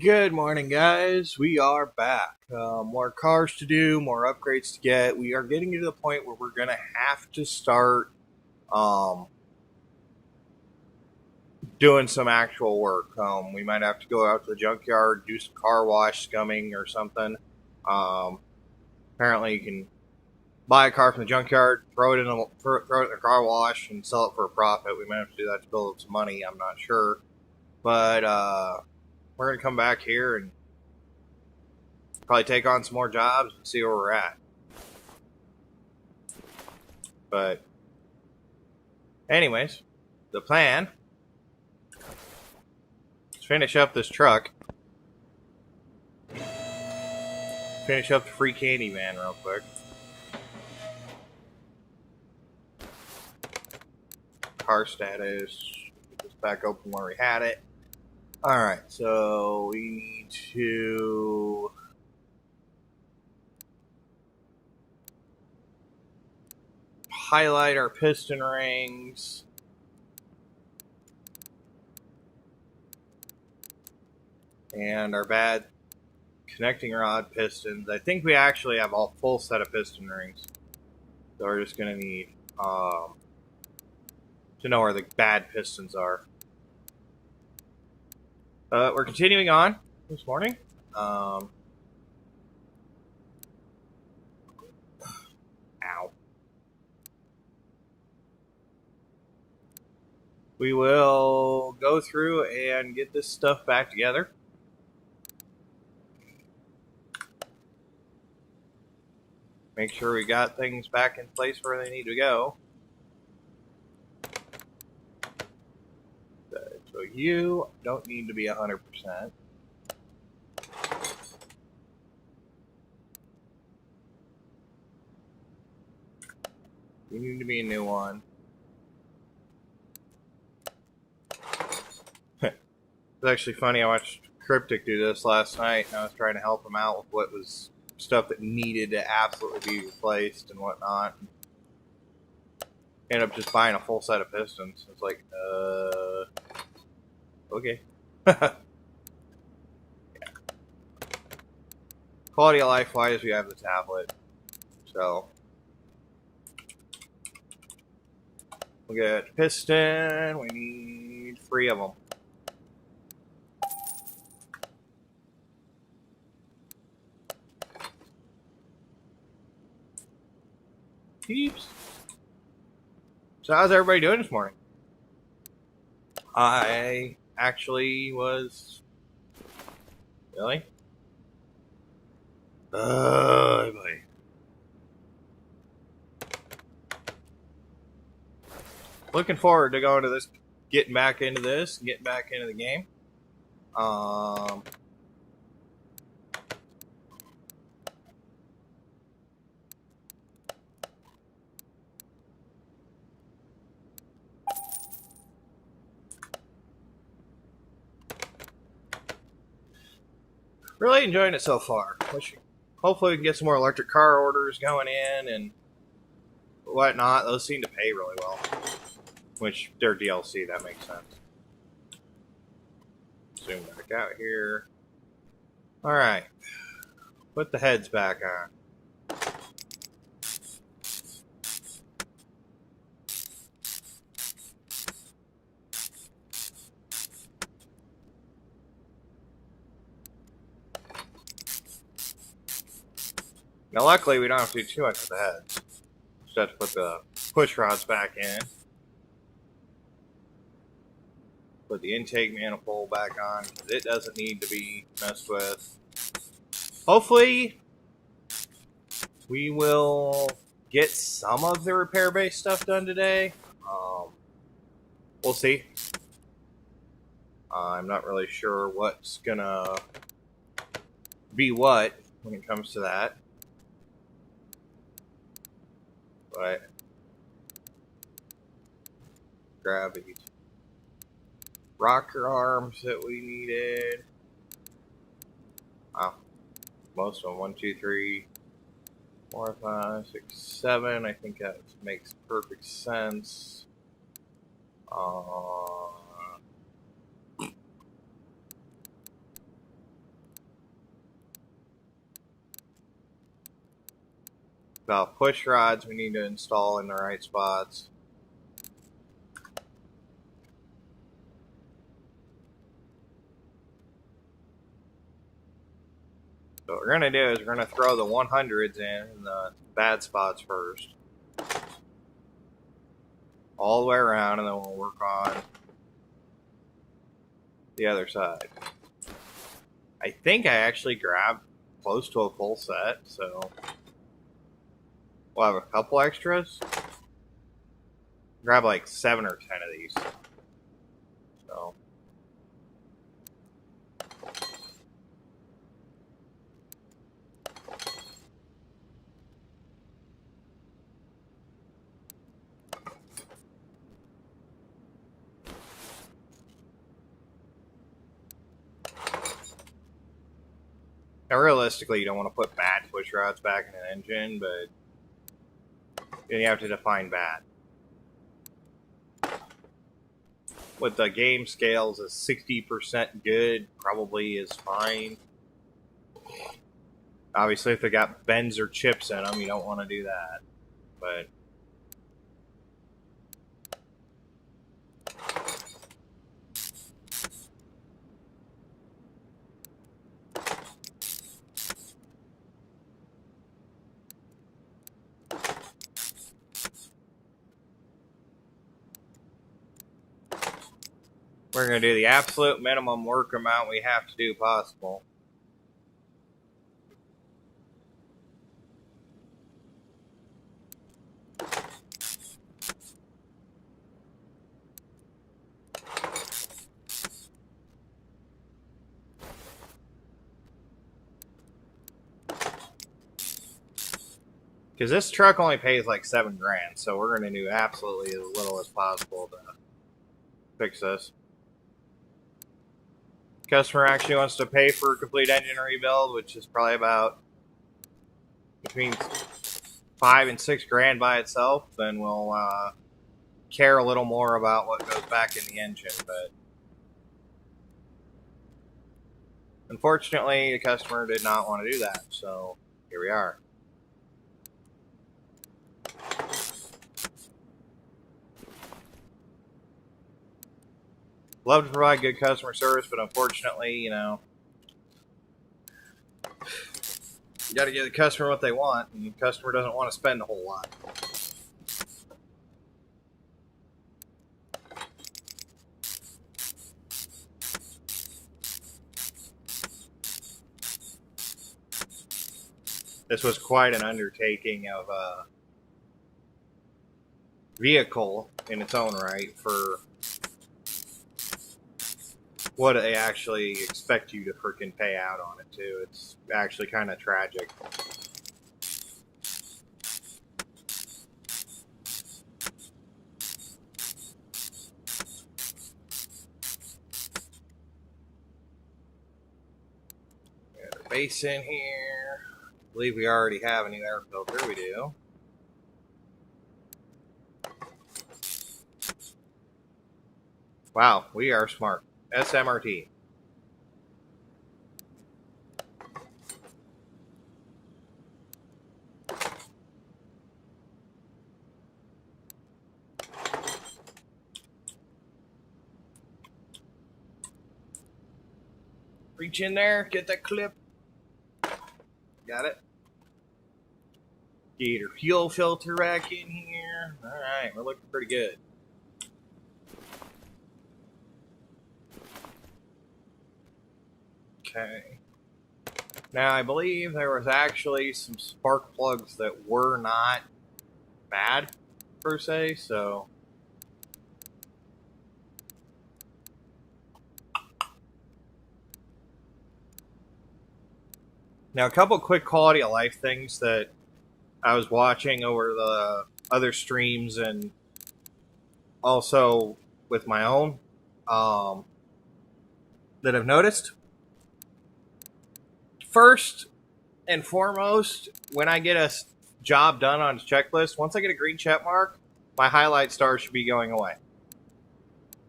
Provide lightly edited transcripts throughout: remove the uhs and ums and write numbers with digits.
Good morning, guys. We are back. More cars to do, more upgrades to get. We are getting to the point where we're going to have to start doing some actual work. We might have to go out to the junkyard, do some car wash scumming or something. Apparently, you can buy a car from the junkyard, throw it in a car wash, and sell it for a profit. We might have to do that to build up some money. I'm not sure, but we're going to come back here and probably take on some more jobs and see where we're at. But anyways, the plan is finish up this truck. Finish up the free candy van real quick. Car status. Get this back open where we had it. Alright, so we need to highlight our piston rings. And our bad connecting rod pistons. I think we actually have a full set of piston rings. So we're just going to need to know where the bad pistons are. We're continuing on this morning. Ow. We will go through and get this stuff back together. Make sure we got things back in place where they need to go. So you don't need to be 100%. You need to be a new one. It's actually funny, I watched Cryptic do this last night, and I was trying to help him out with what was stuff that needed to absolutely be replaced and whatnot. Ended up just buying a full set of pistons. It's like, okay. Yeah. Quality of life wise, we have the tablet. So we'll get piston. We need 3 of them. Peeps. So how's everybody doing this morning? I actually was... Really? Boy. Looking forward to going to this, getting back into this, getting back into the game. Really enjoying it so far. Hopefully we can get some more electric car orders going in and whatnot. Those seem to pay really well. Which, they're DLC, that makes sense. Zoom back out here. Alright. Put the heads back on. Now, luckily, we don't have to do too much with the heads. Just have to put the push rods back in. Put the intake manifold back on, because it doesn't need to be messed with. Hopefully, we will get some of the repair-based stuff done today. We'll see. I'm not really sure what's gonna be what when it comes to that. But grab these rocker arms that we needed. Wow. Most of them. 1, 2, 3, 4, 5, 6, 7. I think that makes perfect sense. About push rods we need to install in the right spots. So what we're going to do is we're going to throw the 100s in the bad spots first. All the way around, and then we'll work on the other side. I think I actually grabbed close to a full set, so we'll have a couple extras. Grab like 7 or 10 of these. So now, realistically, you don't want to put bad push rods back in an engine, but then you have to define bad. With the game scales, a 60% good probably is fine. Obviously, if they got bends or chips in them, you don't want to do that. But we're going to do the absolute minimum work amount we have to do possible. Because this truck only pays like $7 grand, so we're going to do absolutely as little as possible to fix this. Customer actually wants to pay for a complete engine rebuild, which is probably about between $5 and $6 grand by itself. Then we'll care a little more about what goes back in the engine. But unfortunately, the customer did not want to do that, so here we are. Love to provide good customer service, but unfortunately, you know, you got to give the customer what they want, and the customer doesn't want to spend a whole lot. This was quite an undertaking of a vehicle in its own right for what they actually expect you to freaking pay out on it, too. It's actually kind of tragic. Got a base in here. I believe we already have a new air filter. We do. Wow, we are smart. SMRT. Reach in there, get that clip. Got it. Get your fuel filter back in here. Alright, we're looking pretty good. Okay. Now, I believe there was actually some spark plugs that were not bad, per se, so... Now, a couple quick quality of life things that I was watching over the other streams and also with my own that I've noticed. First and foremost, when I get a job done on a checklist, once I get a green check mark, my highlight star should be going away.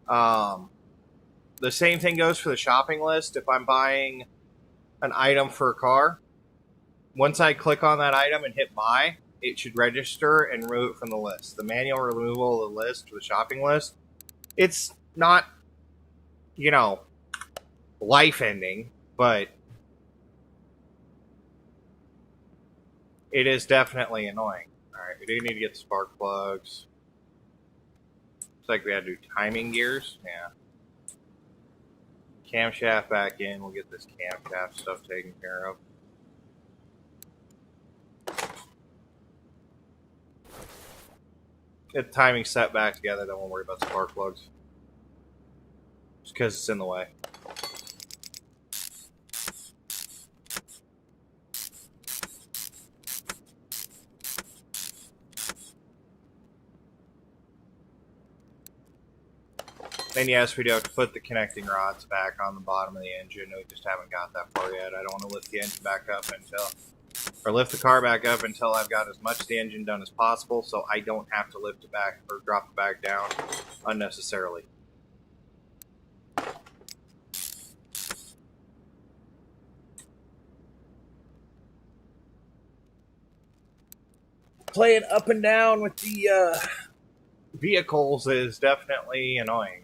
The same thing goes for the shopping list. If I'm buying an item for a car, once I click on that item and hit buy, it should register and remove it from the list. The manual removal of the list, the shopping list, it's not, you know, life-ending, but it is definitely annoying. Alright, we do need to get the spark plugs. Looks like we had to do timing gears. Yeah. Camshaft back in. We'll get this camshaft stuff taken care of. Get the timing set back together, then we'll worry about spark plugs. Just because it's in the way. Then yes, we do have to put the connecting rods back on the bottom of the engine. We just haven't got that far yet. I don't want to lift the engine back up until, or lift the car back up until I've got as much of the engine done as possible, so I don't have to lift it back or drop it back down unnecessarily. Playing up and down with the vehicles is definitely annoying.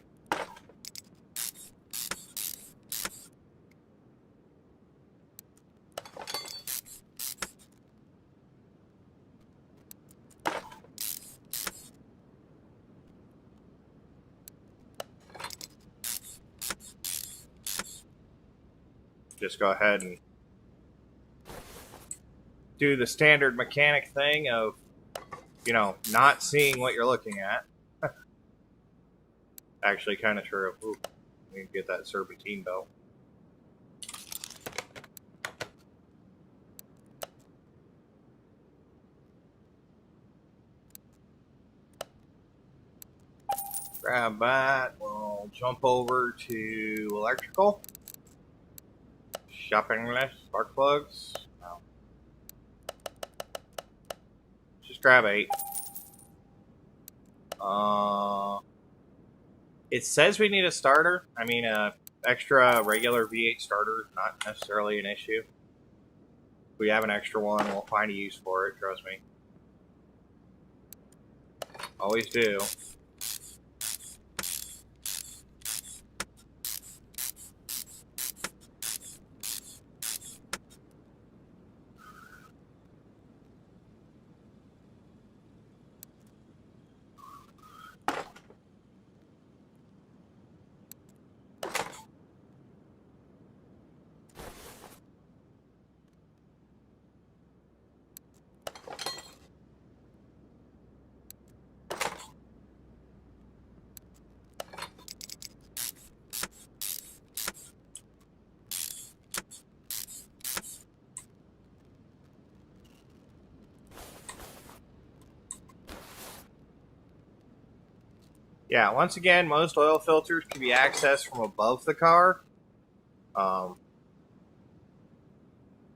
Just go ahead and do the standard mechanic thing of, you know, not seeing what you're looking at. Actually, kind of true. Ooh, we need to get that serpentine belt. Grab that. We'll jump over to electrical. Shopping list, spark plugs. No. Just grab 8. It says we need a starter. I mean, extra regular V8 starter is not necessarily an issue. If we have an extra one, we'll find a use for it, trust me. Always do. Yeah, once again, most oil filters can be accessed from above the car. Playway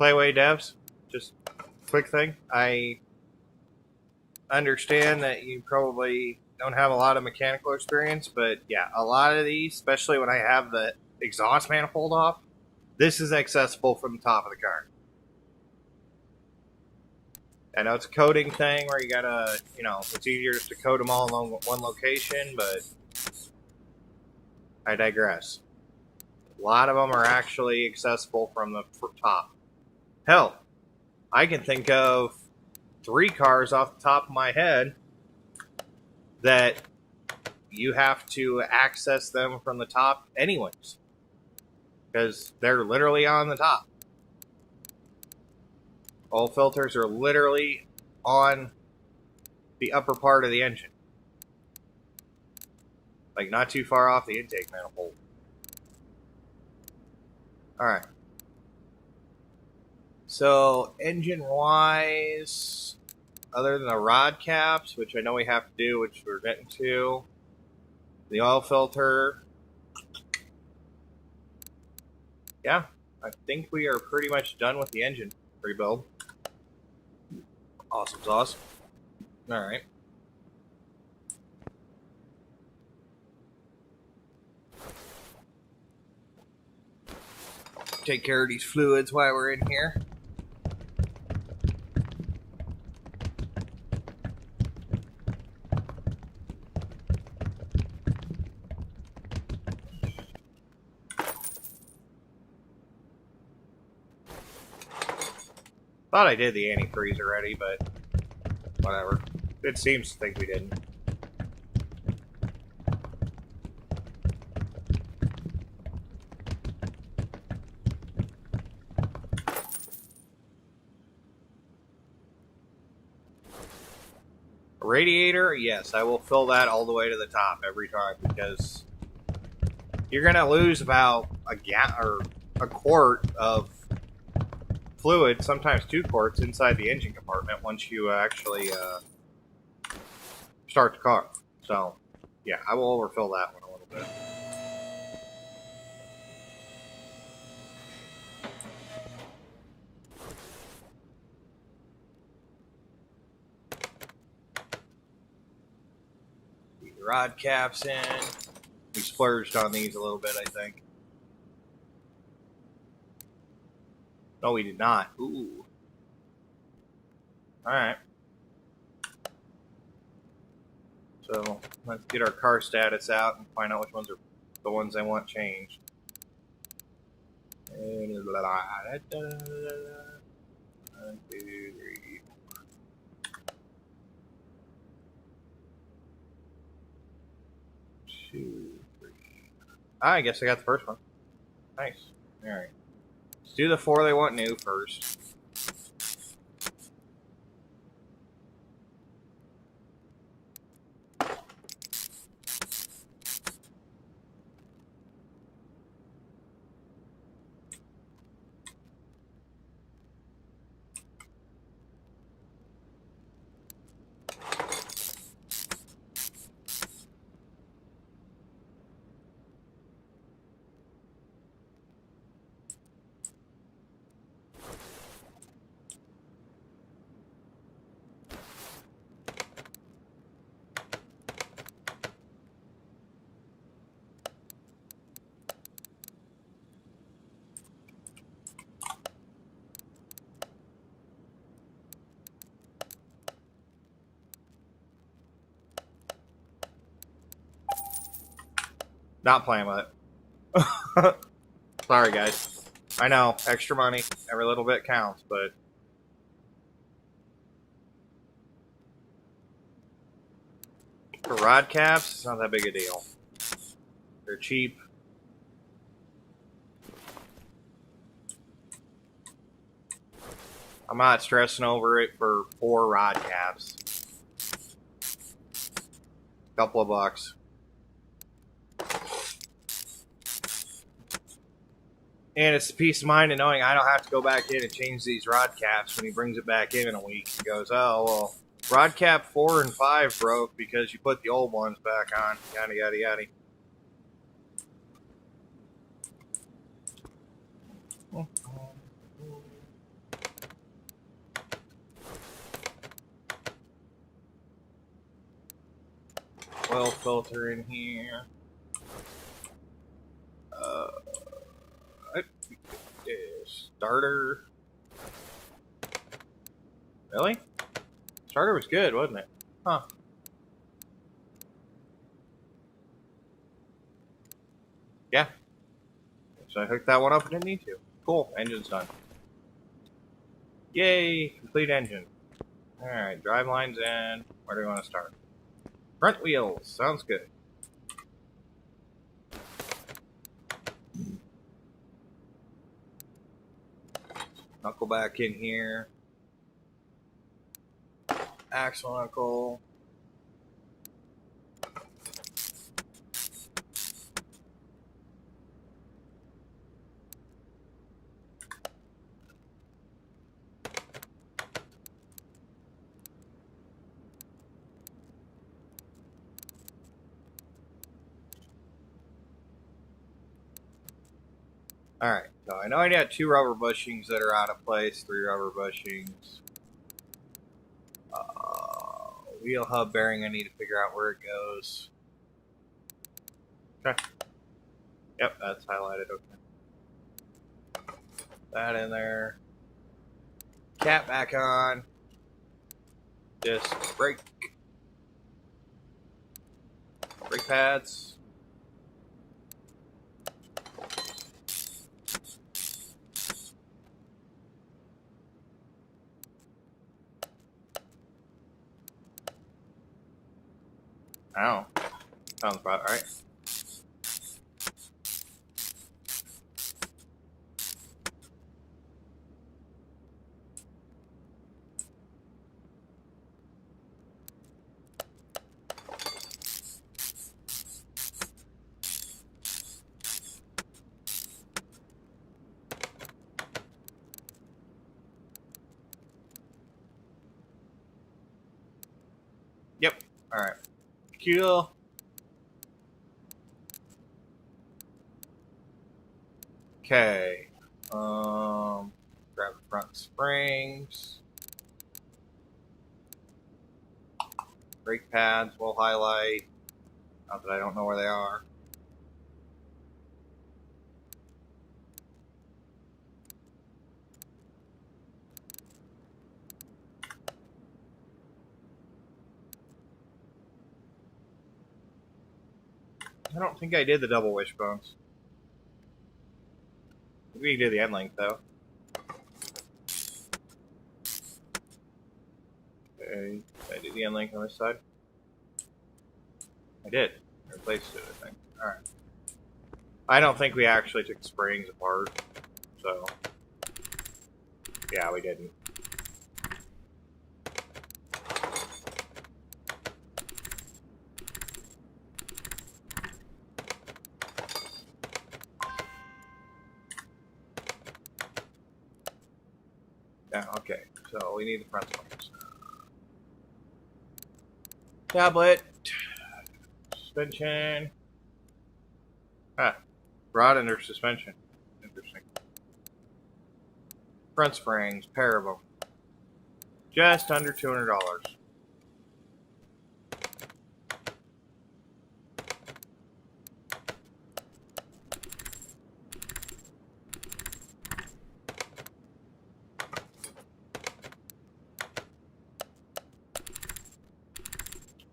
devs, just quick thing. I understand that you probably don't have a lot of mechanical experience, but yeah, a lot of these, especially when I have the exhaust manifold off, this is accessible from the top of the car. I know it's a coding thing where you gotta, you know, it's easier just to code them all in one location, but I digress. A lot of them are actually accessible from the top. Hell, I can think of 3 cars off the top of my head that you have to access them from the top anyways, because they're literally on the top. Oil filters are literally on the upper part of the engine. Like, not too far off the intake manifold. Alright. So, engine-wise, other than the rod caps, which I know we have to do, which we're getting to, the oil filter, yeah, I think we are pretty much done with the engine rebuild. Awesome sauce. Alright. Take care of these fluids while we're in here. Thought I did the antifreeze already, but whatever. It seems to think we didn't. Radiator, yes, I will fill that all the way to the top every time because you're gonna lose about a quart of fluid, sometimes 2 quarts inside the engine compartment once you actually start the car. So, yeah, I will overfill that one a little bit. Get the rod caps in. We splurged on these a little bit, I think. No, we did not. Ooh. Alright. So, let's get our car status out and find out which ones are the ones I want changed. 1, 2, 3. I guess I got the first one. Nice. Alright. Let's do the 4 they want new first. Not playing with it. Sorry, guys. I know, extra money, every little bit counts, but for rod caps, it's not that big a deal. They're cheap. I'm not stressing over it for 4 rod caps. Couple of bucks. And it's the peace of mind of knowing I don't have to go back in and change these rod caps when he brings it back in a week. He goes, oh, well, rod cap 4 and 5 broke because you put the old ones back on. Yada, yada, yada. Oil filter in here. Starter. Really? Starter was good, wasn't it? Huh. Yeah. So I hooked that one up and didn't need to. Cool. Engine's done. Yay! Complete engine. Alright, drive lines in. Where do we want to start? Front wheels. Sounds good. Knuckle back in here. Axle knuckle. Alright, so I know I got 2 rubber bushings that are out of place, 3 rubber bushings. Wheel hub bearing, I need to figure out where it goes. Okay. Yep, that's highlighted, okay. That in there. Cap back on. Disc brake. Brake pads. Oh, sounds about right. Yep. All right. Cool. Okay. Grab the front springs. Brake pads. We'll highlight. Not that I don't know where they are. I don't think I did the double wishbones. We did the end length though. Okay. Did I do the end length on this side? I did. I replaced it, I think. Alright. I don't think we actually took the springs apart. So. Yeah, we didn't. Yeah, okay. So we need the front springs. Tablet. Suspension. Ah. Rod under suspension. Interesting. Front springs. Pair of them. Just under $200.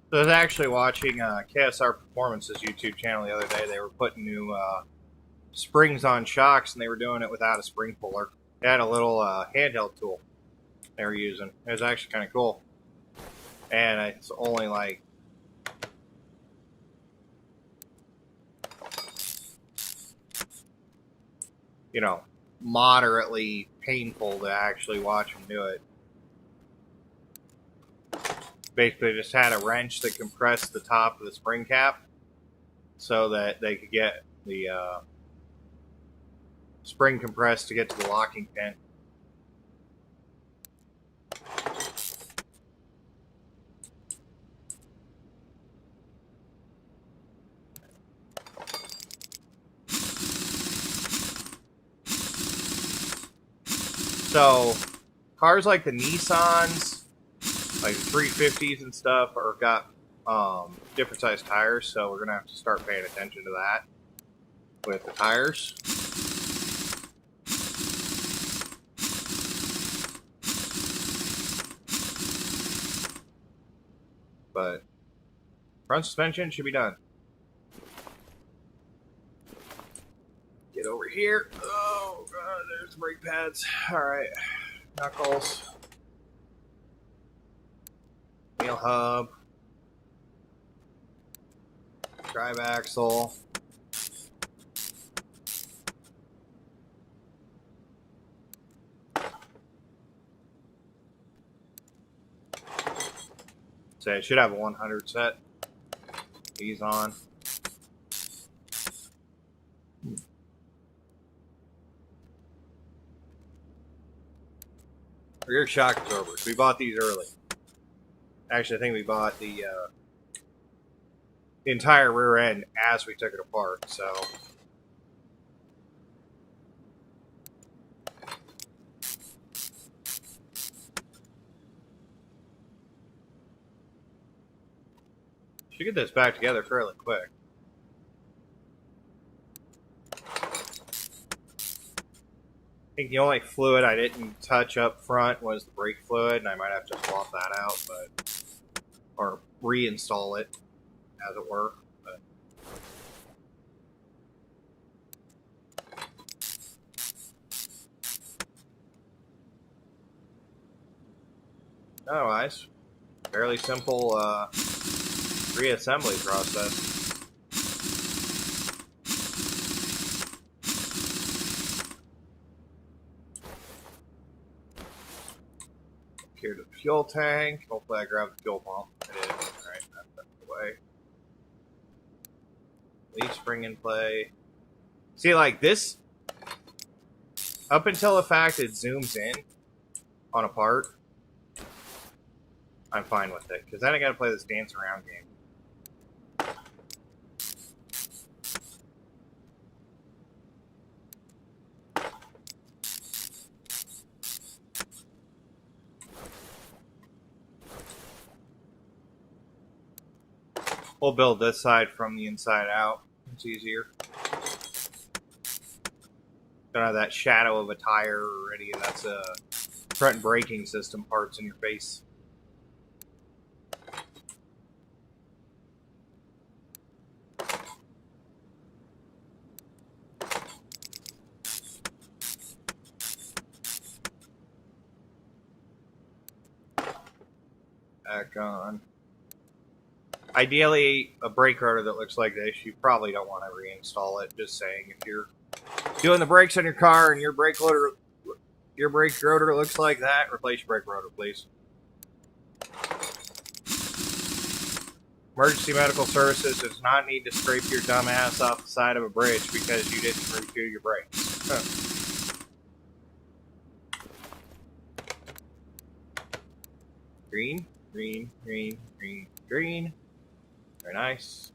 So I was actually watching KSR Performance's YouTube channel the other day. They were putting new springs on shocks, and they were doing it without a spring puller. They had a little handheld tool they were using. It was actually kind of cool. And it's only like moderately painful to actually watch them do it. Basically, just had a wrench that compressed the top of the spring cap so that they could get the spring compressed to get to the locking pin. So, cars like the Nissans, like the 350s and stuff, are got different size tires, so we're gonna have to start paying attention to that with the tires. But front suspension should be done. Get over here. Oh god, there's the brake pads. Alright. Knuckles. Wheel hub. Drive axle. So it should have a 100 set. These on. Rear shock absorbers. We bought these early. Actually, I think we bought the entire rear end as we took it apart. So should get this back together fairly quick. I think the only fluid I didn't touch up front was the brake fluid, and I might have to swap that out, or reinstall it, as it were. But otherwise, fairly simple reassembly process. Here to the fuel tank. Hopefully I grab the fuel pump. It is. Alright, that's the way. Leaf spring in play. See, like this, up until the fact it zooms in on a part, I'm fine with it. Because then I gotta play this dance around game. We'll build this side from the inside out. It's easier. Don't have that shadow of a tire already. That's a front braking system parts in your face. Back on. Ideally, a brake rotor that looks like this, you probably don't want to reinstall it. Just saying, if you're doing the brakes on your car and your brake rotor looks like that, replace your brake rotor, please. Emergency medical services does not need to scrape your dumb ass off the side of a bridge because you didn't refuel your brakes. Huh. Green, green, green, green, green. Very nice.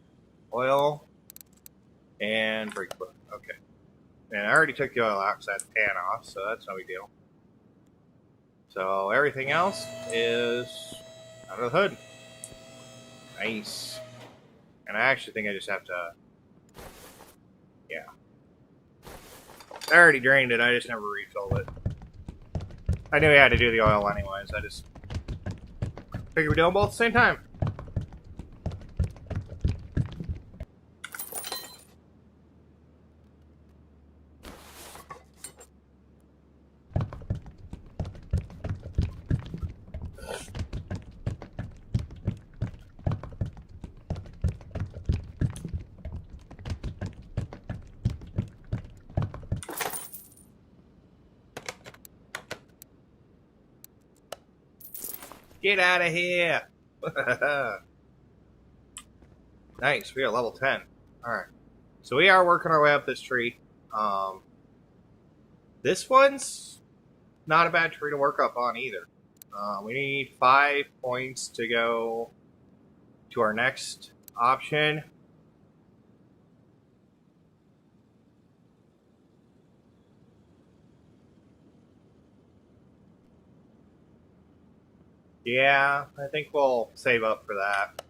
Oil. And brake fluid. Okay. And I already took the oil outside the pan off, so that's no big deal. So everything else is out of the hood. Nice. And I actually think I just have to... Yeah. I already drained it, I just never refilled it. I knew I had to do the oil anyways, I just figured we're doing both at the same time. Get out of here! Nice, we are level 10. Alright. So we are working our way up this tree. This one's not a bad tree to work up on either. We need 5 points to go to our next option. Yeah, I think we'll save up for that.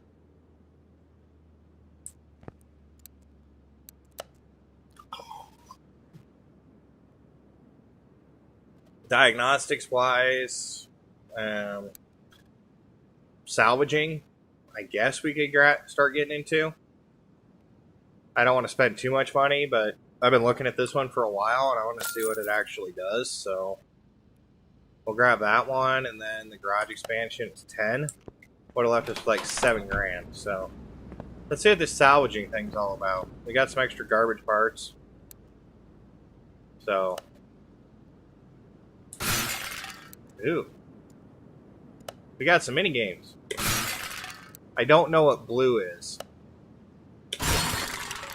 Diagnostics wise, salvaging, I guess we could start getting into. I don't want to spend too much money, but I've been looking at this one for a while and I want to see what it actually does, so we'll grab that one, and then the garage expansion is 10. What left is like 7 grand, so let's see what this salvaging thing's all about. We got some extra garbage parts. So, ooh. We got some mini games. I don't know what blue is.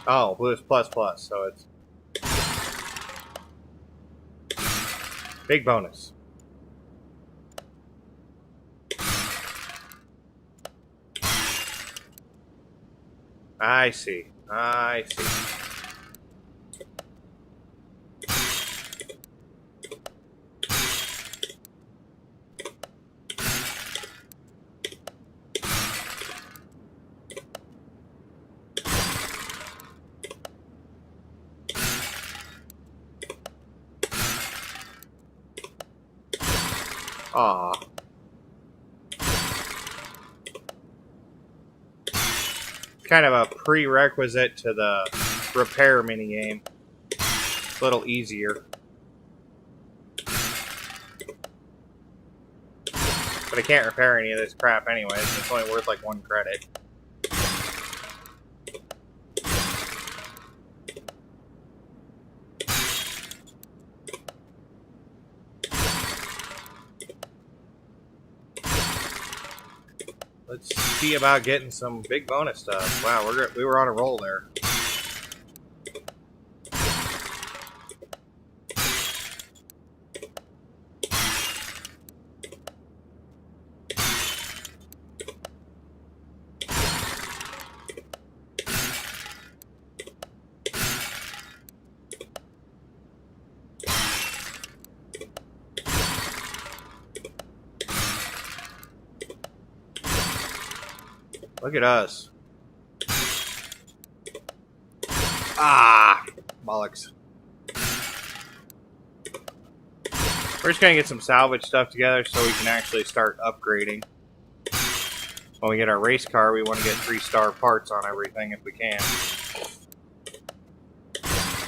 Oh, blue is plus plus, so it's big bonus. I see. I see. Aw. Kind of a prerequisite to the repair minigame. A little easier. But I can't repair any of this crap anyways. It's only worth like 1 credit. let's see about getting some big bonus stuff. Wow, we were on a roll there. Look at us. Ah, bollocks. We're just gonna get some salvage stuff together so we can actually start upgrading. When we get our race car, we want to get 3-star parts on everything if we can.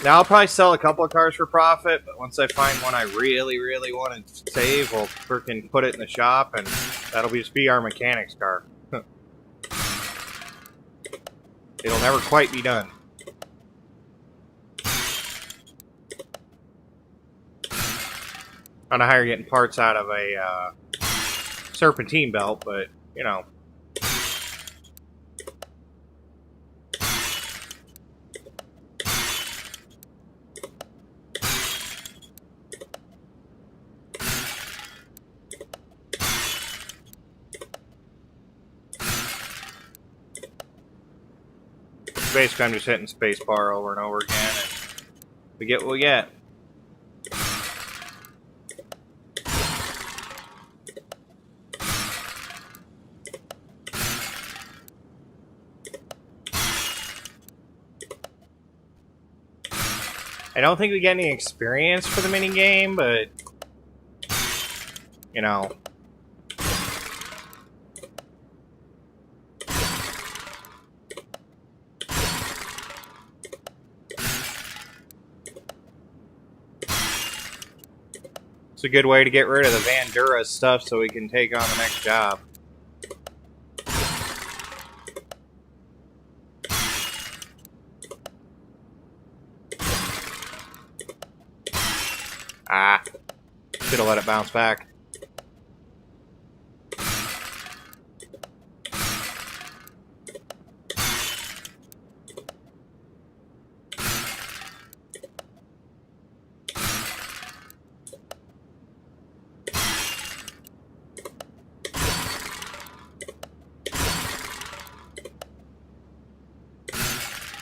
Now, I'll probably sell a couple of cars for profit, but once I find one I really, really want to save, we'll freaking put it in the shop, and that'll just be our mechanic's car. It'll never quite be done. I don't know how you're getting parts out of a serpentine belt, but, you know. Basically, I'm just hitting spacebar over and over again, and we get what we get. I don't think we get any experience for the mini game, but you know. It's a good way to get rid of the Vandura stuff so we can take on the next job. Ah, should have let it bounce back.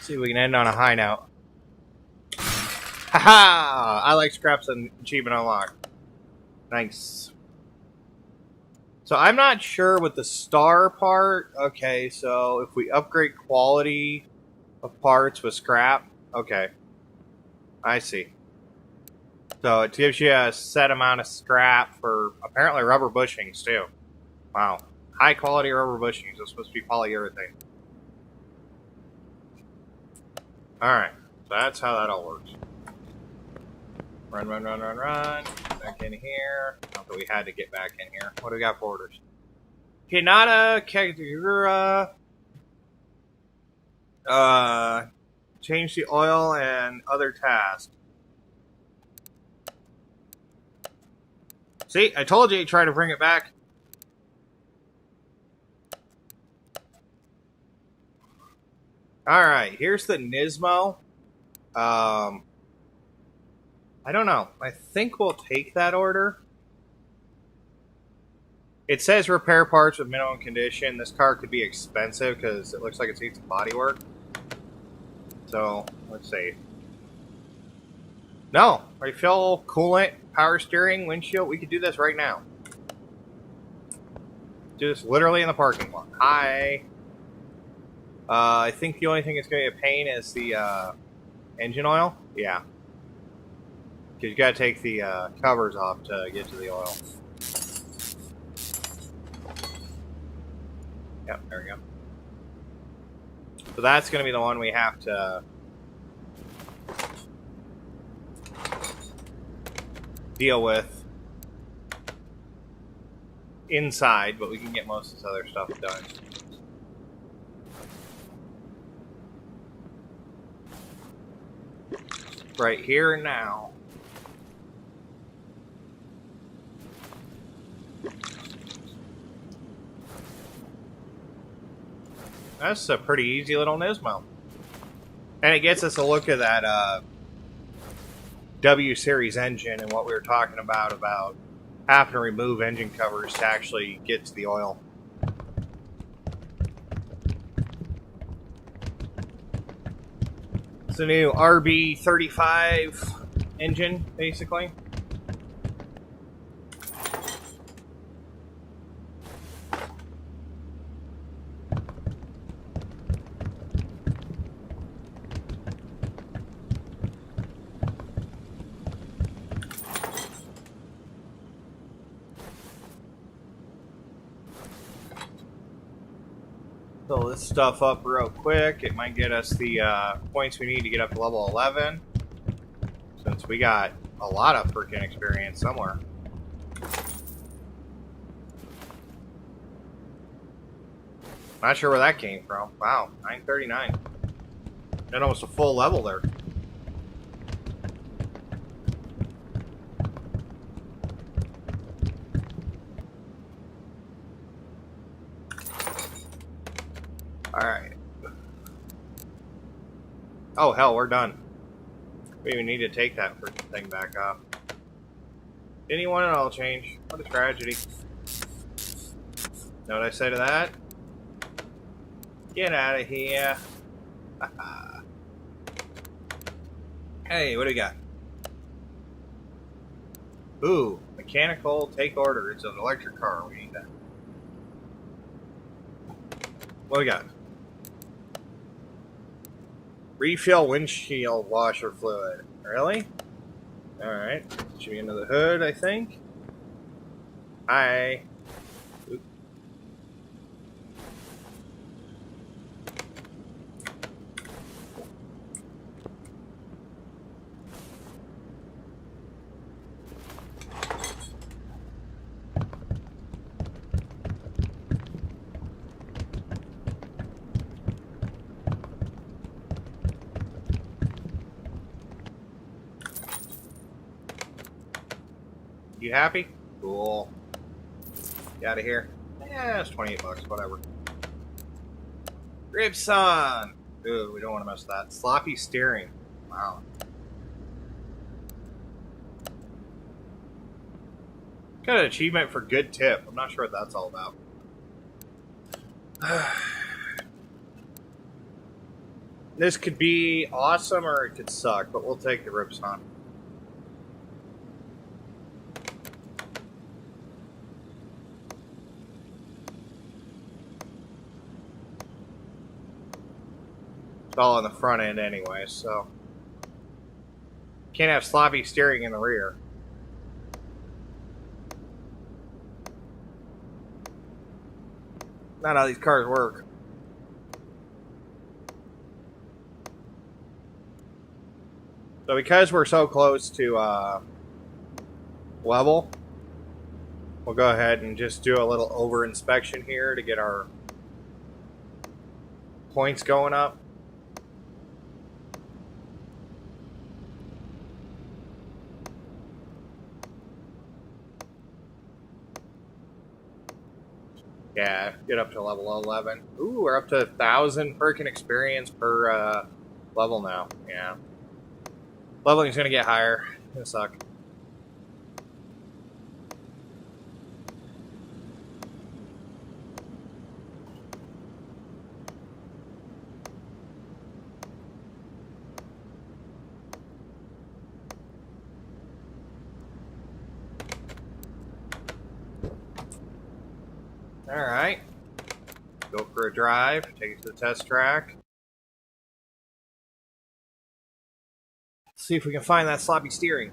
See if we can end on a high note. Haha! I like scraps and achievement unlocked. Nice. So I'm not sure with the star part. Okay, so if we upgrade quality of parts with scrap. Okay. I see. So it gives you a set amount of scrap for apparently rubber bushings too. Wow. High quality rubber bushings. It's supposed to be polyurethane. Alright. So that's how that all works. Run, run, run, run, run. Back in here. Not that we had to get back in here. What do we got for orders? Hinata Kagura. Change the oil and other tasks. See, I told you to try to bring it back. Alright, here's the Nismo. I don't know. I think we'll take that order. It says repair parts with minimum condition. This car could be expensive because it looks like it needs some body work. So, let's see. No, refill, coolant, power steering, windshield. We could do this right now. Do this literally in the parking lot. Hi. I think the only thing that's going to be a pain is the engine oil. Yeah. Because you got to take the covers off to get to the oil. Yep, there we go. So that's going to be the one we have to deal with inside, but we can get most of this other stuff done. Right here and now. That's a pretty easy little Nismo. And it gets us a look at that W series engine and what we were talking about having to remove engine covers to actually get to the oil. It's a new RB35 engine, basically. Fill this stuff up real quick. It might get us the points we need to get up to level 11. Since we got a lot of freaking experience somewhere. Not sure where that came from. Wow, 939. And almost a full level there. Alright. Oh, hell, we're done. We even need to take that freaking thing back off. Didn't even want an oil change. What a tragedy. Know what I say to that? Get out of here. Hey, what do we got? Ooh, mechanical take order. It's an electric car. We need that. What do we got? Refill windshield washer fluid. Really? Alright. Should be into the hood, I think. Hi. Oop. You happy? Cool. Get out of here. Yeah, it's 28 bucks, whatever. Ribson! Ooh, we don't want to mess with that. Sloppy steering. Wow. Got an achievement for good tip. I'm not sure what that's all about. This could be awesome or it could suck, but we'll take the Ribson. It's all on the front end anyway, so can't have sloppy steering in the rear. Not how these cars work. So because we're so close to level, we'll go ahead and just do a little over inspection here to get our points going up. Yeah, get up to level 11. Ooh, we're up to 1,000 freaking experience per level now. Yeah. Leveling's gonna get higher. It's gonna suck. Alright. Go for a drive, take it to the test track. See if we can find that sloppy steering.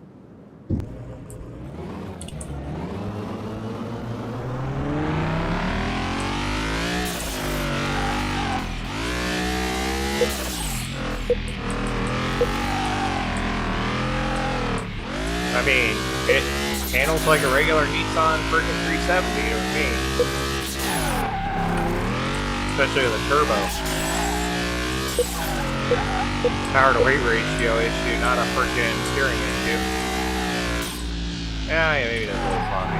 I mean, it handles like a regular Nissan freaking 370 to me. Especially with a turbo. Power to weight ratio issue, not a freaking steering issue. Yeah, maybe that's a little sloppy.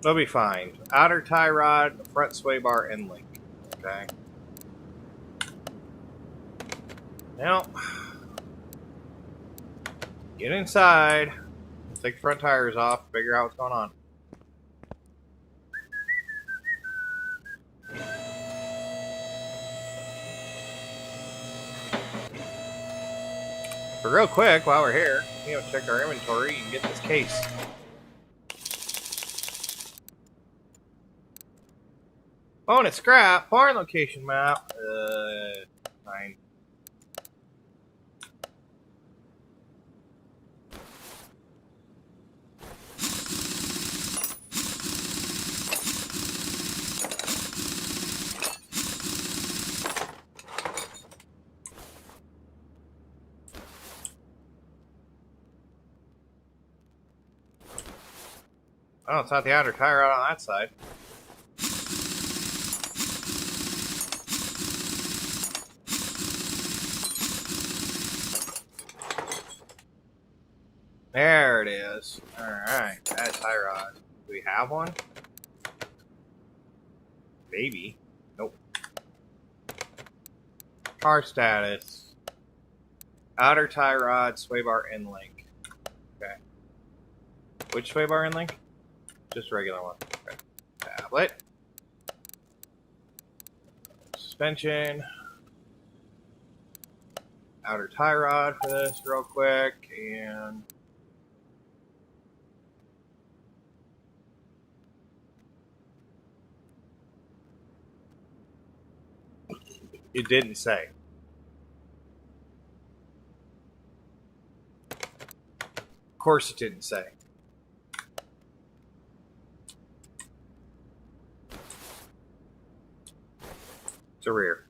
They'll be fine. Outer tie rod, front sway bar, end link. Okay. Now, get inside. Take the front tires off. Figure out what's going on. But real quick, while we're here, check our inventory and get this case. Oh, and it's scrap. Barn location map. Fine. Oh, it's not the outer tire out on that side. There it is. Alright, that tie rod. Do we have one? Maybe. Nope. Car status. Outer tie rod, sway bar, end link. Okay. Which sway bar, end link? Just regular one. Okay. Tablet. Suspension. Outer tie rod for this real quick. And it didn't say. Of course it didn't say. It's a rear.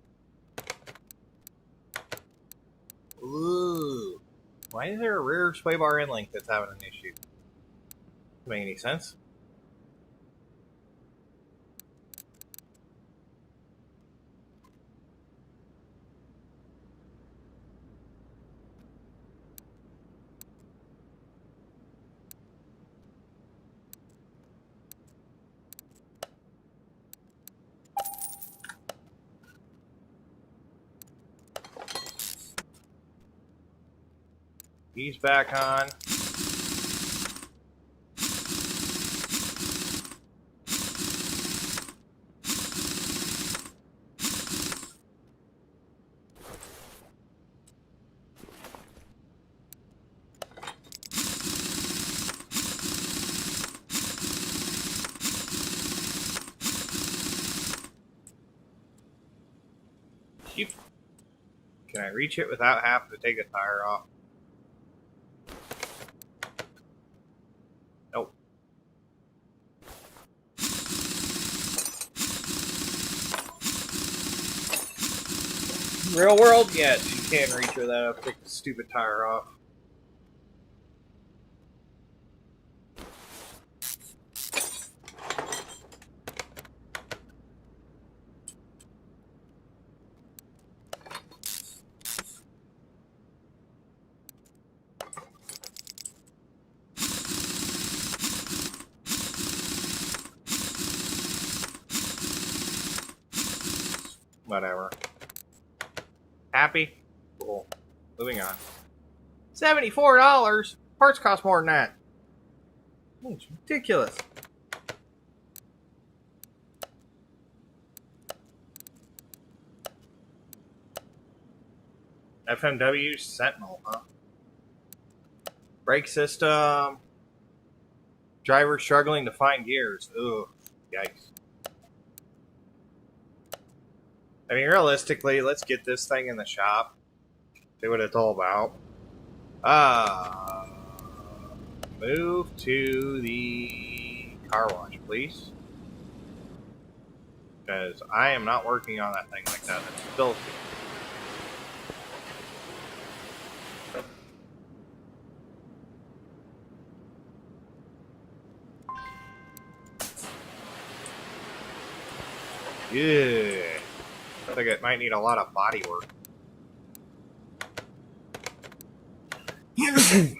Ooh. Why is there a rear sway bar end link that's having an issue? Doesn't make any sense. He's back on. Can I reach it without having to take a tire off? Nope. Real world, yes, you can reach without having to take the stupid tire off. Whatever. Happy? Cool. Moving on. $74? Parts cost more than that. It's ridiculous. FMW Sentinel, huh? Brake system. Driver struggling to find gears. Ugh. Yikes. I mean, realistically, let's get this thing in the shop. See what it's all about. Move to the car wash, please. Because I am not working on that thing like that. It's filthy. Yeah. I think it might need a lot of body work. Excuse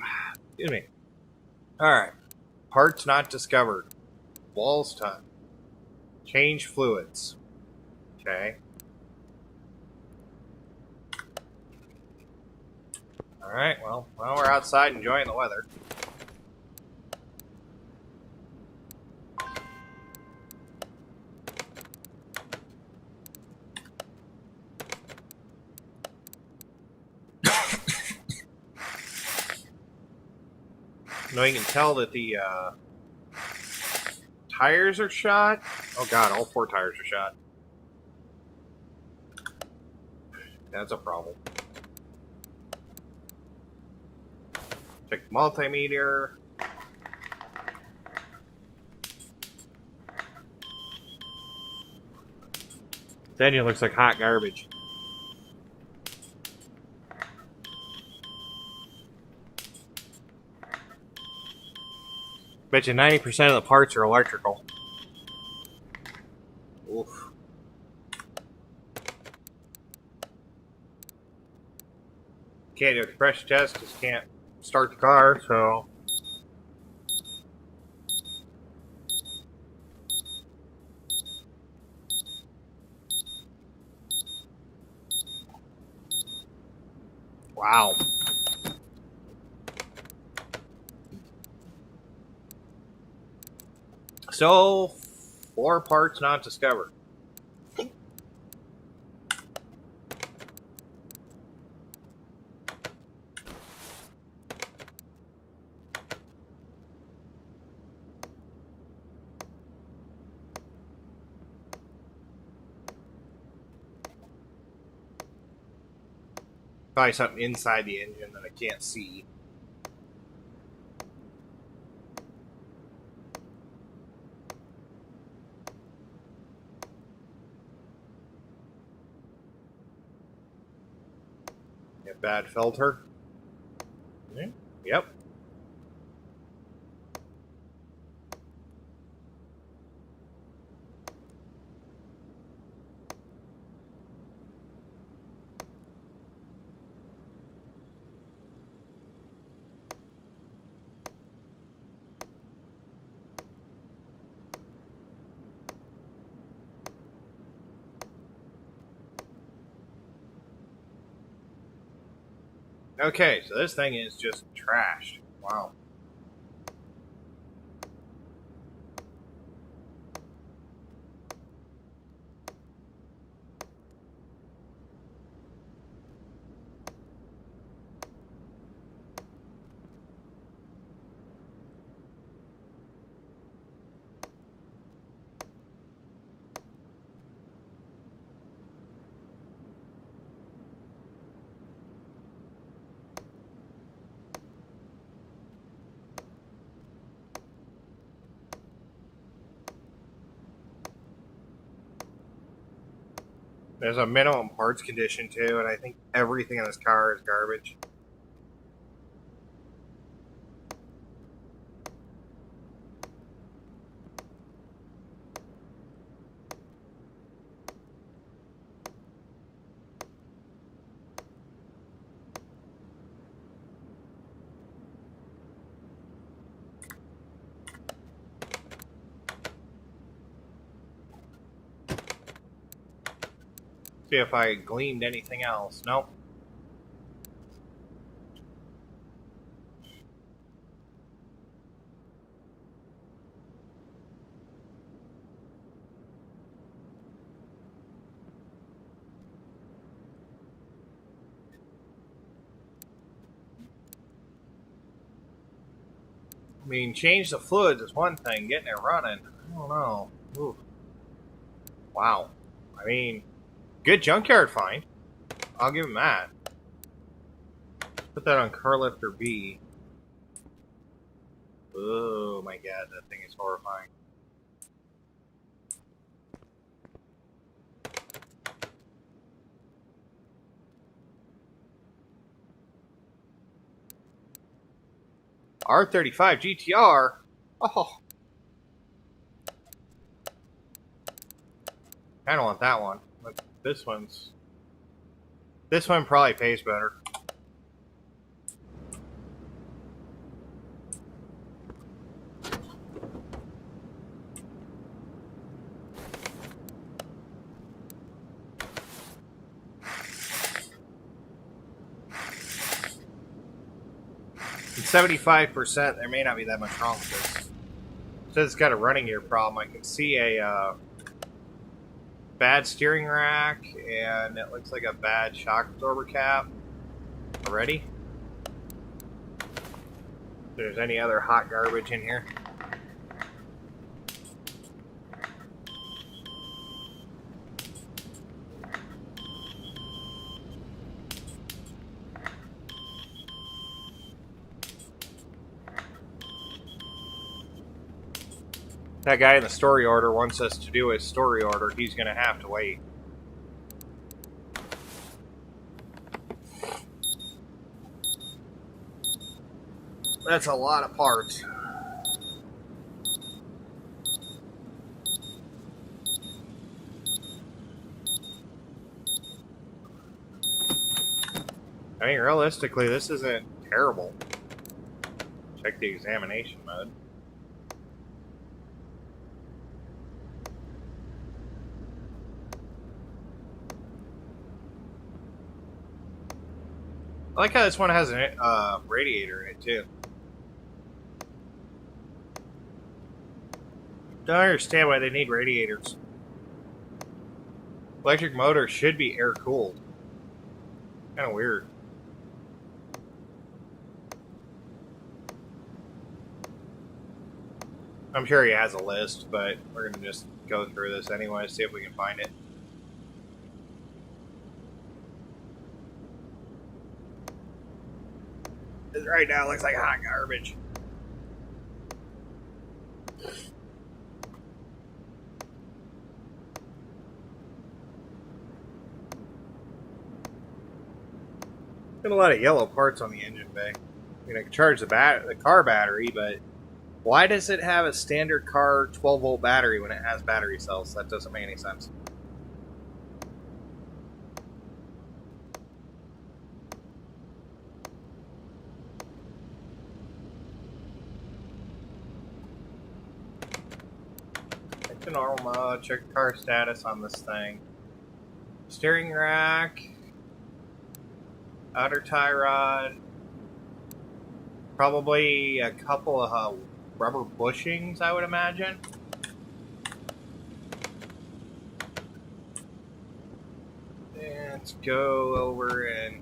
me. Alright. Parts not discovered. Walls time. Change fluids. Okay. Alright, well, we're outside enjoying the weather. No, you can tell that the tires are shot. Oh god, all 4 tires are shot. That's a problem. Check the multimeter. Daniel looks like hot garbage. Bet you 90% of the parts are electrical. Oof. Can't do a compression test because can't start the car, so. Wow. So, 4 parts not discovered. Probably something inside the engine that I can't see. A bad filter. Yep. Okay, so this thing is just trashed. Wow. There's a minimum parts condition too, and I think everything in this car is garbage. See if I gleaned anything else. Nope. I mean, change the fluids is one thing. Getting it running, I don't know. Ooh. Wow. I mean, good junkyard find. I'll give him that. Put that on car lifter B. Oh my god, that thing is horrifying. R35 GTR. Oh. I don't want that one. But this one probably pays better. 75%, there may not be that much wrong with this. It says it's got a running gear problem. I can see a bad steering rack, and it looks like a bad shock absorber cap already. If there's any other hot garbage in here. That guy in the story order wants us to do his story order. He's going to have to wait. That's a lot of parts. I mean, realistically, this isn't terrible. Check the examination mode. I like how this one has a radiator in it, too. Don't understand why they need radiators. Electric motor should be air-cooled. Kind of weird. I'm sure he has a list, but we're going to just go through this anyway, see if we can find it. Right now, it looks like hot garbage. Got a lot of yellow parts on the engine bay. I mean, I can charge the car battery, but why does it have a standard car 12-volt battery when it has battery cells? That doesn't make any sense. Check the normal mode, check the car status on this thing. Steering rack. Outer tie rod. Probably a couple of rubber bushings, I would imagine. Let's go over and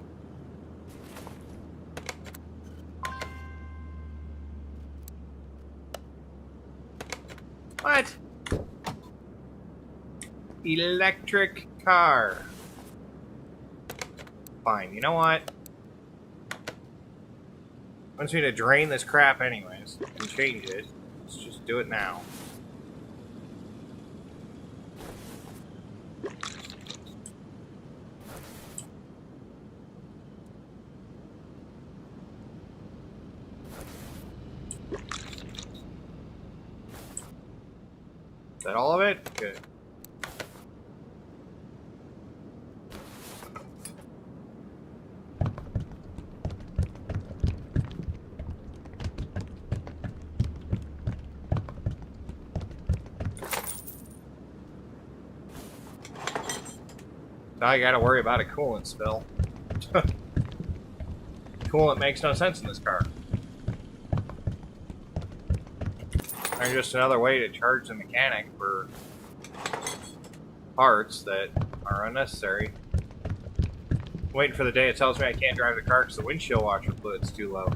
what? Electric car. Fine, you know what? Wants me to drain this crap anyways and change it. Let's just do it now. Is that all of it? Good. Now I gotta worry about a coolant spill. Coolant makes no sense in this car. There's just another way to charge the mechanic for parts that are unnecessary. I'm waiting for the day it tells me I can't drive the car because the windshield washer fluid's too low.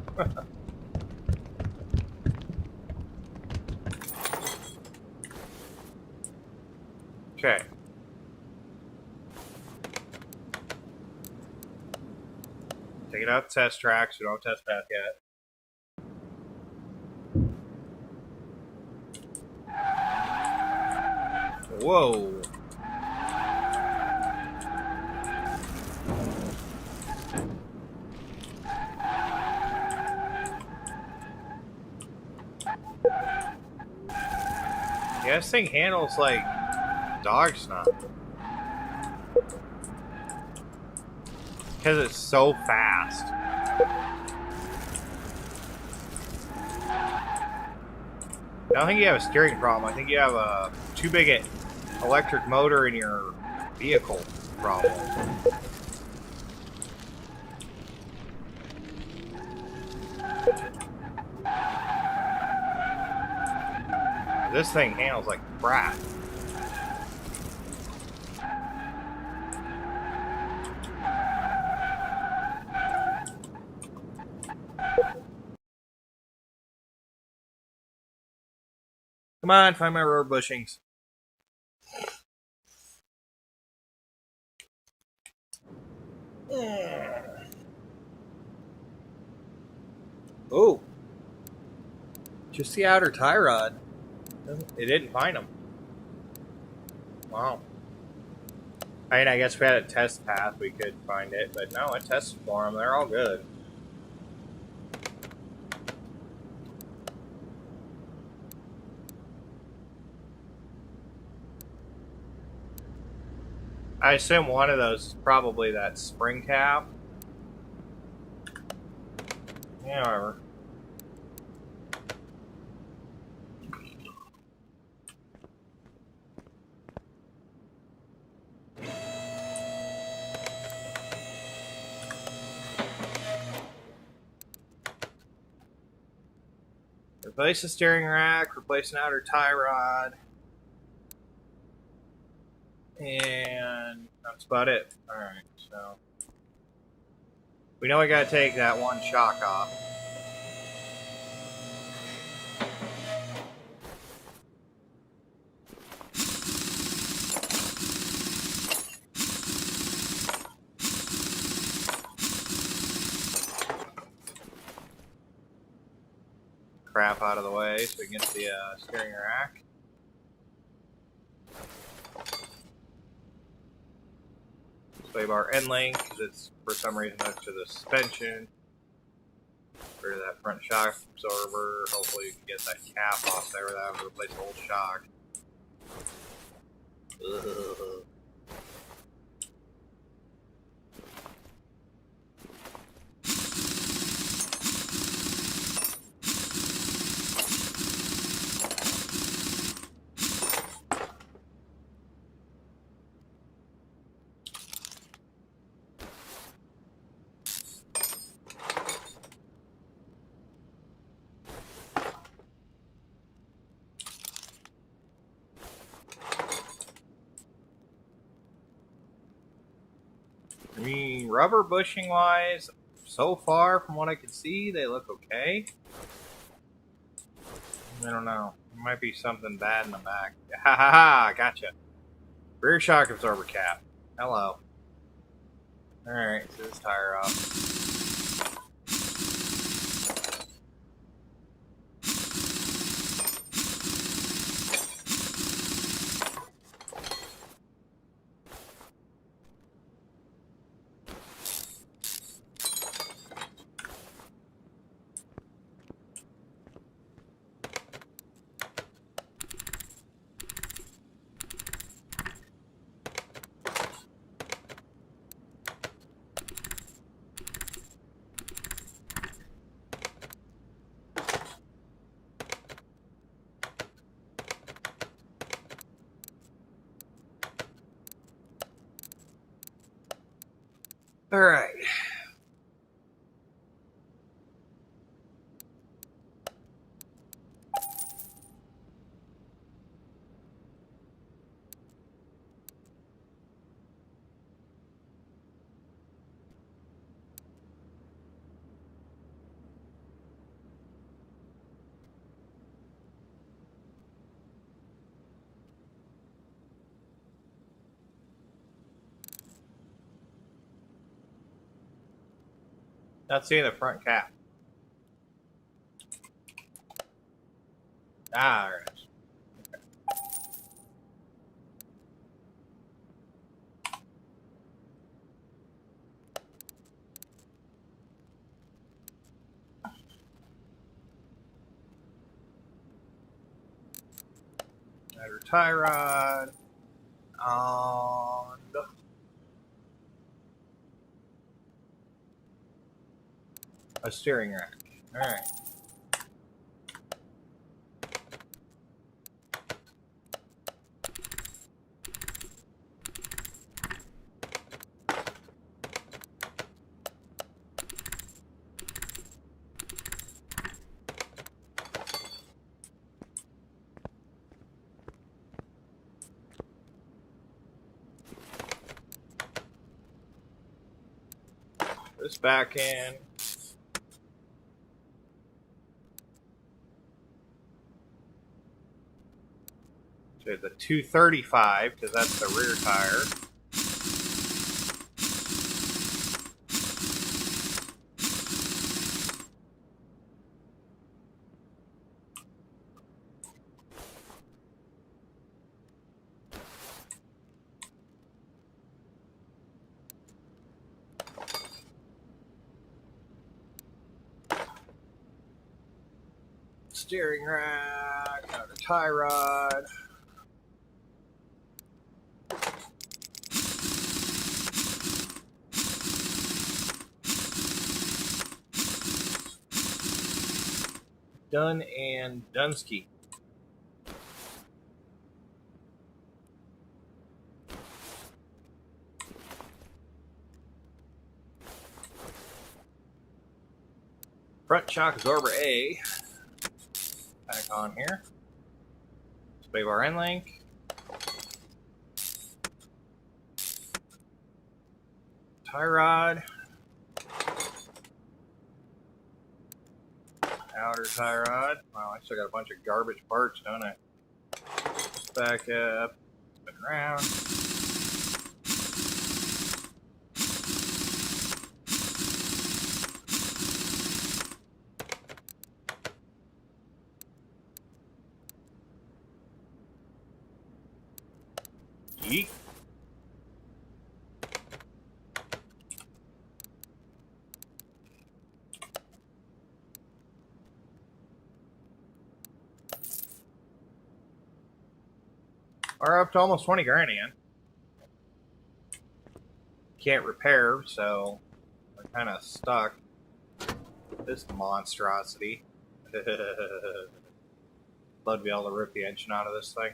Okay. Take it out the test tracks. We don't have test path yet. Whoa. Yeah, this thing handles like dog snot. Because it's so fast. I don't think you have a steering problem. I think you have a too big an electric motor in your vehicle problem. This thing handles like crap. Come on, find my road bushings. Oh. Just the outer tie rod. It didn't find them. Wow. I mean, I guess if we had a test path, we could find it, but no, it tested for them. They're all good. I assume one of those is probably that spring cap. Yeah, whatever. Replace the steering rack, replace an outer tie rod. And that's about it. Alright, so we know we gotta take that one shock off. Crap out of the way so we can get the steering rack. Sway bar end link, because it's for some reason hooked to the suspension. Rid of that front shock absorber. Hopefully you can get that cap off there without having to replace the whole shock. Ugh. I mean, rubber bushing wise, so far from what I can see, they look okay. I don't know. There might be something bad in the back. Ha ha ha! Gotcha. Rear shock absorber cap. Hello. Alright, so this tire off. Alright. Not seeing the front cap. Ah, there it is. Outer tie rod. On a steering rack. Alright. this back in. To the 235, because that's the rear tire. Steering rack, another tie rod. Done and Dunsky. Front shock absorber A. Back on here. Sway bar end link. Tie rod. Outer tie rod. Wow, I still got a bunch of garbage parts, don't I? Back up. Spin around. Yeet. We're up to almost 20 grand again. Can't repair, so we're kind of stuck. This monstrosity. Love to be able to rip the engine out of this thing.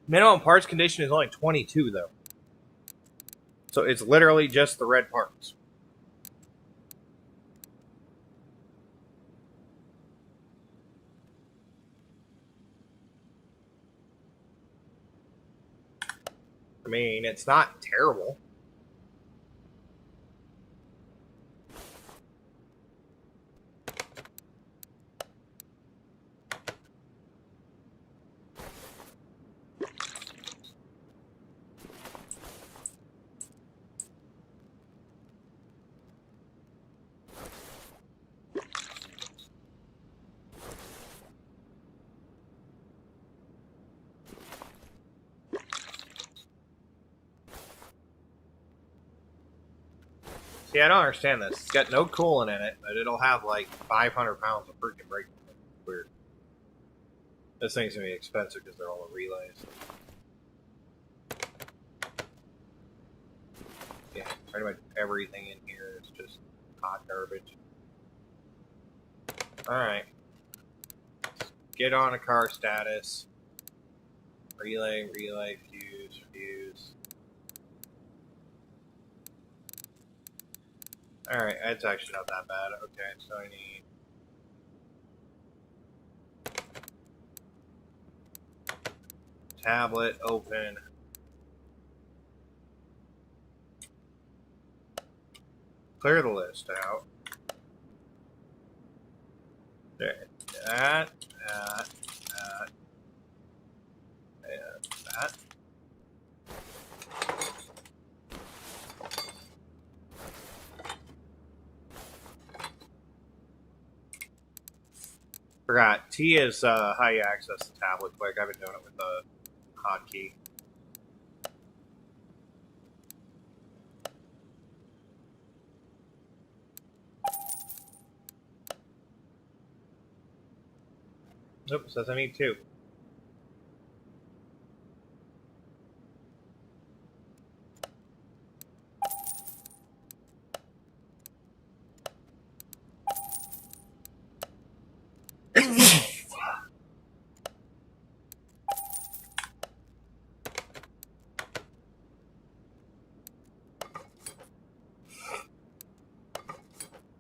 Minimum parts condition is only 22, though. So it's literally just the red parts. I mean, it's not terrible. See, I don't understand this. It's got no coolant in it, but it'll have like 500 pounds of freaking brake. Weird. This thing's gonna be expensive because they're all the relays. Yeah, pretty much everything in here is just hot garbage. Alright. Get on a car status. Relay, fuse. Alright, that's actually not that bad. Okay, so I need... tablet, open. Clear the list out. There. That. Forgot. T is how you access the tablet quick. I've been doing it with the hotkey. Nope, says I need two.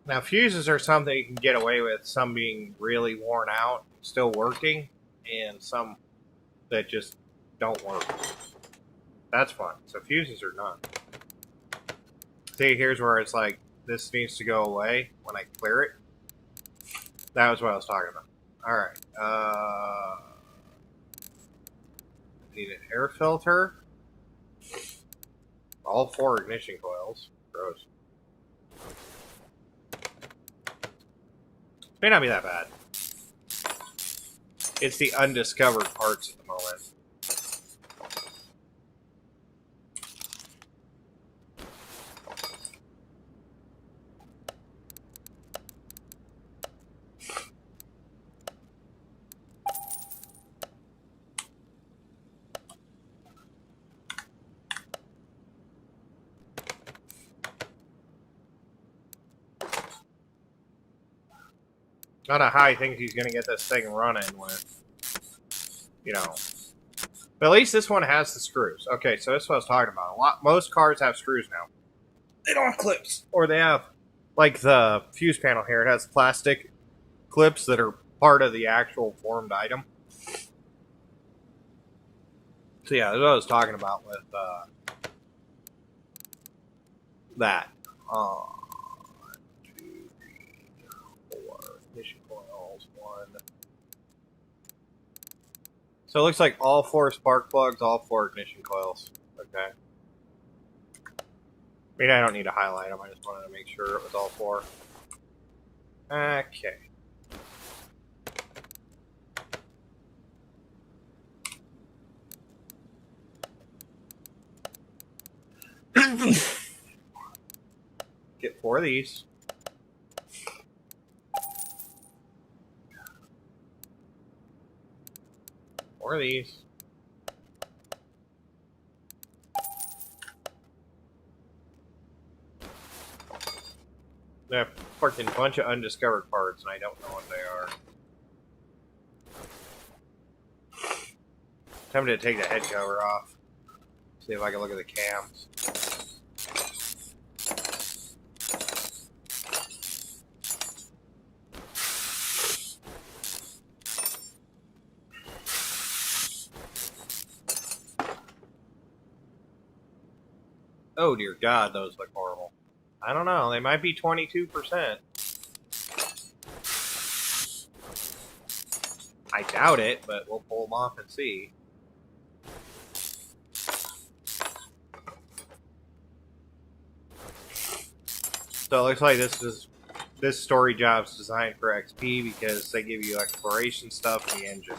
Now, fuses are something you can get away with, some being really worn out, still working, and some that just don't work. That's fun. So fuses are none. See, here's where it's like, this needs to go away when I clear it. That was what I was talking about. Alright. Need an air filter. All 4 ignition coils. Gross. May not be that bad. It's the undiscovered parts at the moment. I don't know how he thinks he's going to get this thing running with, you know. But at least this one has the screws. Okay, so that's what I was talking about. Most cars have screws now. They don't have clips. Or they have, like the fuse panel here, it has plastic clips that are part of the actual formed item. So yeah, that's what I was talking about with that. 1, 2, 3, 4 ignition coils, 1. So it looks like all 4 spark plugs, all 4 ignition coils. Okay. I mean, I don't need to highlight them. I just wanted to make sure it was all 4. Okay. Get 4 of these. Four of these. They have a freaking bunch of undiscovered parts, and I don't know what they are. Tempted to take the head cover off. See if I can look at the cams. Oh dear God, those look horrible. I don't know, they might be 22%. I doubt it, but we'll pull them off and see. So it looks like this story job's designed for XP because they give you exploration stuff in the engine.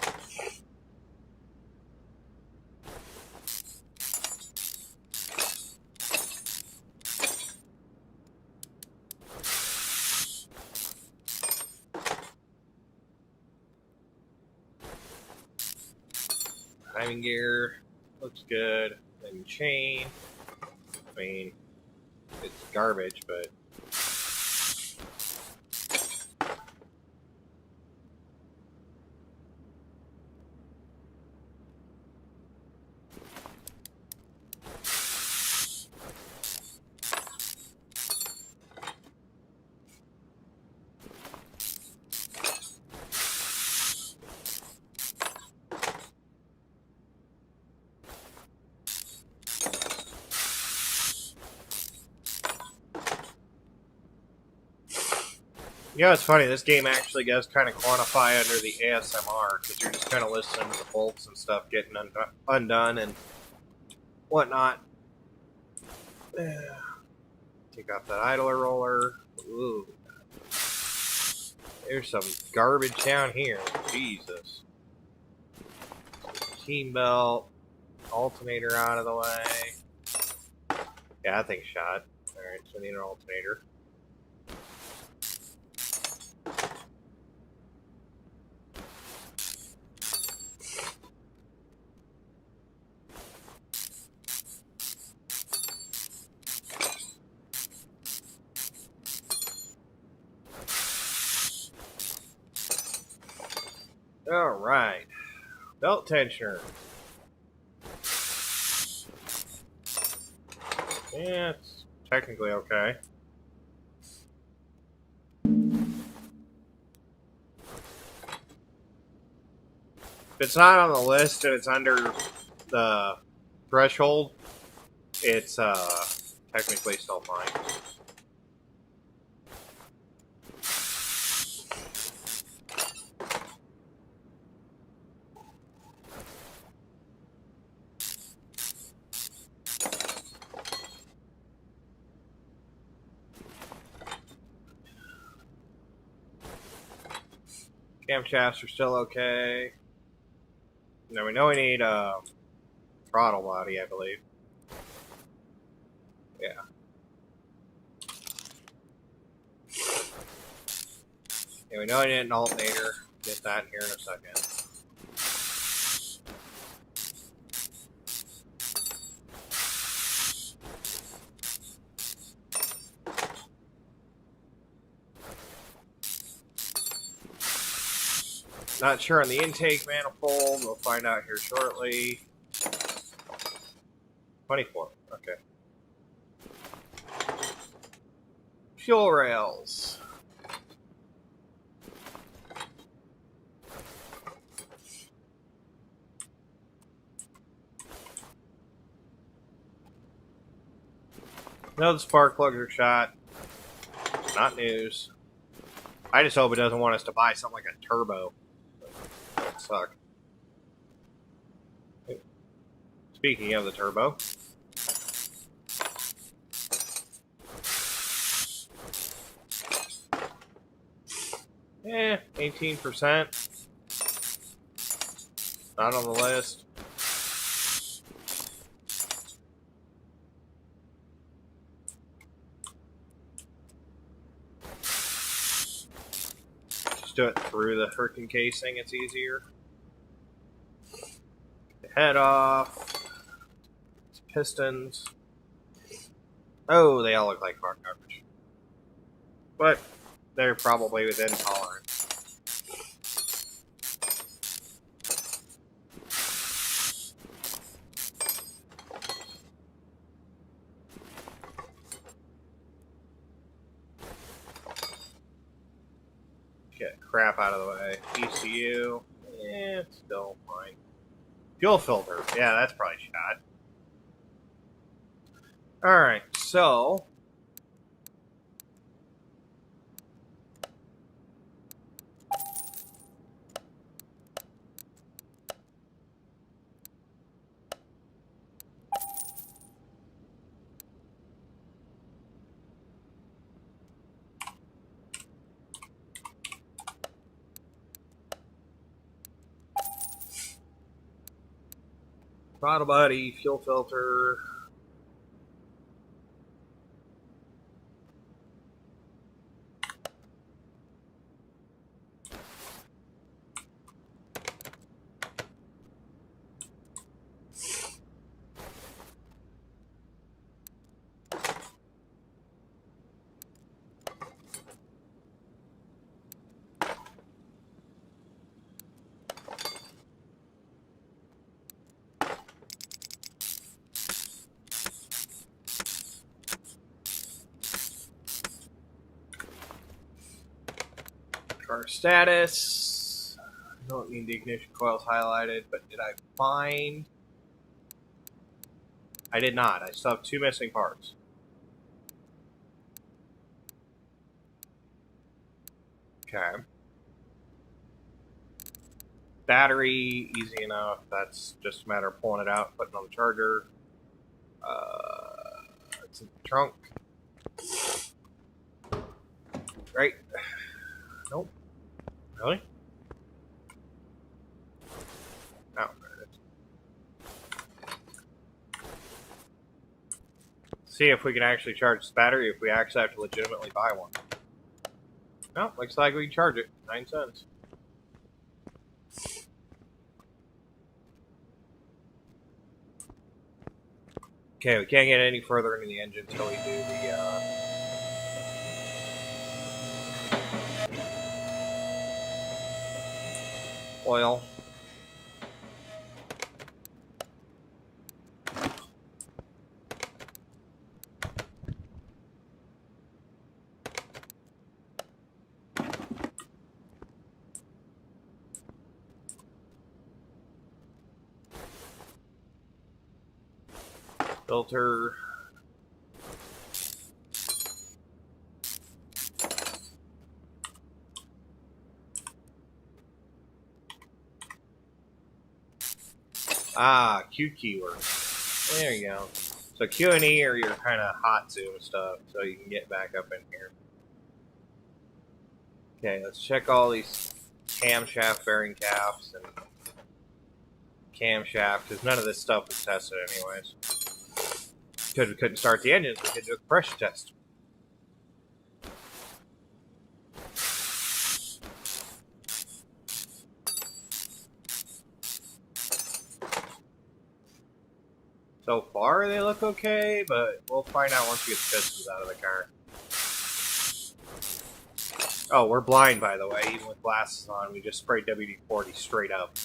Timing gear looks good. Then chain. I mean, it's garbage, but you know, it's funny, this game actually does kind of quantify under the ASMR, because you're just kind of listening to the bolts and stuff getting undone and whatnot. Take off that idler roller. Ooh. There's some garbage down here. Jesus. Team belt. Alternator out of the way. Yeah, that thing's shot. Alright, so I need an alternator. Alright. Belt tensioner. Yeah, it's technically okay. it's not on the list and it's under the threshold, it's technically still fine. Camshafts are still okay. Now we know we need a throttle body, I believe. Yeah. Yeah, we know I need an alternator. Get that here in a second. Not sure on the intake manifold. We'll find out here shortly. 24. Okay. Fuel rails. No, the spark plugs are shot. Not news. I just hope it doesn't want us to buy something like a turbo. That would suck. Speaking of the turbo. Eh, 18%. Not on the list. Just do it through the freaking casing, it's easier. The head off. Pistons. Oh, they all look like car coverage. But they're probably within tolerance. Get crap out of the way. ECU. It's still fine. Fuel filter. Yeah, that's probably shot. Alright, so throttle body, fuel filter. Car status. I don't need the ignition coils highlighted, but did I find? I did not. I still have 2 missing parts. Okay. Battery, easy enough. That's just a matter of pulling it out, putting it on the charger. It's in the trunk. Right. Nope. Really? Oh, there it is. See if we can actually charge this battery, if we actually have to legitimately buy one. No, looks like we can charge it. 9 cents. Okay, we can't get any further into the engine until we do the oil. Filter. Ah, Q keyword. There you go. So Q and E are your kind of hot zoom stuff, so you can get back up in here. Okay, let's check all these camshaft bearing caps and camshaft, because none of this stuff was tested anyways. Because we couldn't start the engines, we could do a pressure test. So far, they look okay, but we'll find out once we get the pistons out of the car. Oh, we're blind, by the way. Even with glasses on, we just sprayed WD-40 straight up.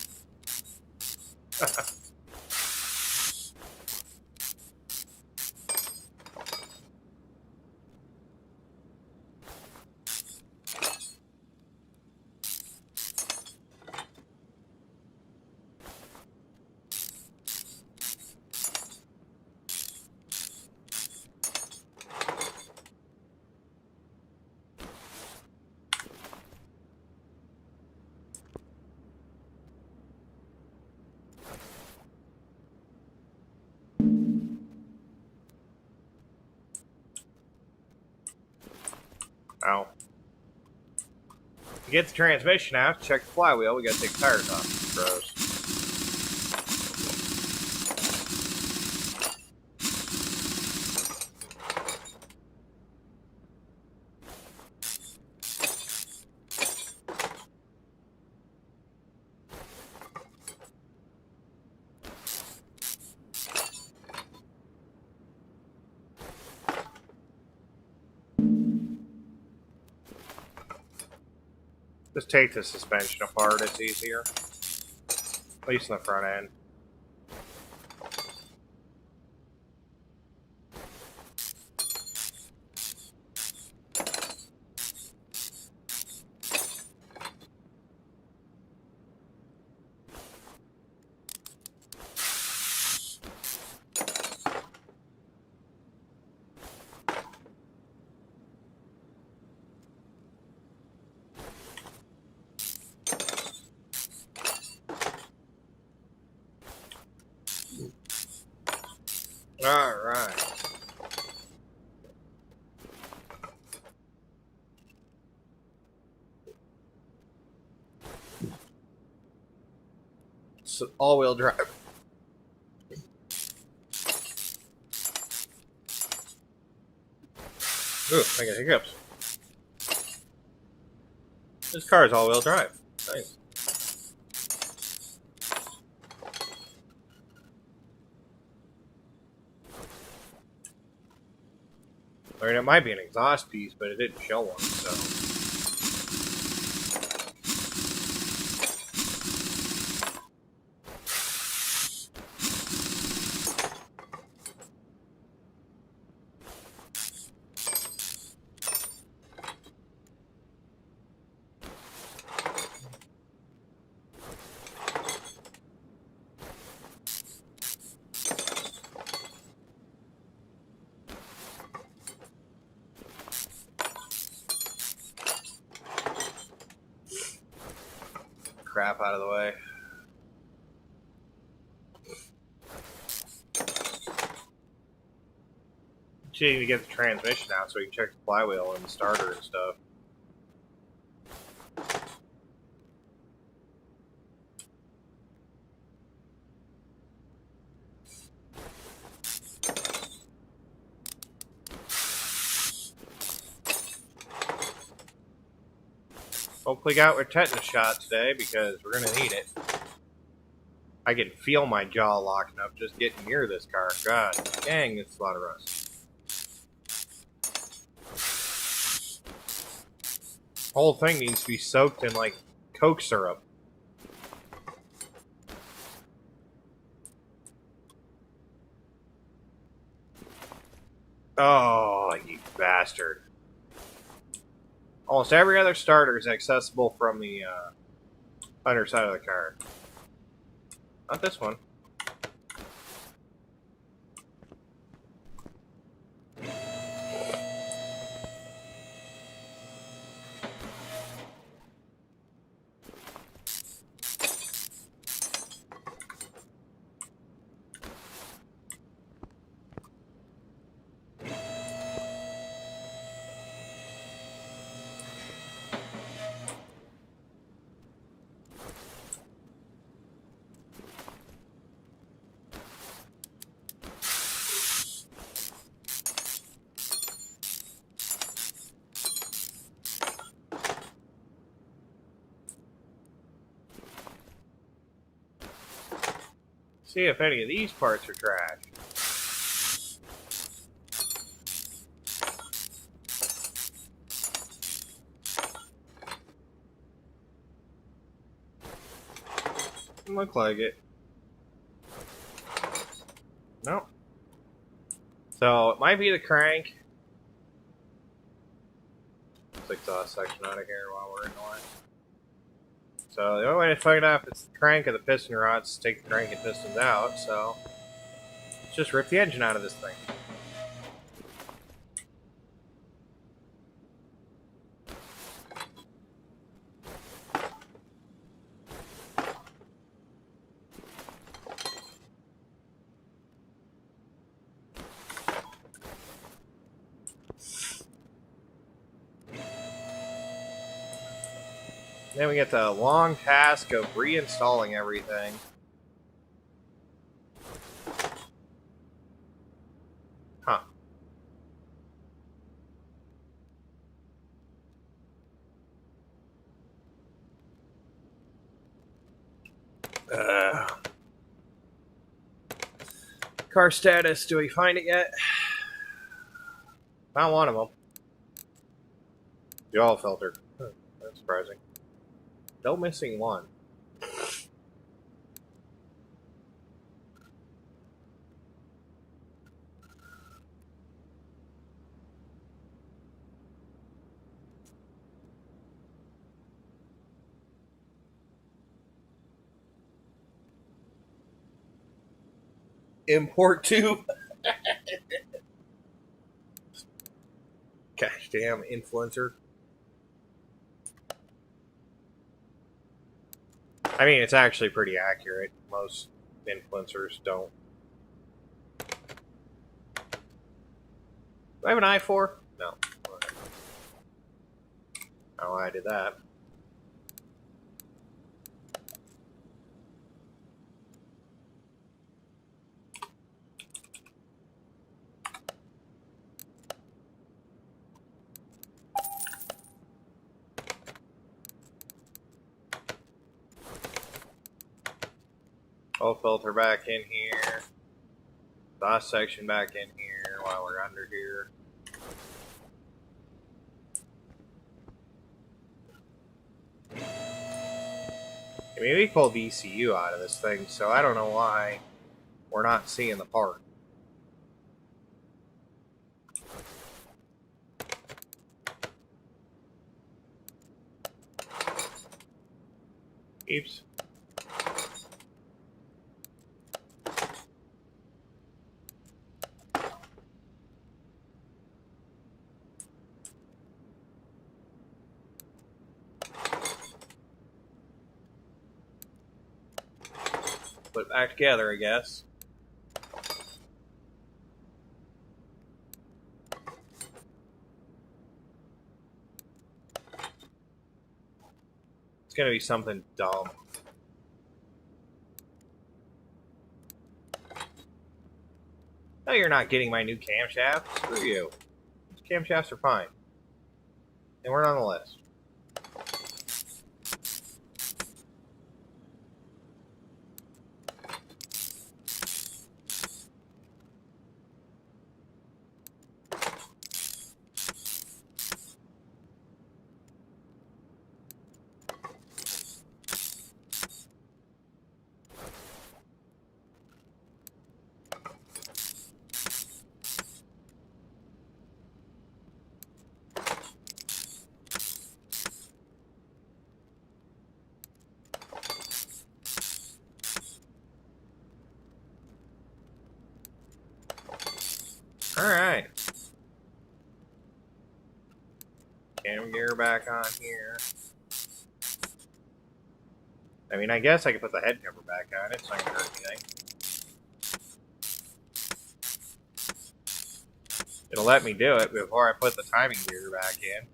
Ow. To get the transmission out, check the flywheel, we gotta take the tires off. Gross. Just take the suspension apart, it's easier. At least in the front end. Alright. So, all-wheel drive. Ooh, I got hiccups. This car is all-wheel drive. Nice. I mean, it might be an exhaust piece, but it didn't show one, so... Crap out of the way. Just need to get the transmission out so we can check the flywheel and the starter and stuff. Hopefully got our tetanus shot today because we're going to need it. I can feel my jaw locking up just getting near this car. God dang, it's a lot of rust. Whole thing needs to be soaked in like Coke syrup. Oh, you bastard. Almost every other starter is accessible from the underside of the car. Not this one. See if any of these parts are trash. Look like it. Nope. So it might be the crank. Let's exhaust section out of here while we're in the line. So the only way to find out if it's the crank or the piston rods is to take the crank and pistons out. So let's just rip the engine out of this thing. Then we get the long task of reinstalling everything. Huh. Car status, do we find it yet? Not one of them. The oil filter. That's surprising. No missing one. Import tube. Gosh damn influencer. I mean, it's actually pretty accurate. Most influencers don't. Do I have an i4? No. Oh, I did that. Oil filter back in here. Exhaust section back in here while we're under here. I mean, we pulled the ECU out of this thing, so I don't know why we're not seeing the part. Oops. Put it back together, I guess. It's gonna be something dumb. No, you're not getting my new camshaft. Screw you. These camshafts are fine. And we're on the list. Alright. Cam gear back on here. I mean, I guess I could put the head cover back on. It's not going to hurt anything. It'll let me do it before I put the timing gear back in.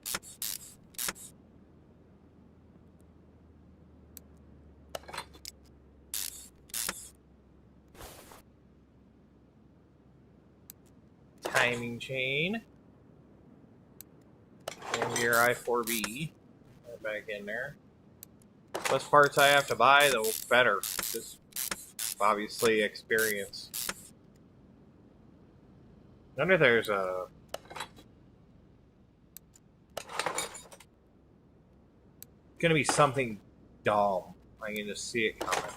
Timing chain. And your i4B. Back in there. Less parts I have to buy, the better. Just Obviously, experience. I wonder if there's a... gonna be something dumb. I can just see it coming.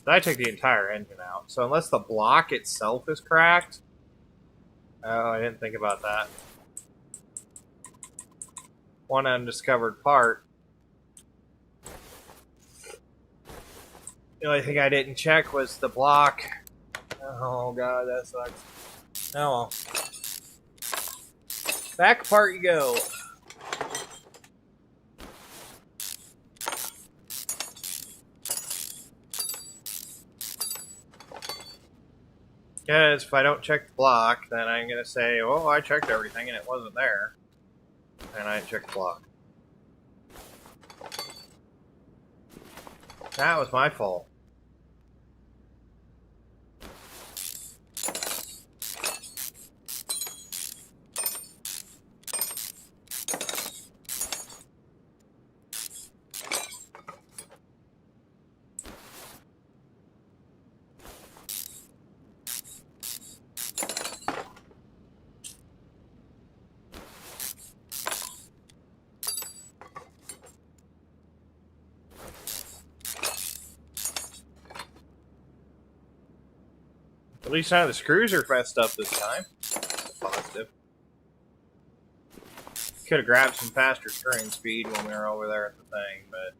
I took the entire engine out, so unless the block itself is cracked... Oh, I didn't think about that. One undiscovered part. The only thing I didn't check was the block. Oh god, that sucks. Oh well. Back apart you go. Because if I don't check the block, then I'm going to say, oh, I checked everything and it wasn't there. And I didn't check the block. That was my fault. At least none of the screws are messed up this time. That's positive. Could have grabbed some faster turning speed when we were over there at the thing, but...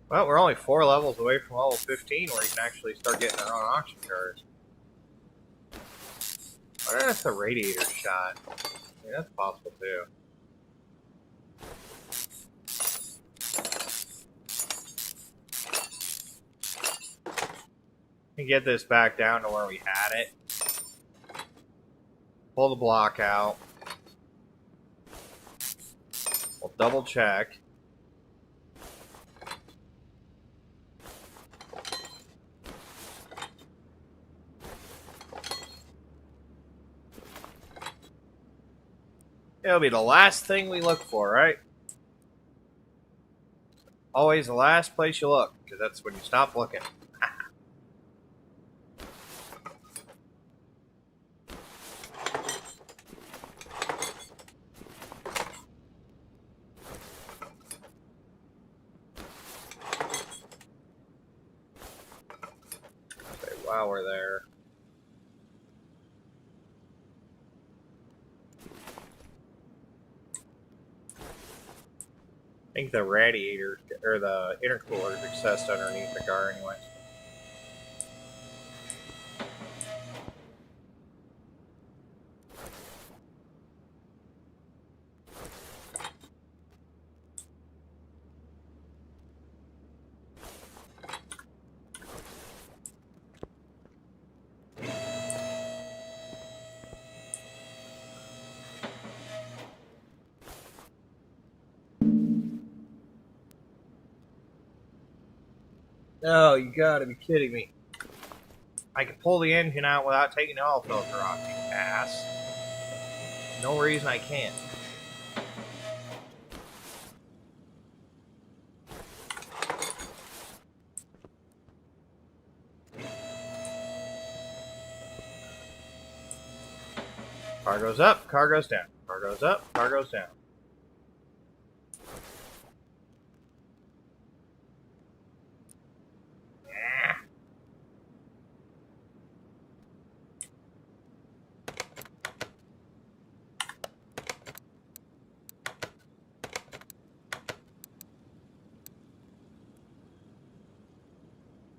Well, we're only 4 levels away from level 15 where you can actually start getting our own auction cars. I wonder if the radiator shot. I mean, that's possible too. And get this back down to where we had it. Pull the block out. We'll double check. It'll be the last thing we look for, right? Always the last place you look, because that's when you stop looking. Okay, while we're there. I think the radiator, or the intercooler is accessed underneath the car anyway. Oh, you gotta be kidding me. I can pull the engine out without taking the oil filter off, you ass. No reason I can't. Car goes up, car goes down. Car goes up, car goes down.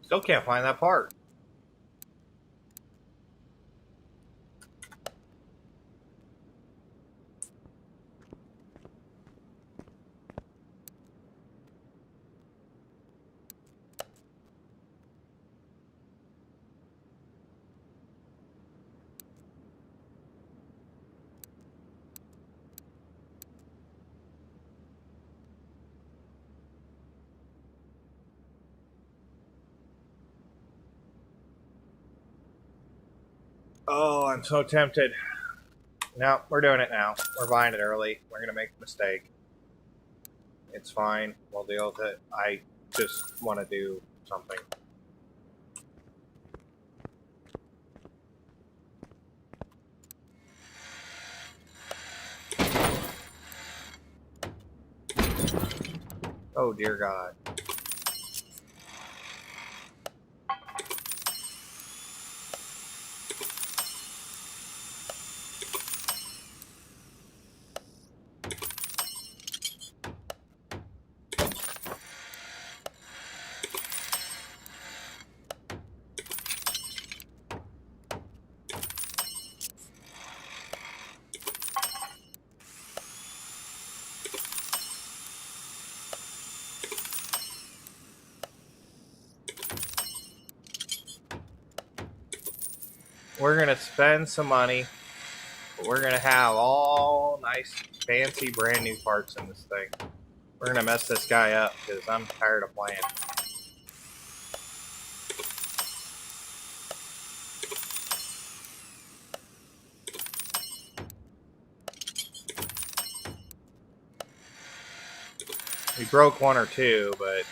Still can't find that part. Oh, I'm so tempted. No, we're doing it now. We're buying it early. We're going to make a mistake. It's fine. We'll deal with it. I just want to do something. Oh, dear God. We're going to spend some money, but we're going to have all nice, fancy, brand new parts in this thing. We're going to mess this guy up because I'm tired of playing. We broke one or two, but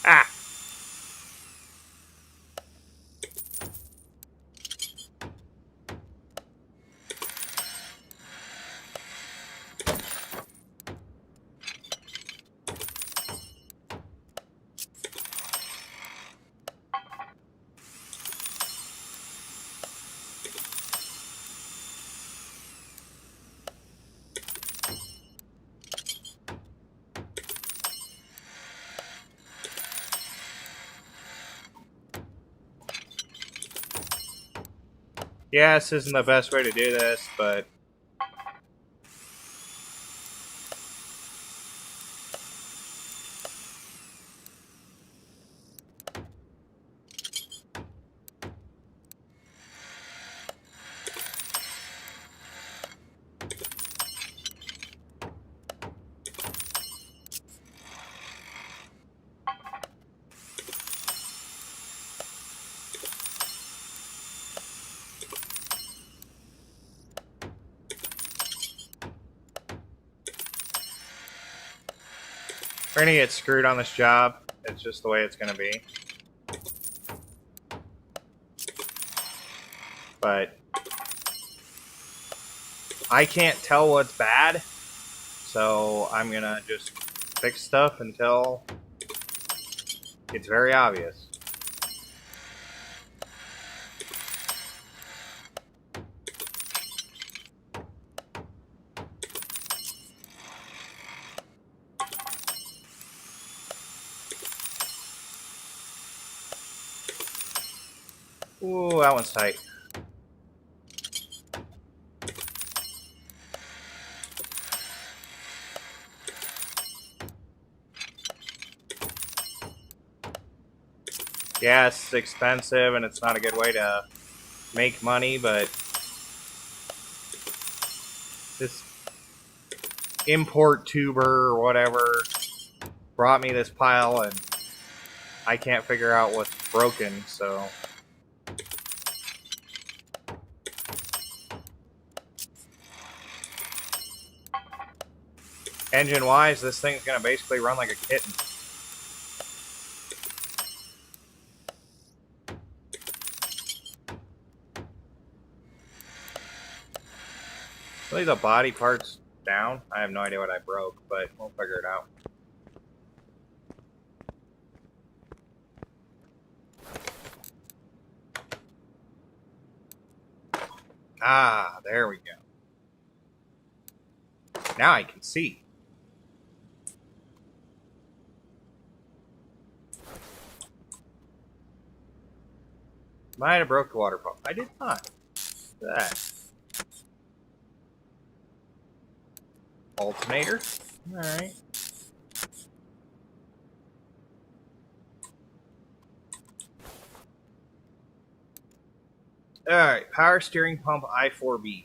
ah! Yeah, this isn't the best way to do this, but we're gonna get screwed on this job. It's just the way it's gonna be. But I can't tell what's bad, so I'm gonna just fix stuff until it's very obvious. Ooh, that one's tight. Yeah, it's expensive and it's not a good way to make money, but this import tuber or whatever brought me this pile and I can't figure out what's broken, so engine wise, this thing's gonna basically run like a kitten. Really, the body part's down. I have no idea what I broke, but we'll figure it out. Ah, there we go. Now I can see. Might have broke the water pump. I did not. Look at that. Alternator. Alright. Alright, power steering pump I4B.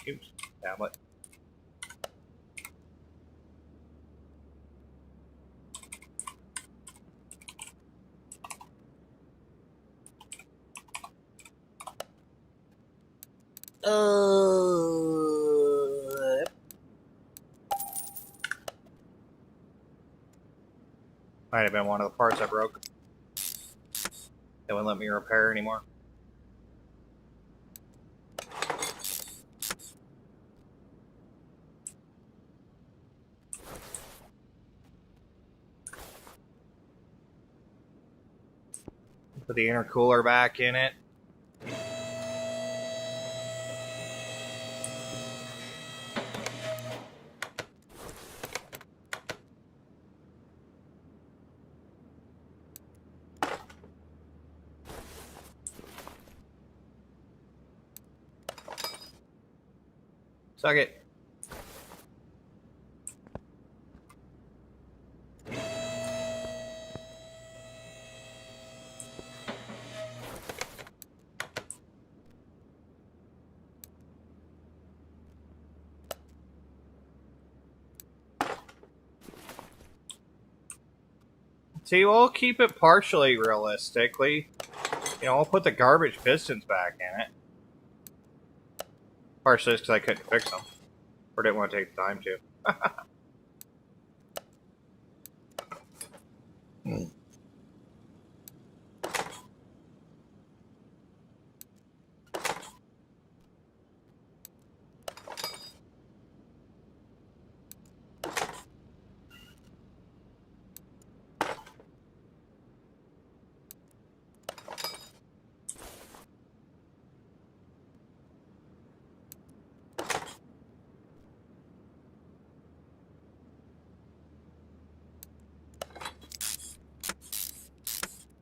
Oops, tablet. Might have been one of the parts I broke. They wouldn't let me repair anymore. Put the intercooler back in it. Suck it. See, we'll keep it partially realistically. You know, we'll put the garbage pistons back in it. Partially because I couldn't fix them. Or didn't want to take the time to.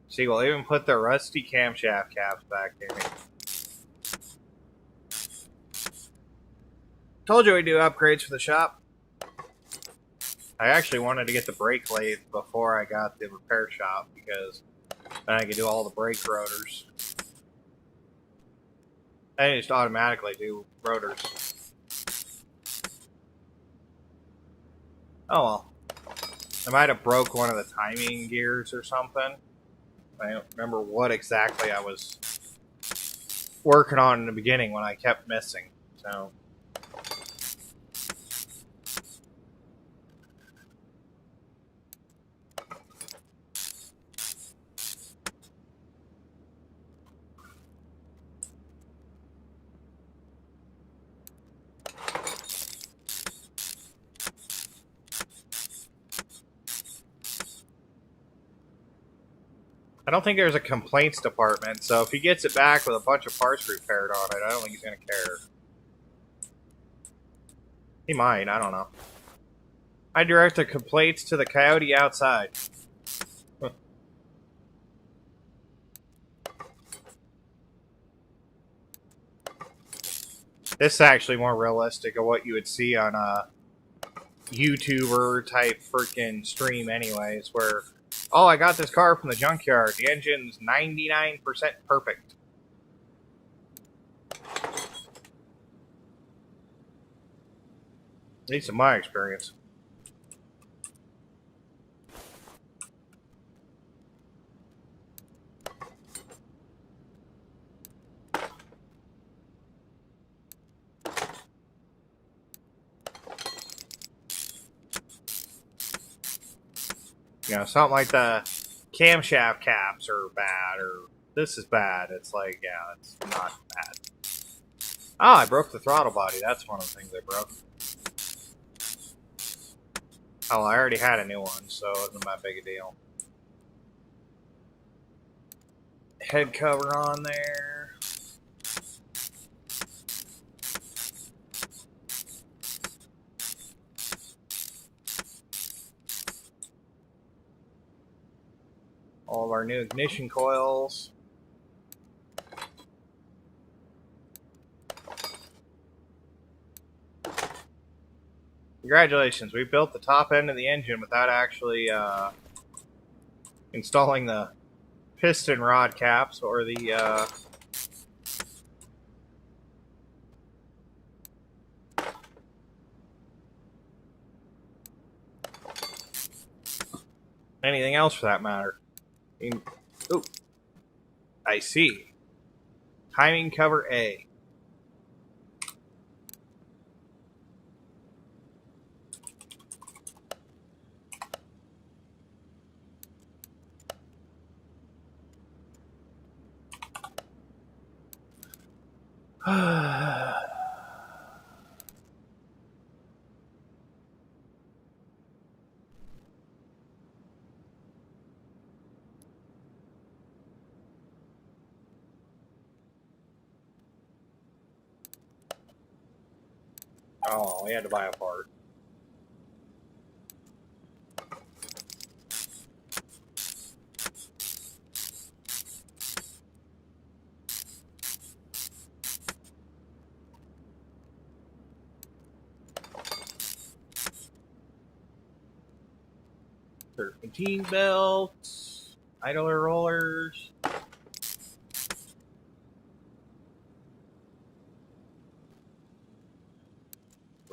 See, we'll even put the rusty camshaft caps back in it. Told you we'd do upgrades for the shop. I actually wanted to get the brake lathe before I got the repair shop because then I could do all the brake rotors. I just automatically do rotors. Oh well. I might have broke one of the timing gears or something. I don't remember what exactly I was working on in the beginning when I kept missing. So I don't think there's a complaints department, so if he gets it back with a bunch of parts repaired on it, I don't think he's going to care. He might, I don't know. I direct the complaints to the coyote outside. This is actually more realistic of what you would see on a YouTuber type freaking stream anyways, where, oh, I got this car from the junkyard. The engine's 99% perfect. At least in my experience. You know, something like the camshaft caps are bad, or this is bad. It's like, yeah, it's not bad. Oh, I broke the throttle body. That's one of the things I broke. Oh, I already had a new one, so it wasn't that big a deal. head cover on there. All of our new ignition coils. Congratulations, we built the top end of the engine without actually installing the piston rod caps or the anything else for that matter. Ooh, I see. Timing cover A. Oh, we had to buy a part. Serpentine belts, idler rollers.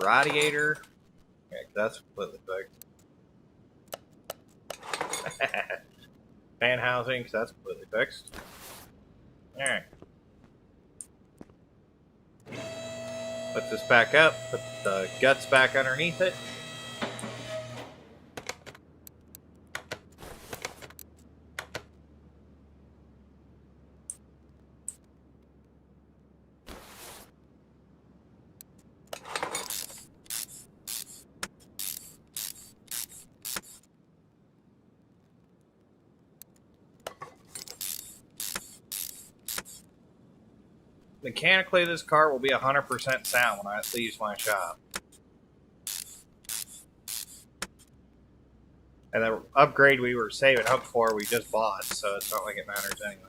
Radiator. Yeah, that's completely fixed. Fan housing, so that's completely fixed. Alright. Put this back up, put the guts back underneath it. Mechanically, this car will be 100% sound when it leaves my shop. And the upgrade we were saving up for, we just bought, so it's not like it matters anyways.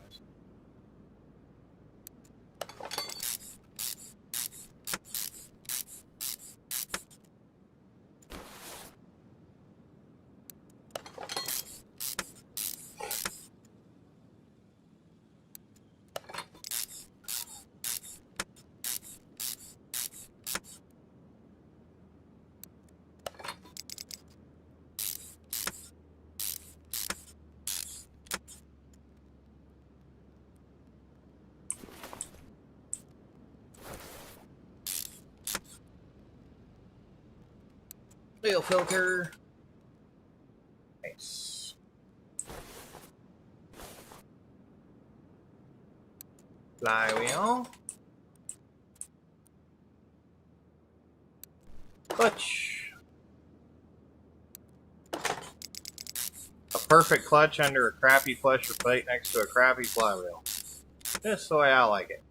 Oil filter. Nice. Flywheel. Clutch. A perfect clutch under a crappy flusher plate next to a crappy flywheel. Just the way I like it.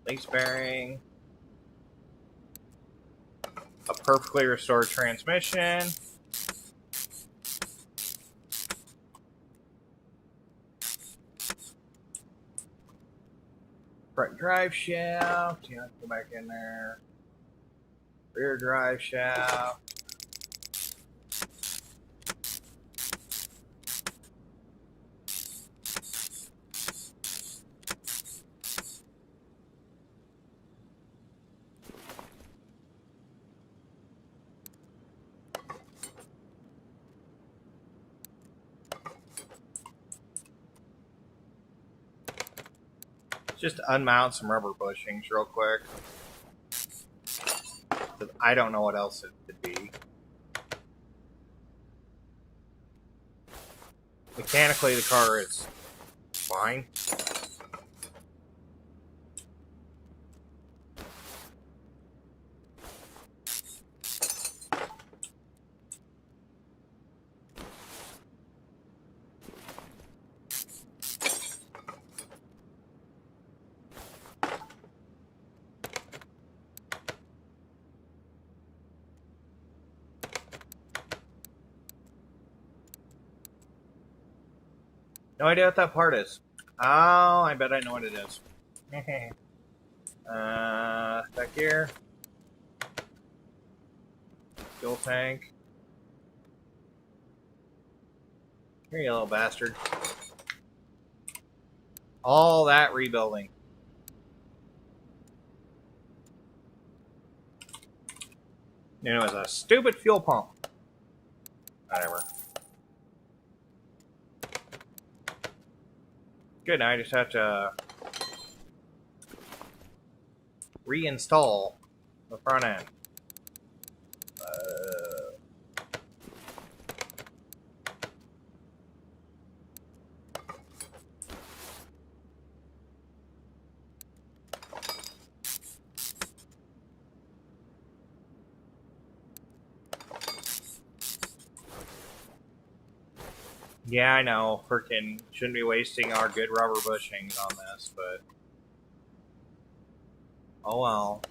Lease bearing. A perfectly restored transmission. Front drive shaft. Yeah, go back in there. Rear drive shaft. Just unmount some rubber bushings real quick. I don't know what else it could be. Mechanically, the car is fine. No idea what that part is. Oh, I bet I know what it is. Back here. Fuel tank. Here, you little bastard. All that rebuilding. You know, it was a stupid fuel pump. Whatever. Good, now I just have to reinstall the front end. Yeah, I know. Frickin' shouldn't be wasting our good rubber bushings on this, but oh well.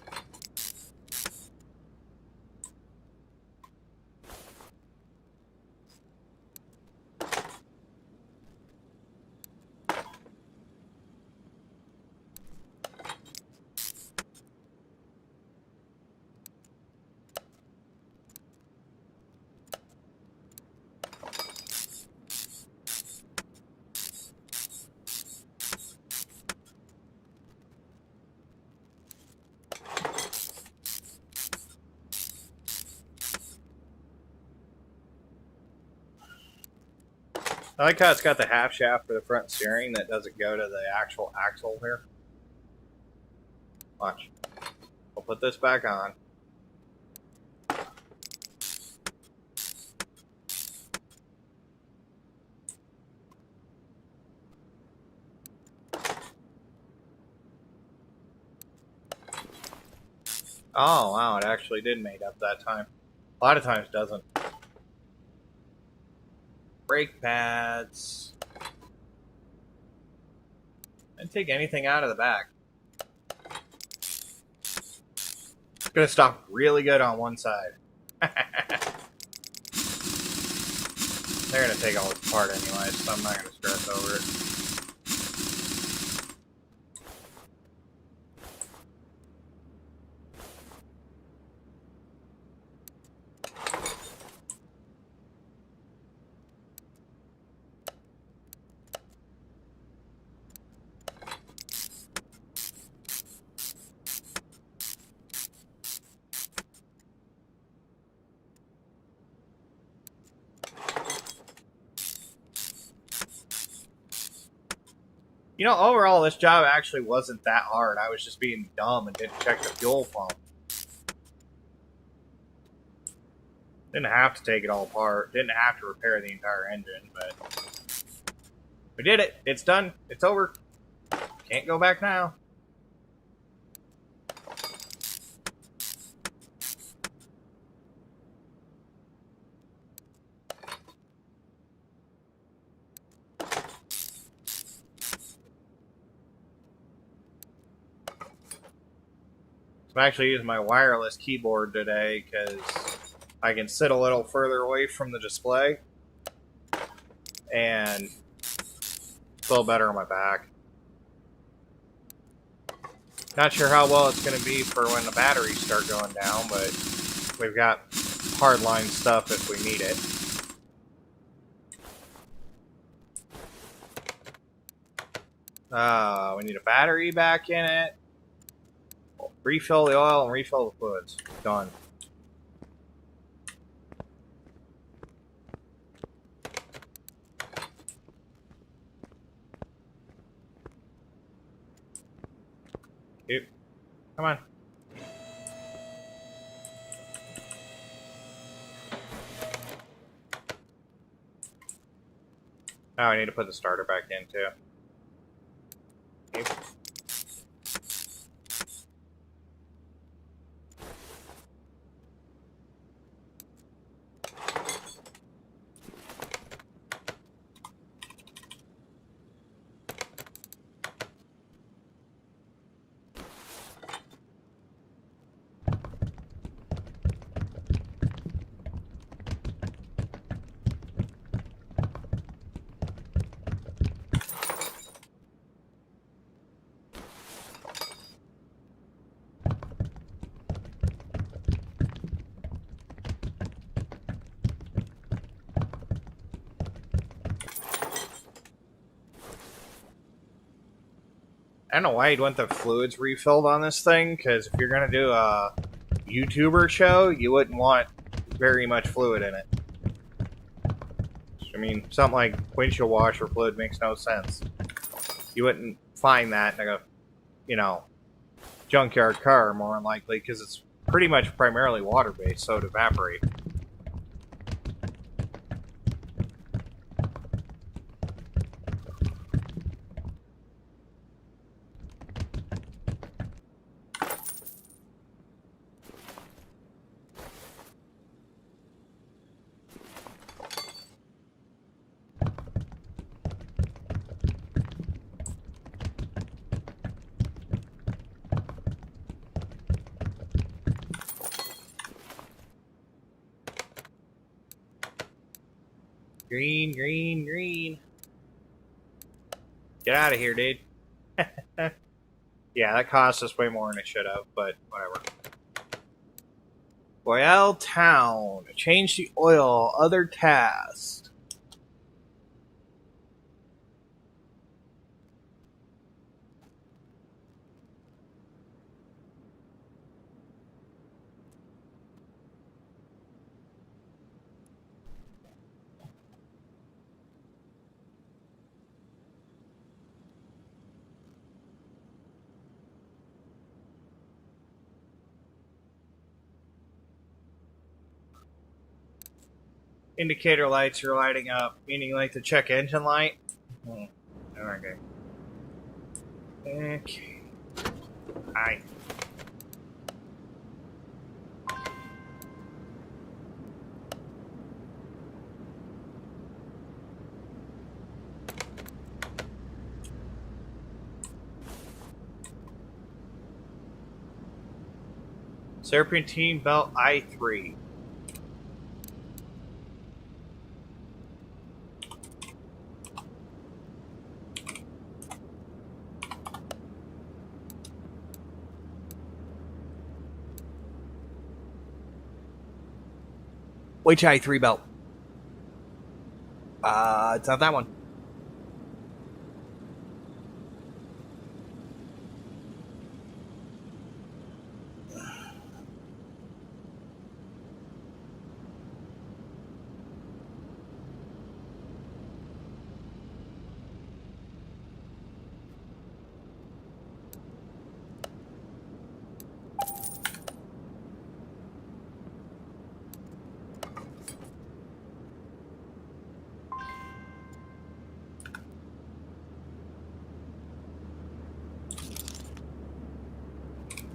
I like how it's got the half shaft for the front steering that doesn't go to the actual axle here. Watch. We'll put this back on. Oh, wow, it actually did mate up that time. A lot of times it doesn't. Brake pads. Didn't take anything out of the back. It's gonna stop really good on one side. They're gonna take all this apart anyway, so I'm not gonna stress over it. You know, overall, this job actually wasn't that hard. I was just being dumb and didn't check the fuel pump. Didn't have to take it all apart. Didn't have to repair the entire engine, but we did it. It's done. It's over. Can't go back now. I'm actually using my wireless keyboard today because I can sit a little further away from the display and feel better on my back. Not sure how well it's going to be for when the batteries start going down, but we've got hardline stuff if we need it. We need a battery back in it. Refill the oil and refill the fluids. Done. Yep. Come on. Now I need to put the starter back in too. Yep. I don't know why you'd want the fluids refilled on this thing, because if you're going to do a YouTuber show, you wouldn't want very much fluid in it. I mean, something like windshield washer fluid makes no sense. You wouldn't find that in a, you know, junkyard car, more than likely, because it's pretty much primarily water-based, so it'd evaporate. Green, green, green. Get out of here, dude. Yeah, that cost us way more than it should have, but whatever. Royale Town. Change the oil. Other tasks. Indicator lights are lighting up, meaning like the check engine light. Okay. Okay. Hi. Serpentine belt I3. Which I3 belt? It's not that one.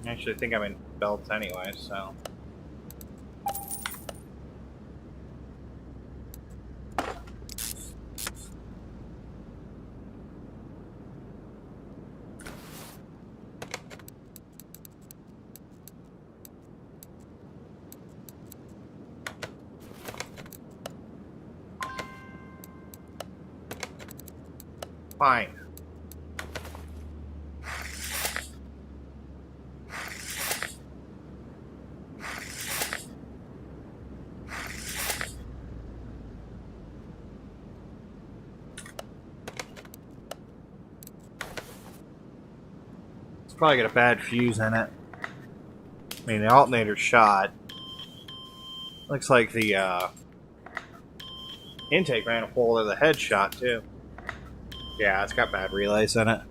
I actually think I'm in belts anyway, so. Fine. It's probably got a bad fuse in it. I mean, the alternator's shot. Looks like the intake manifold of the head shot, too. Yeah, it's got bad relays in it.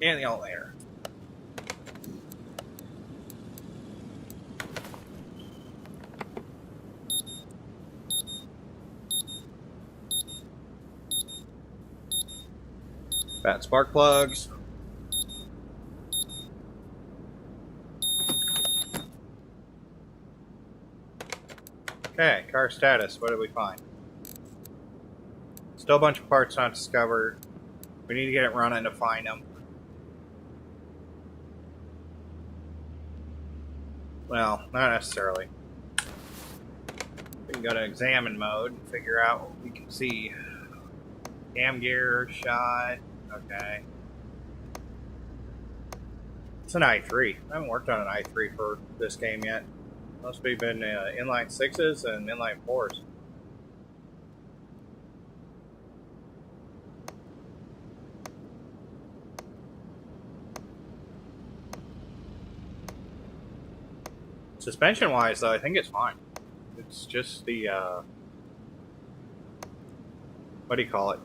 And the alternator. Bad spark plugs. Okay, car status. What did we find? Still a bunch of parts not discovered. We need to get it running to find them. Well, not necessarily. We can go to examine mode and figure out what we can see. Cam gear, shot. Okay. It's an i3. I haven't worked on an i3 for this game yet. Must be been inline 6s and inline 4s. Suspension-wise, though, I think it's fine. It's just the, what do you call it?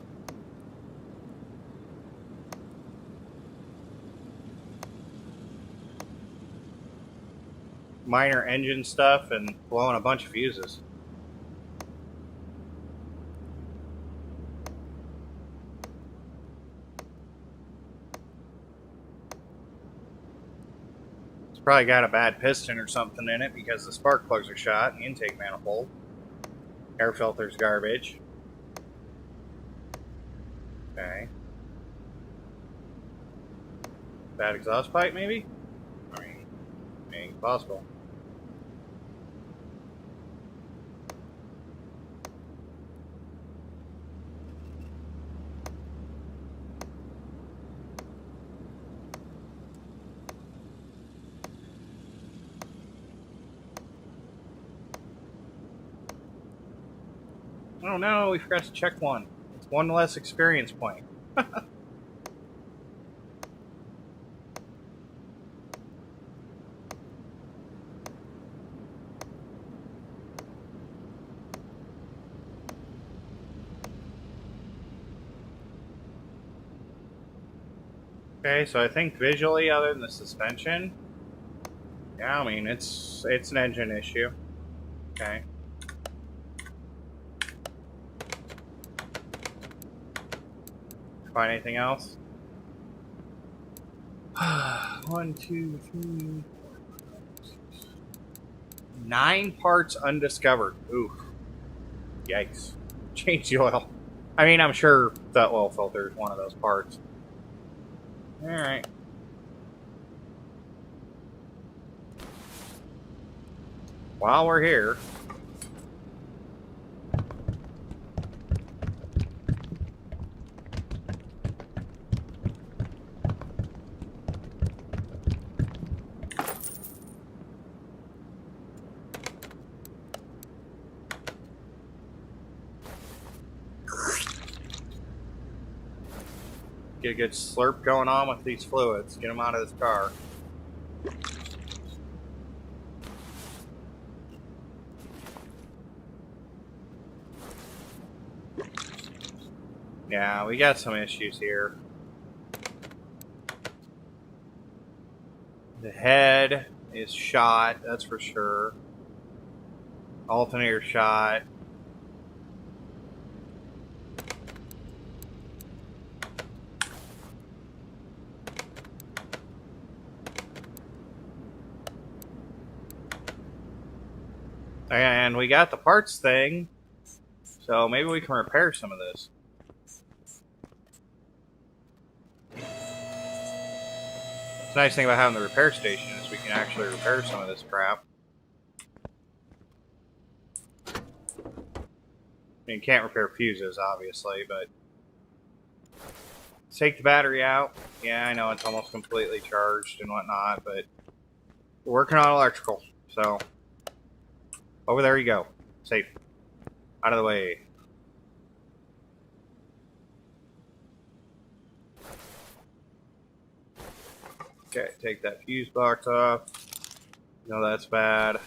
Minor engine stuff and blowing a bunch of fuses. It's probably got a bad piston or something in it because the spark plugs are shot and the intake manifold. Air filter's garbage. Okay. Bad exhaust pipe, maybe? I mean, anything's possible. Oh no, we forgot to check one. It's one less experience point. Okay, so I think visually, other than the suspension, yeah, I mean it's an engine issue. Okay. Find anything else? 1, 2, 3, 9 parts undiscovered. Oof. Yikes. Change the oil. I mean, I'm sure the oil filter is one of those parts. Alright. While we're here, get a good slurp going on with these fluids. Get them out of this car. Yeah, we got some issues here. The head is shot, that's for sure. Alternator shot. And we got the parts thing, so maybe we can repair some of this. The nice thing about having the repair station is we can actually repair some of this crap. I mean, you can't repair fuses, obviously, but take the battery out. Yeah, I know it's almost completely charged and whatnot, but we're working on electrical, so over there you go. Safe. Out of the way. Okay, take that fuse box off. No, that's bad.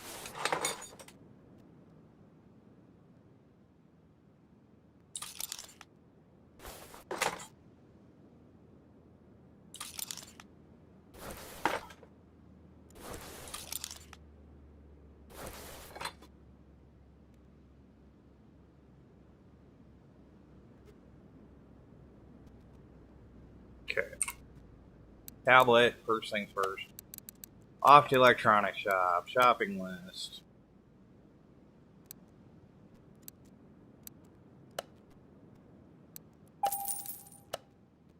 Okay. Tablet, first things first. Off to electronic shop, shopping list.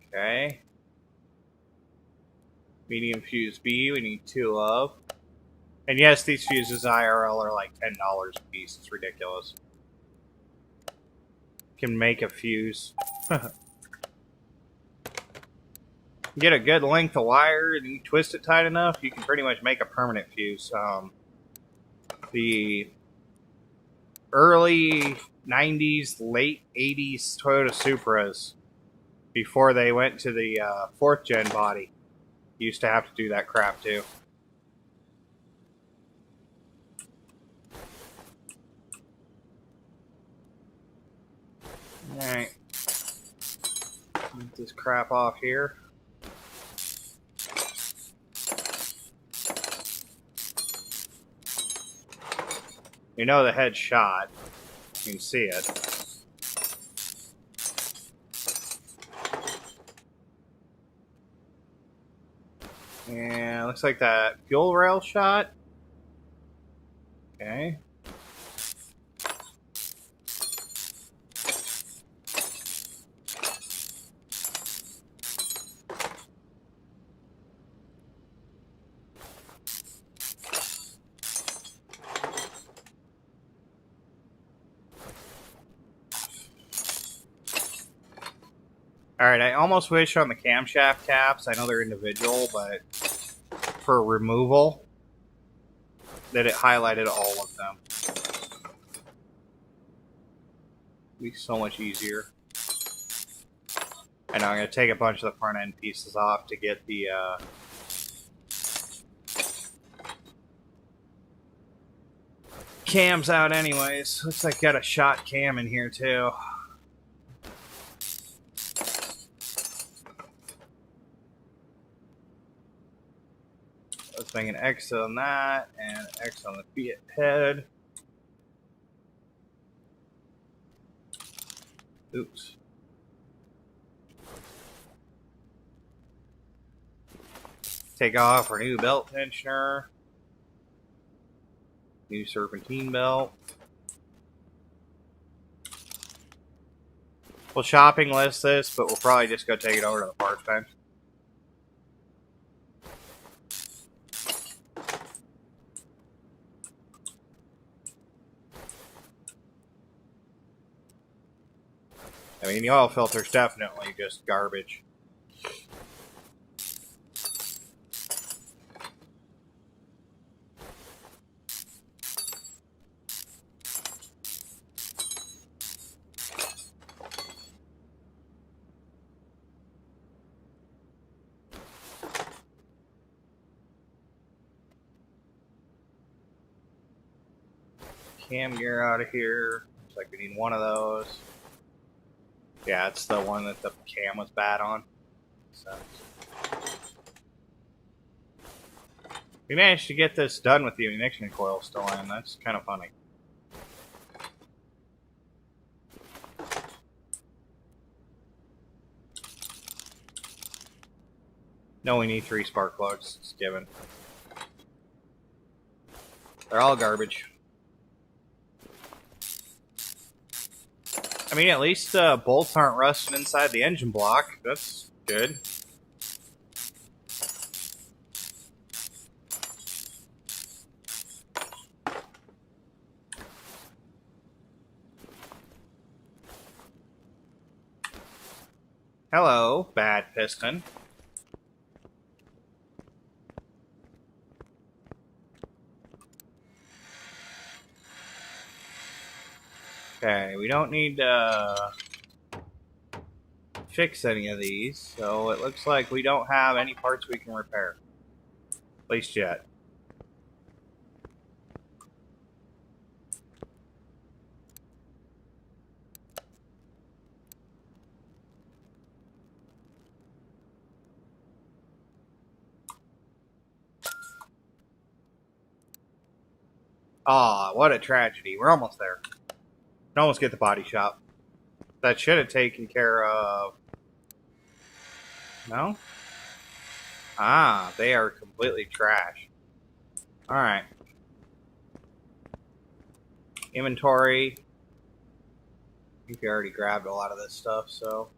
Okay. Medium fuse B, we need 2 of. And yes, these fuses IRL are like $10 a piece. It's ridiculous. Can make a fuse. Get a good length of wire and you twist it tight enough, you can pretty much make a permanent fuse. The early 90s, late 80s Toyota Supras, before they went to the 4th gen body, used to have to do that crap too. Alright. Get this crap off here. You know the head's shot. You can see it. And looks like that fuel rail shot. Okay. Alright, I almost wish on the camshaft caps, I know they're individual, but for removal, that it highlighted all of them. It'd be so much easier. I know I'm going to take a bunch of the front end pieces off to get the cams out anyways. Looks like got a shot cam in here too. Let's make an X on that and an X on the Fiat head. Oops. Take off our new belt tensioner. New serpentine belt. We'll shopping list this, but we'll probably just go take it over to the parts bench. I mean, the oil filter's definitely just garbage. Cam gear out of here. Looks like we need one of those. Yeah, it's the one that the cam was bad on. So. We managed to get this done with the ignition coil still in. That's kind of funny. No, we need 3 spark plugs. It's given. They're all garbage. I mean, at least bolts aren't rusting inside the engine block. That's good. Hello, bad piston. Okay, we don't need to fix any of these, so it looks like we don't have any parts we can repair. At least yet. Aw, what a tragedy. We're almost there. Can almost get the body shop. That should have taken care of... No? Ah, they are completely trash. Alright. Inventory. I think we already grabbed a lot of this stuff, so...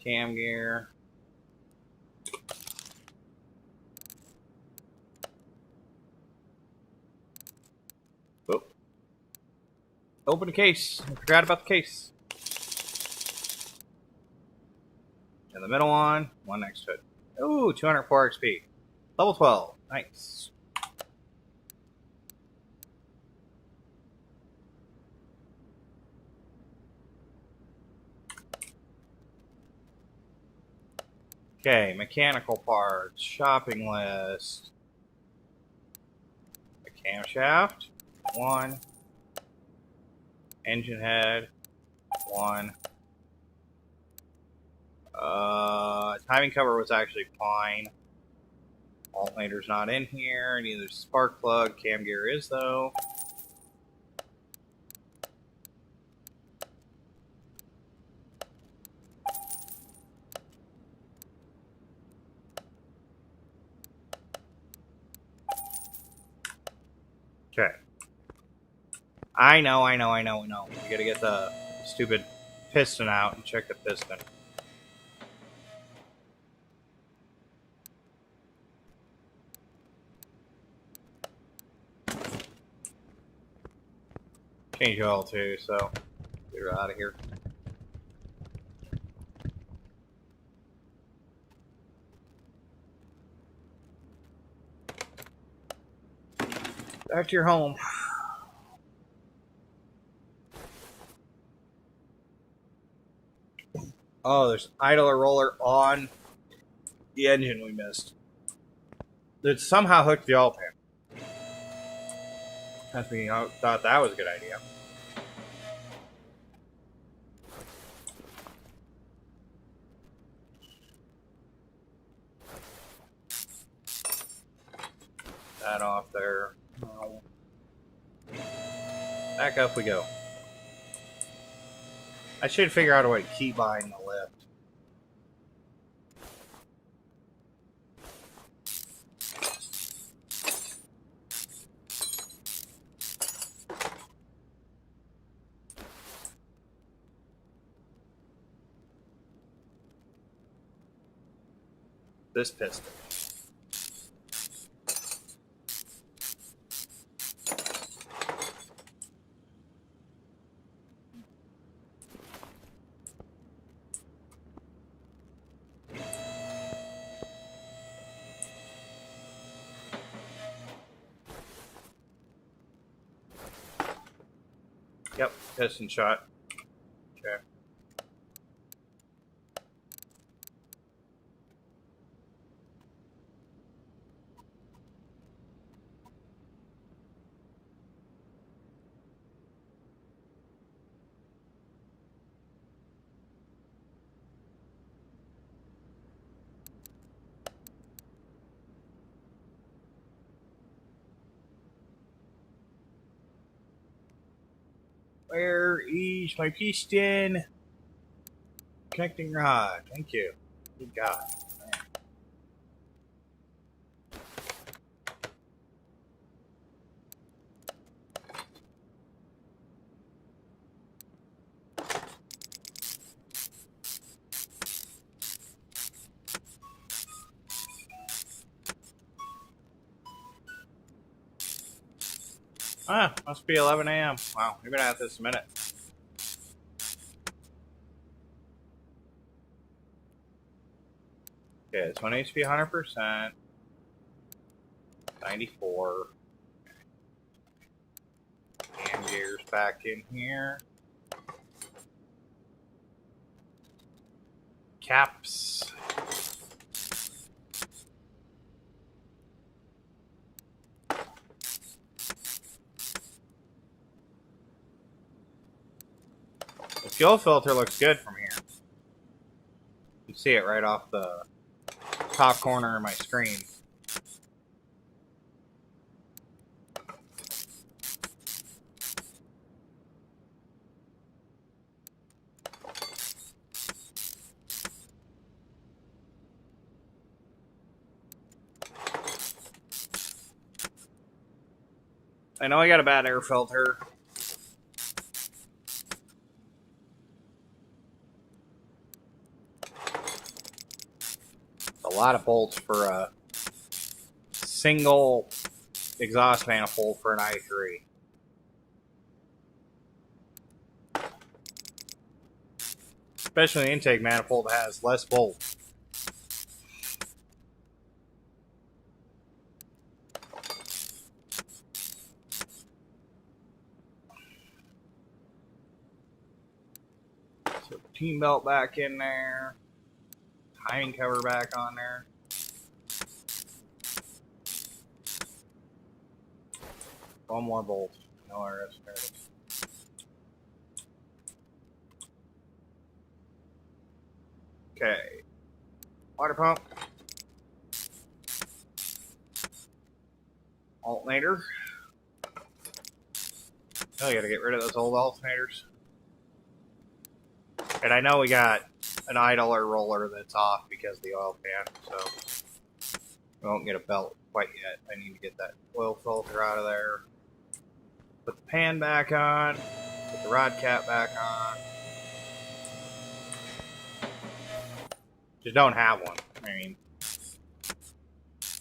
Cam gear. Oh. Open the case. I forgot about the case. And the middle one next to it. Ooh, 204 XP. Level 12. Nice. Okay, mechanical parts, shopping list. The camshaft, 1. Engine head, one. Timing cover was actually fine. Alternator's not in here. Neither spark plug. Cam gear is though. Okay. I know. We gotta get the stupid piston out and check the piston. Change oil too, so get her out of here. Back to your home. Oh, there's an idler roller on the engine we missed. It somehow hooked the oil pan. That's me. I thought that was a good idea. That off there. Back up we go. I should figure out a way to keep buying the lift. This piston. Yep, piston shot. Okay. Where is my piston? Connecting rod. Thank you. Good God. Ah, must be 11 a.m. Wow, we've been at this a minute. Okay, this one needs to be 100%. 94. And gears back in here. Caps. The fuel filter looks good from here. You can see it right off the top corner of my screen. I know I got a bad air filter. A lot of bolts for a single exhaust manifold for an i3. Especially the intake manifold has less bolts. So team belt back in there. Timing cover back on there. One more bolt. No RS. Okay. Water pump. Alternator. Oh, you gotta get rid of those old alternators. And I know we got an idler roller that's off because of the oil pan, so we won't get a belt quite yet. I need to get that oil filter out of there. Put the pan back on. Put the rod cap back on. Just don't have one. I mean,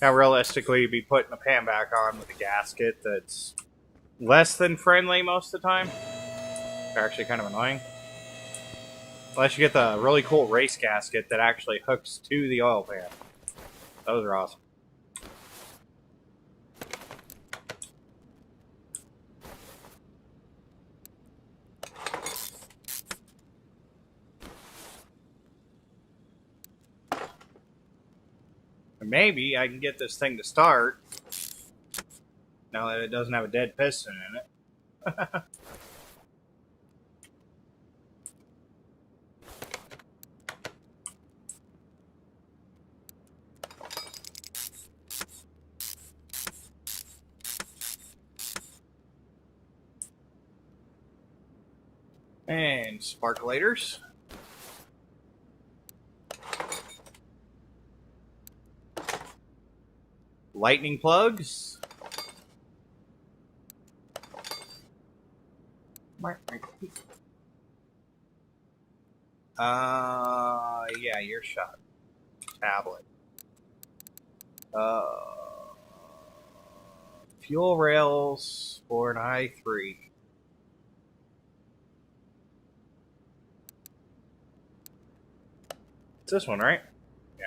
now realistically, you'd be putting the pan back on with a gasket that's less than friendly most of the time. They're actually kind of annoying. Unless you get the really cool race gasket that actually hooks to the oil pan. Those are awesome. And maybe I can get this thing to start now that it doesn't have a dead piston in it. And sparkulators. Lightning plugs. Yeah, your shot. Tablet. Fuel rails for an i3. It's this one, right? Yeah.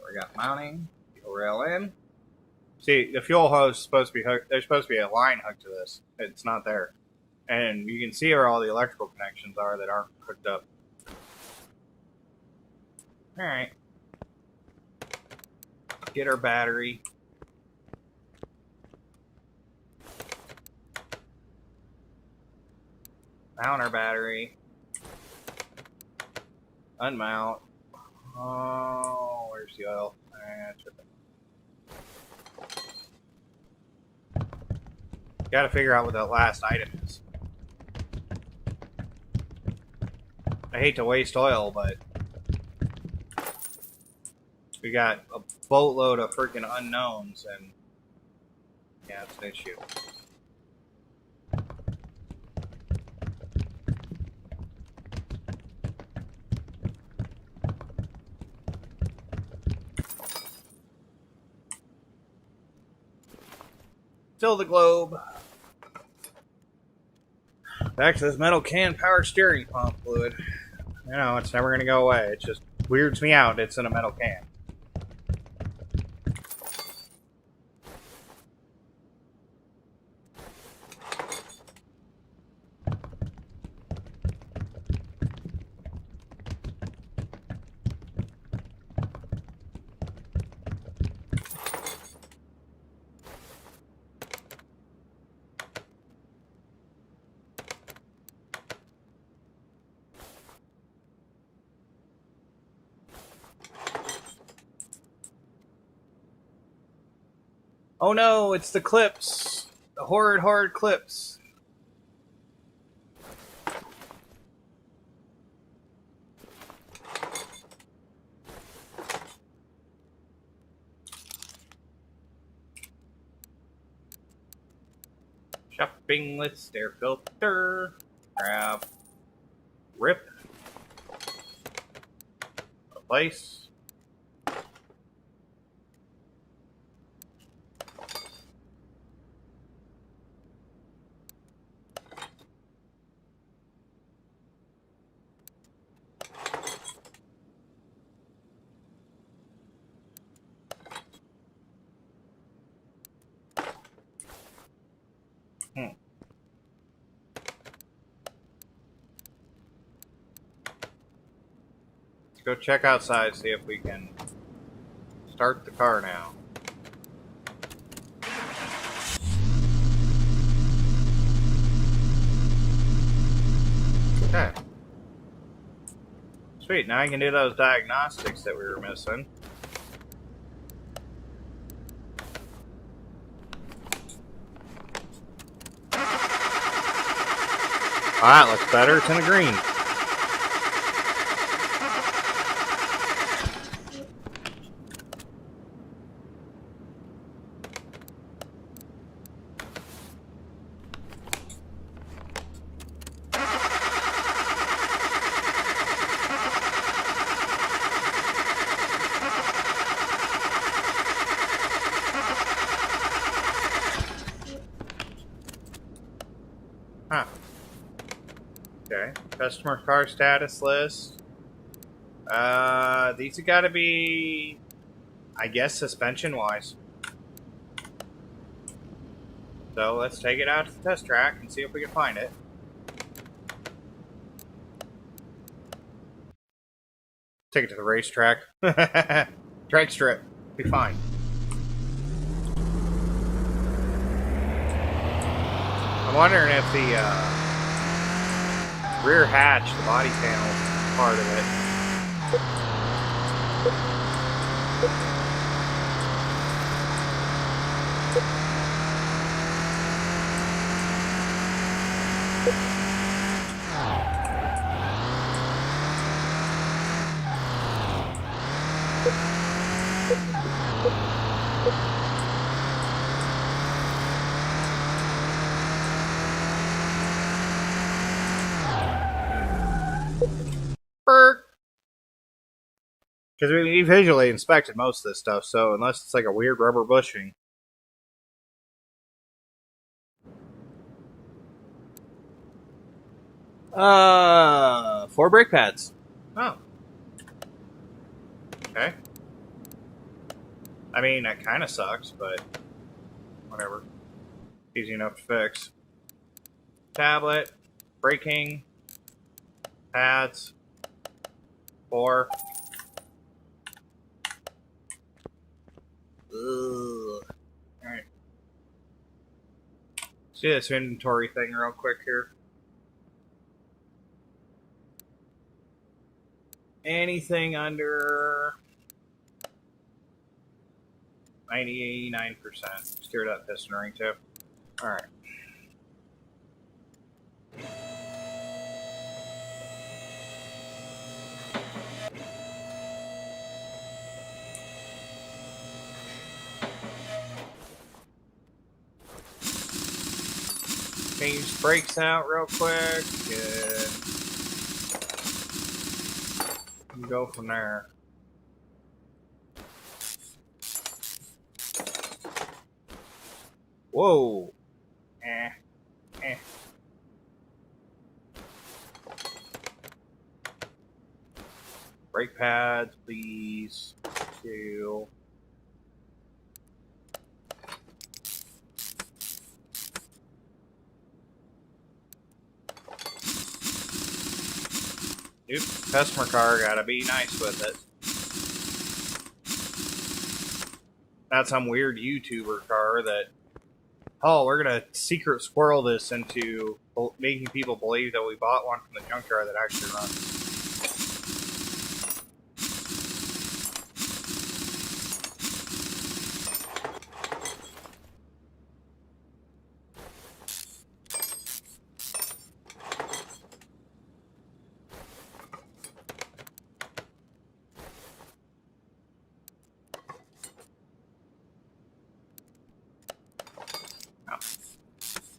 We got mounting, fuel rail in. See, the fuel hose is supposed to be hooked. There's supposed to be a line hooked to this. It's not there. And you can see where all the electrical connections are that aren't hooked up. Alright. Get our battery. Mount our battery. Unmount. Oh, where's the oil? Gotta figure out what that last item is. I hate to waste oil, but we got a boatload of freaking unknowns, and yeah, it's an issue. Fill the globe. Back to this metal can power steering pump fluid. You know, it's never going to go away. It just weirds me out. It's in a metal can. Oh no, it's the clips. The horrid clips. Shopping list, air filter. Grab. Rip. Replace. Let's go check outside, see if we can start the car now. Okay. Sweet, now I can do those diagnostics that we were missing. That looks better. It's in the green. Huh. Okay. Customer car status list. These have got to be, I guess, suspension-wise. So let's take it out to the test track and see if we can find it. Take it to the racetrack. Drag strip. Be fine. I'm wondering if the rear hatch, the body panel, is part of it. Because we visually inspected most of this stuff, so unless it's like a weird rubber bushing. Four brake pads. Oh. Okay. I mean, that kind of sucks, but whatever. Easy enough to fix. Tablet, braking, pads, 4. Ugh. Alright. Let's do this inventory thing real quick here. Anything under 99%. Steer that piston ring too. Alright. Change brakes out real quick and go from there. Whoa. Eh. Brake pads, please. 2. Nope, customer car, gotta be nice with it. Not some weird YouTuber car that, oh, we're gonna secret squirrel this into making people believe that we bought one from the junkyard that actually runs.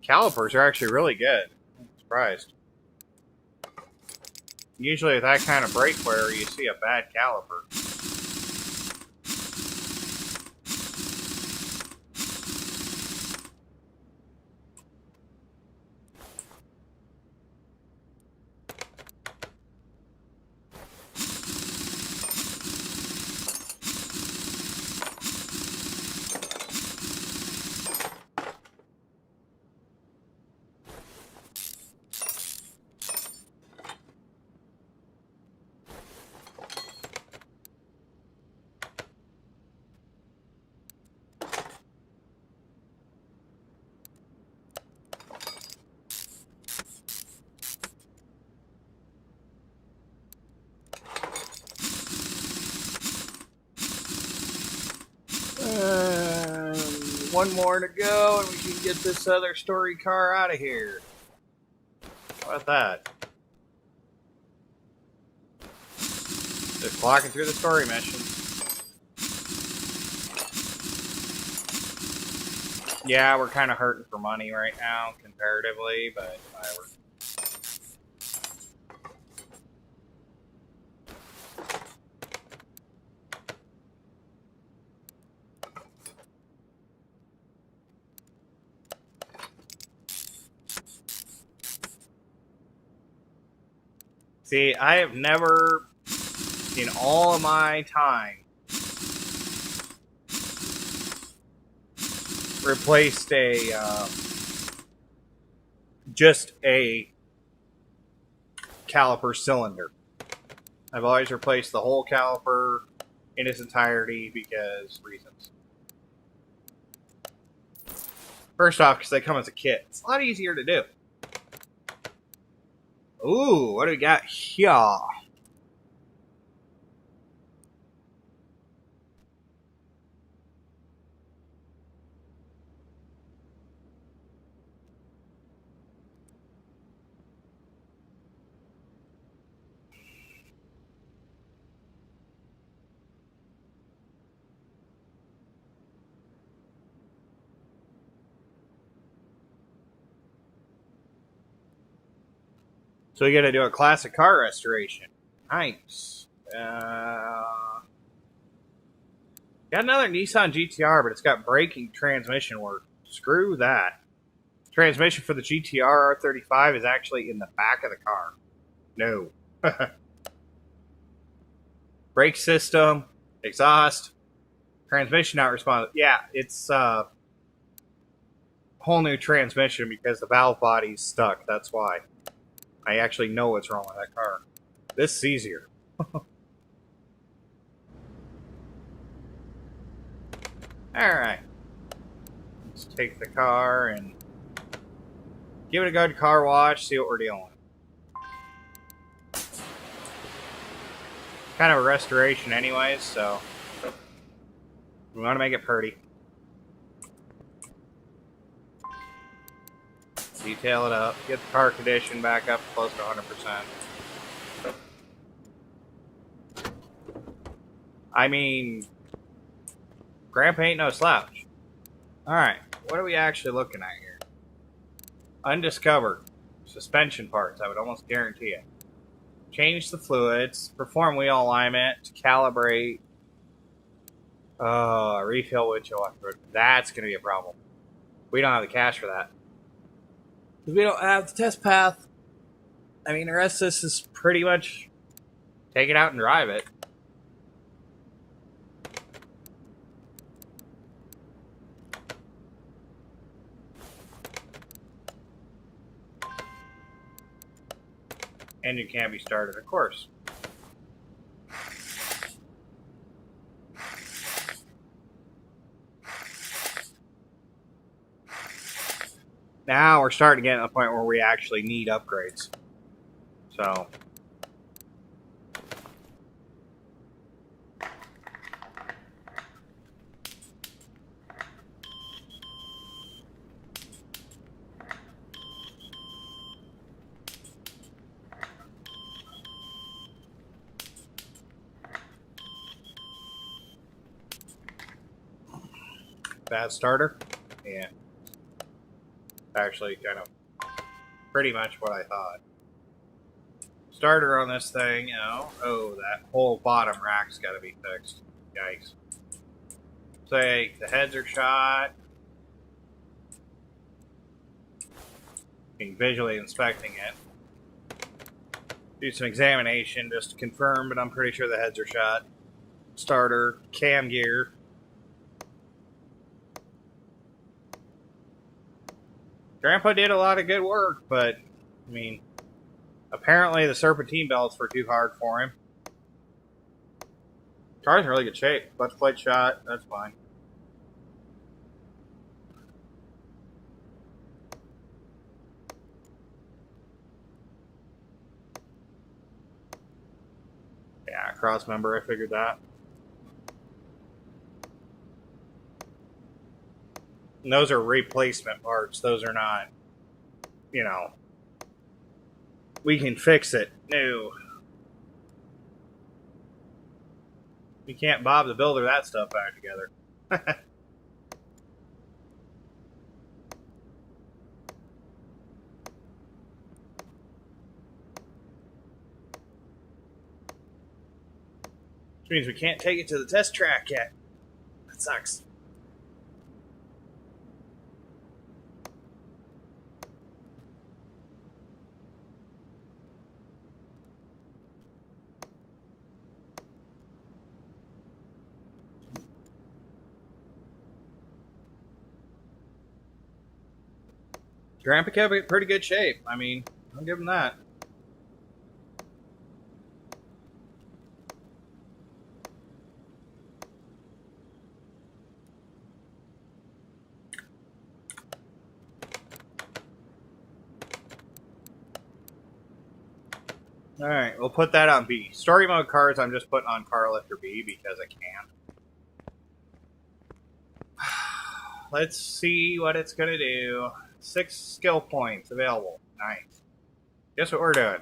Calipers are actually really good. I'm surprised. Usually with that kind of brake wear, you see a bad caliper. one more to go, and we can get this other story car out of here. How about that? Just clocking through the story mission. Yeah, we're kind of hurting for money right now, comparatively, but whatever. See, I have never, in all of my time, replaced just a caliper cylinder. I've always replaced the whole caliper in its entirety because reasons. First off, because they come as a kit. It's a lot easier to do. Ooh, what do we got here? So we got to do a classic car restoration. Nice. Got another Nissan GTR, but it's got braking transmission work. Screw that. Transmission for the GTR R35 is actually in the back of the car. No. Brake system, exhaust, transmission not responsive. Yeah, it's whole new transmission because the valve body's stuck. That's why. I actually know what's wrong with that car. This is easier. Alright. Let's take the car and give it a good car wash, see what we're dealing with. Kind of a restoration anyways, so we want to make it pretty. Detail it up, get the car condition back up close to 100%. I mean, Grandpa ain't no slouch. Alright, what are we actually looking at here? Undiscovered. Suspension parts, I would almost guarantee it. Change the fluids, perform wheel alignment to calibrate. Refill windshield wiper. That's going to be a problem. We don't have the cash for that. Because we don't have the test path. I mean, the rest of this is pretty much take it out and drive it. Engine can't be started, of course. Now we're starting to get to the point where we actually need upgrades. So. Bad starter? Yeah. Actually, kind of pretty much what I thought. Starter on this thing, you know. Oh, that whole bottom rack's got to be fixed. Yikes. Say the heads are shot. Being visually inspecting it. Do some examination just to confirm, but I'm pretty sure the heads are shot. Starter, cam gear. Grandpa did a lot of good work, but, I mean, apparently the serpentine belts were too hard for him. Car's in really good shape. Clutch plate shot, that's fine. Yeah, cross member, I figured that. And those are replacement parts. Those are not, you know, we can fix it. No. We can't Bob the Builder that stuff back together. Which means we can't take it to the test track yet. That sucks. Grandpa kept it in pretty good shape. I mean, I'll give him that. Alright, we'll put that on B. Story mode cars, I'm just putting on car lifter B because I can. Let's see what it's going to do. 6 skill points available. Nice. Guess what we're doing?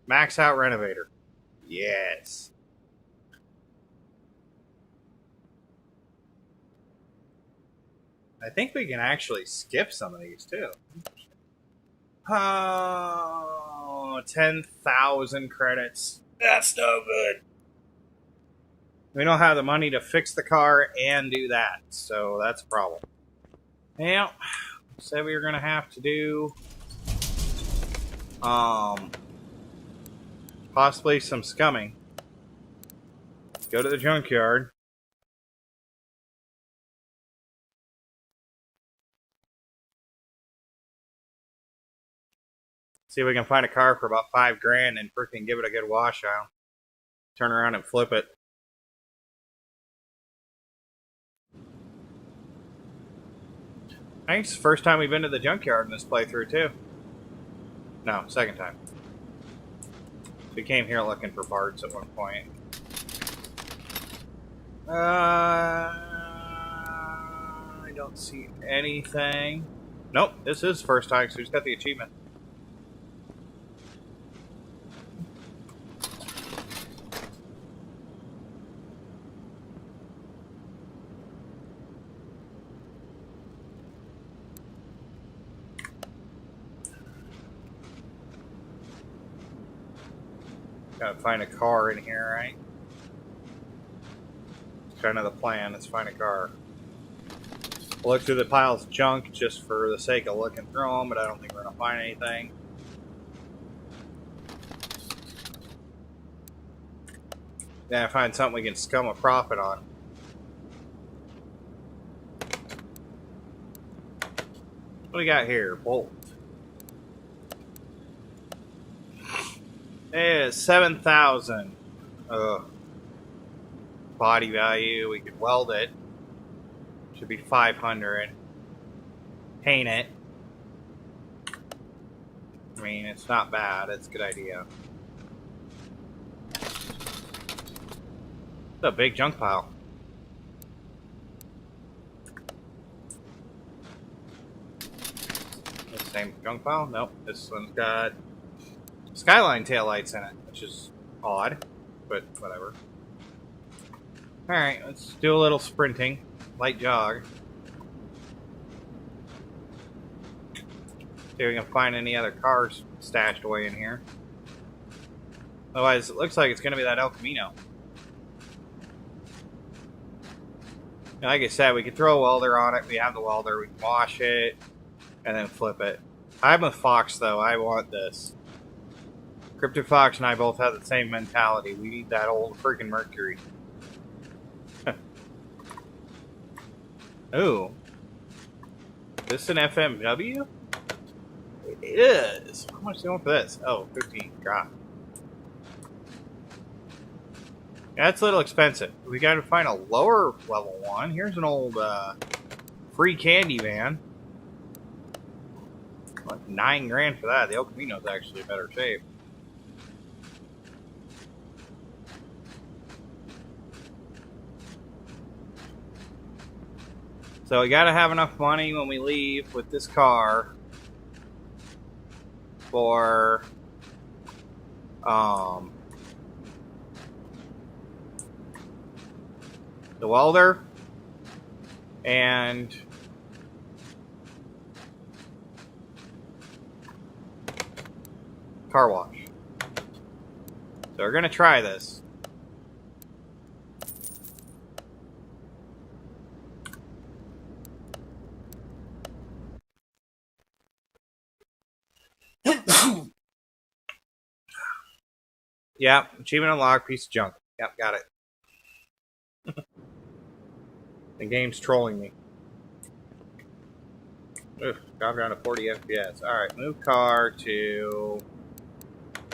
Max out Renovator. Yes. I think we can actually skip some of these too. Oh, 10,000 credits. That's no good. We don't have the money to fix the car and do that, so that's a problem. Well, said we were going to have to do possibly some scumming. Go to the junkyard. See if we can find a car for about $5,000 and freaking give it a good wash out. Turn around and flip it. I think it's the first time we've been to the junkyard in this playthrough, too. No, second time. We came here looking for parts at one point. I don't see anything. Nope, this is the first time because we just got the achievement. Gotta find a car in here, right? It's kind of the plan. Let's find a car. We'll look through the piles of junk just for the sake of looking through them, but I don't think we're gonna find anything. Yeah, find something we can scum a profit on. What do we got here? Bolt. Yeah, 7,000. Body value. We could weld it. Should be 500. Paint it. I mean, it's not bad. It's a good idea. It's a big junk pile. The same junk pile? Nope. This one's got Skyline taillights in it, which is odd, but whatever. Alright, let's do a little sprinting. Light jog. See if we can find any other cars stashed away in here. Otherwise, it looks like it's going to be that El Camino. Like I said, we could throw a welder on it. We have the welder. We can wash it and then flip it. I'm with Fox, though. I want this. Cryptic Fox and I both have the same mentality. We need that old freaking Mercury. Ooh. This an FMW? It is. How much is going for this? Oh, 15. God. Yeah, that's a little expensive. We gotta find a lower level one. Here's an old free candy van. Like $9,000 for that. The El Camino's actually in better shape. So we gotta have enough money when we leave with this car for the welder and car wash. So we're gonna try this. Yep, achievement unlocked, piece of junk. Yep, got it. The game's trolling me. Oof, got around to 40 FPS. Alright, move car to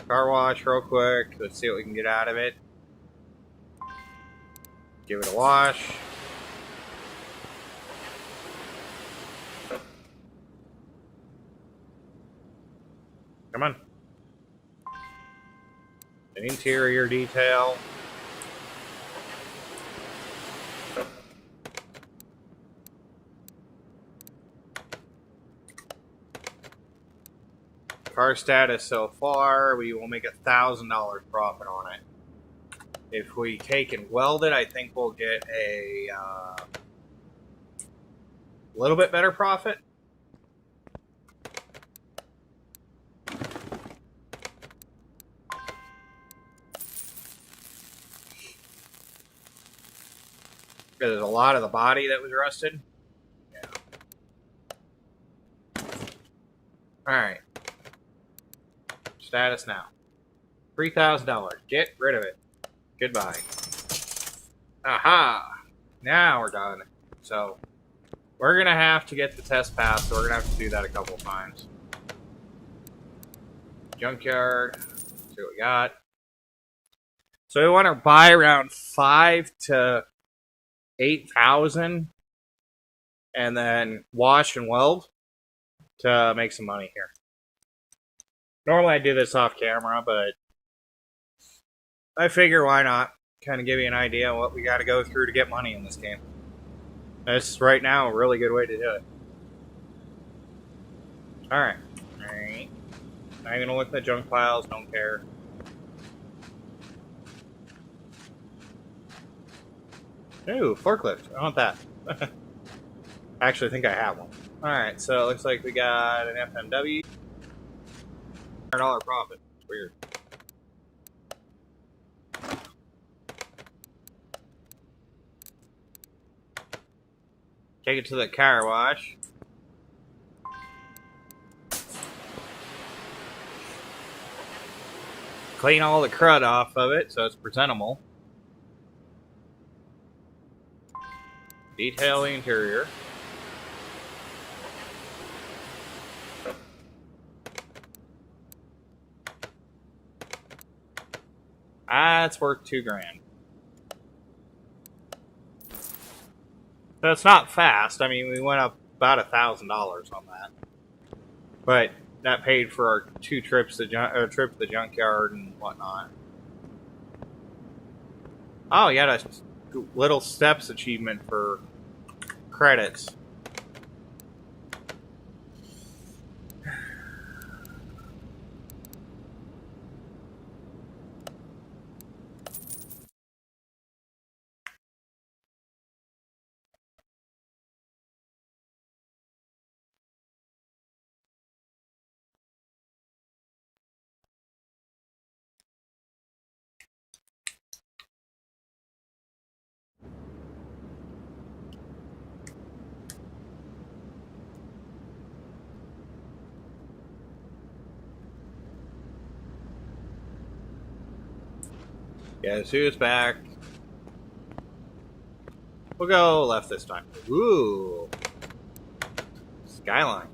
car wash real quick. Let's see what we can get out of it. Give it a wash. Come on. An interior detail. Car status so far, we will make $1,000 profit on it. If we take and weld it, I think we'll get a little bit better profit. There's a lot of the body that was rusted. Yeah. Alright. Status now. $3,000. Get rid of it. Goodbye. Aha! Now we're done. So, we're going to have to get the test pass, so we're going to have to do that a couple times. Junkyard. See what we got. So we want to buy around 5 to 8,000 and then wash and weld to make some money here. Normally I do this off camera, but I figure why not? Kind of give you an idea of what we got to go through to get money in this game. That's right now a really good way to do it. Alright. Alright. Not even gonna look at the junk piles, don't care. Ooh, forklift. I want that. I actually think I have one. Alright, so it looks like we got an FMW. $100 profit. It's weird. Take it to the car wash. Clean all the crud off of it so it's presentable. Detail the interior. That's worth $2,000. So it's not fast. I mean, we went up about $1,000 on that, but that paid for our 2 trips to trip to the junkyard and whatnot. Oh, you got a little steps achievement for credits. Yeah, Sue's back. We'll go left this time. Ooh. Skyline.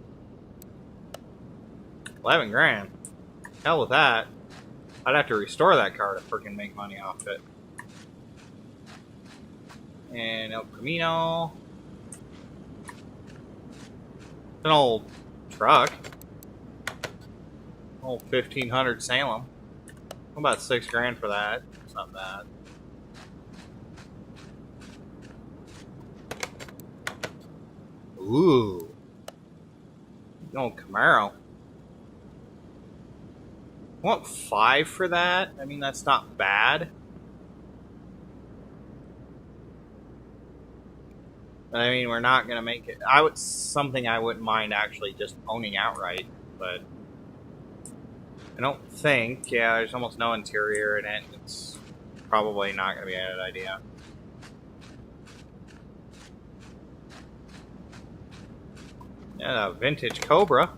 11 grand. Hell with that. I'd have to restore that car to freaking make money off it. And El Camino. It's an old truck. Old 1500 Salem. About $6,000 for that. It's not bad. Ooh. No, Camaro. I want 5 for that. I mean, that's not bad. But I mean, we're not gonna make it. Something I wouldn't mind actually just owning outright, but I don't think. Yeah, there's almost no interior in it. It's probably not gonna be a good idea. Yeah, a vintage Cobra.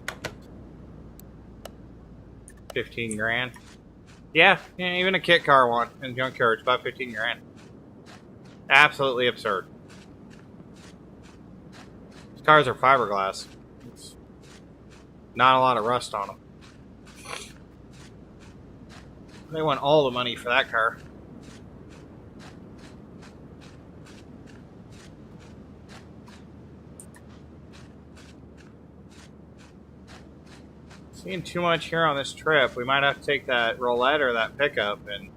15 grand. Yeah, even a kit car one in junkyard is about 15 grand. Absolutely absurd. These cars are fiberglass. It's not a lot of rust on them. They want all the money for that car. Seeing too much here on this trip. We might have to take that roulette or that pickup and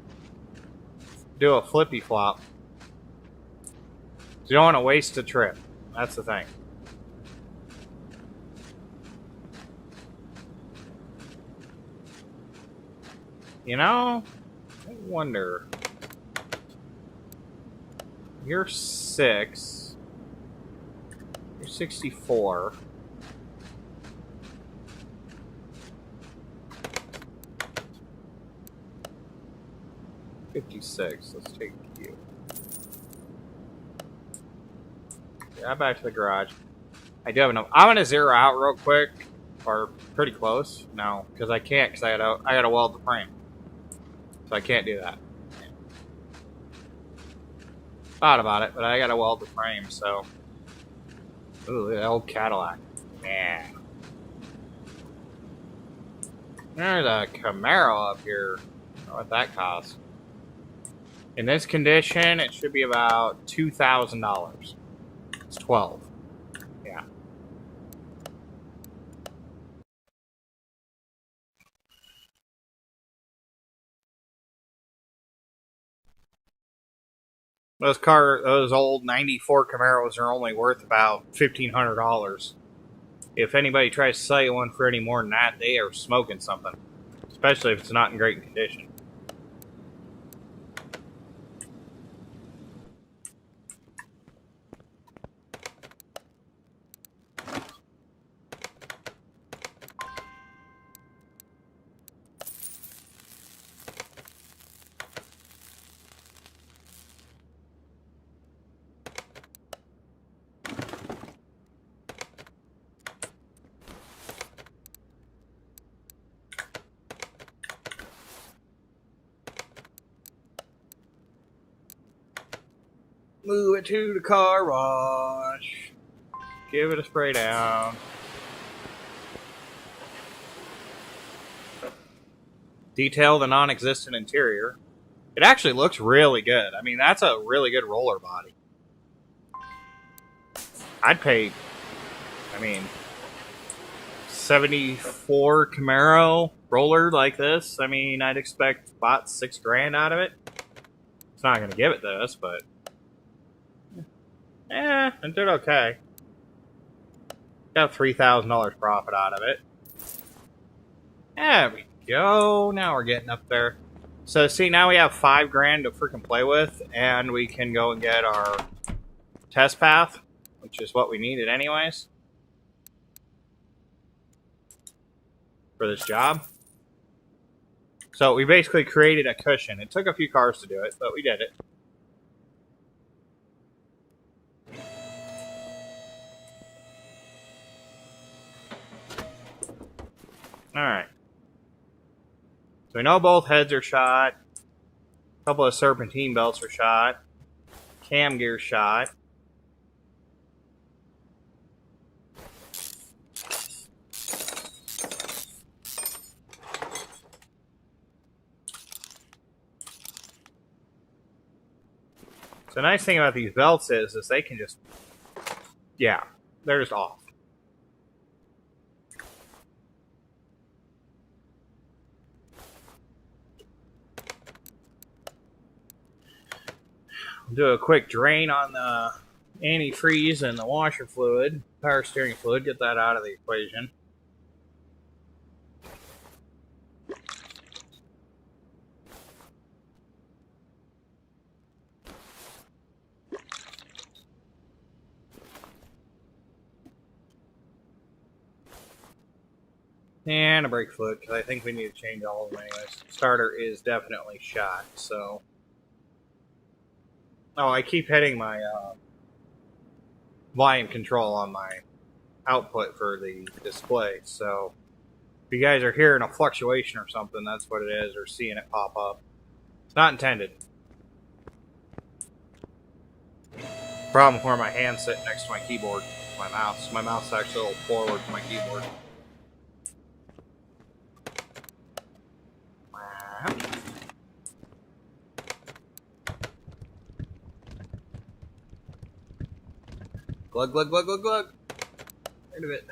do a flippy flop. You don't want to waste a trip. That's the thing. You know, I wonder. You're 6. You're 64. $56. Let's take you. Yeah, back to the garage. I do have enough. I'm gonna zero out real quick, or pretty close. No, because I can't. Because I gotta weld the frame, so I can't do that. Thought about it, but I gotta weld the frame. So, ooh, the old Cadillac. Man, there's a Camaro up here. I don't know what that costs. In this condition, it should be about $2,000. It's 12. Yeah. Those old '94 Camaros are only worth about $1,500. If anybody tries to sell you one for any more than that, they are smoking something. Especially if it's not in great condition. Move it to the car wash. Give it a spray down. Detail the non-existent interior. It actually looks really good. I mean, that's a really good roller body. I'd pay, I mean, 74 Camaro roller like this. I mean, I'd expect about 6 grand out of it. It's not going to give it this, but it did okay. Got $3,000 profit out of it. There we go. Now we're getting up there. So see, now we have 5 grand to freaking play with, and we can go and get our test path, which is what we needed anyways for this job. So we basically created a cushion. It took a few cars to do it, but we did it. Alright. So we know both heads are shot. A couple of serpentine belts are shot. Cam gear shot. So the nice thing about these belts is they can just, yeah, they're just off. Do a quick drain on the antifreeze and the washer fluid. power steering fluid, get that out of the equation. And a brake fluid, because I think we need to change all of them anyways. Starter is definitely shot, so... Oh, I keep hitting my volume control on my output for the display, so... If you guys are hearing a fluctuation or something, that's what it is, or seeing it pop up. It's not intended. Problem where my hand's sitting next to my keyboard, my mouse. My mouse is actually a little forward from my keyboard. Glug, glug, glug, glug, glug. Rid of it.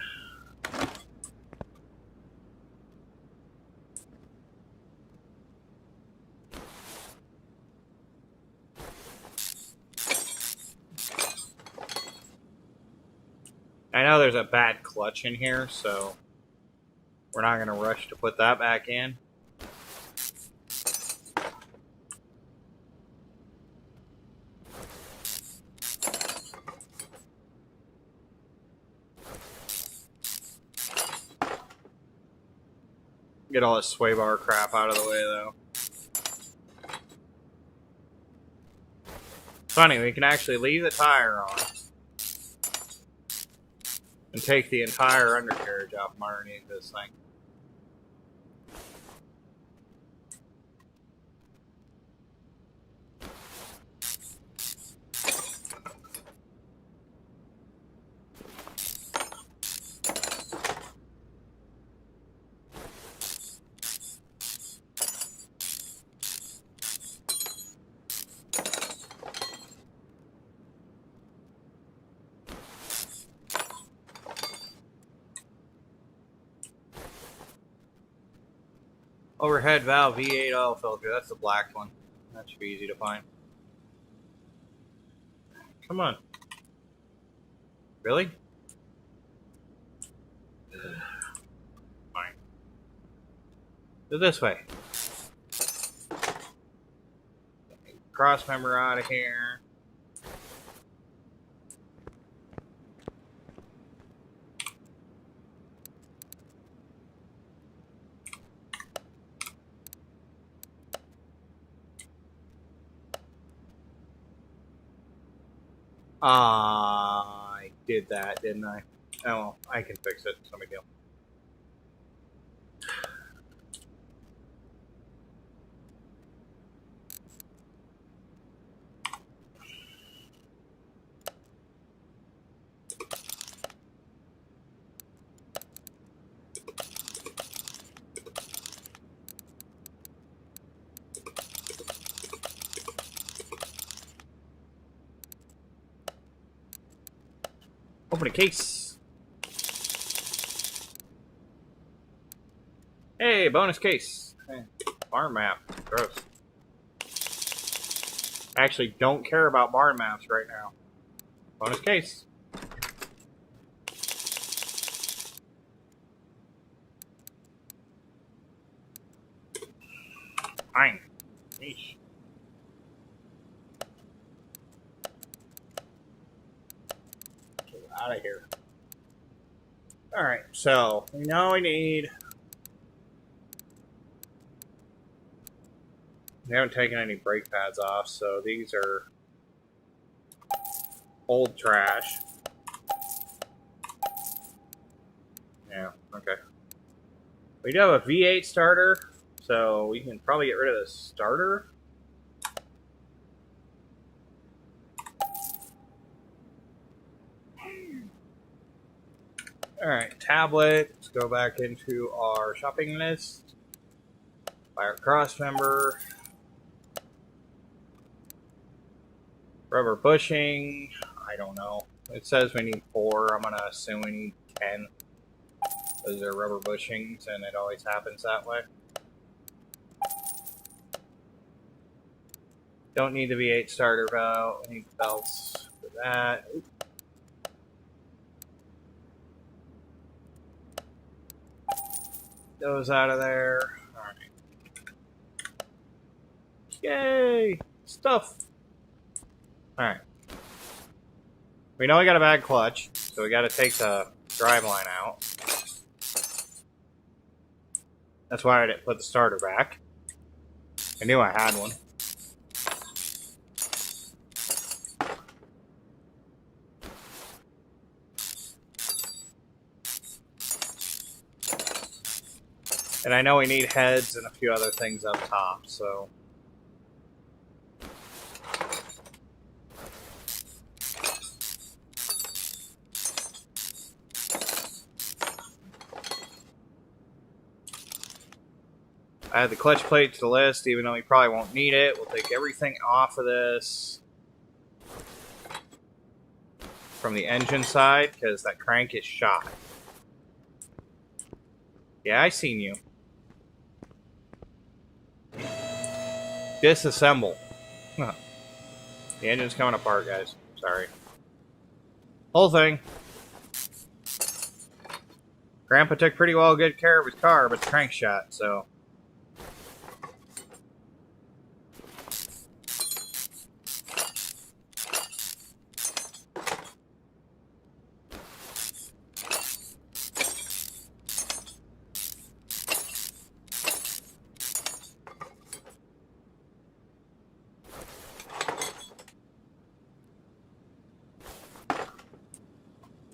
I know there's a bad clutch in here, so we're not going to rush to put that back in. Get all this sway bar crap out of the way, though. Funny, we can actually leave the tire on and take the entire undercarriage off from underneath this thing. Overhead valve V8 oil filter. That's the black one. That should be easy to find. Come on. Really? Fine. Go this way. Cross member out of here. I did that, didn't I? Oh, well, I can fix it. No big deal. Open a case. Hey, bonus case. Hey, barn map. Gross. I actually don't care about barn maps right now. Bonus case. Fine. Yeesh. Out of here. Alright, so we know we need... We haven't taken any brake pads off, so these are old trash. Yeah, okay. We do have a V8 starter, so we can probably get rid of the starter. Alright, tablet. Let's go back into our shopping list. Buy our cross member. Rubber bushing. I don't know. It says we need 4. I'm going to assume we need 10. Those are rubber bushings, and it always happens that way. Don't need the V8 starter valve. We need belts for that. Oop. those out of there. Alright. Yay! Stuff! Alright. We know we got a bad clutch, so we gotta take the drive line out. That's why I didn't put the starter back. I knew I had one. And I know we need heads and a few other things up top, so... I had the clutch plate to the list, even though we probably won't need it. We'll take everything off of this from the engine side, because that crank is shot. Yeah, I seen you. Disassemble. Huh. The engine's coming apart, guys. Sorry. Whole thing. Grandpa took pretty well good care of his car, but the crank shot, so...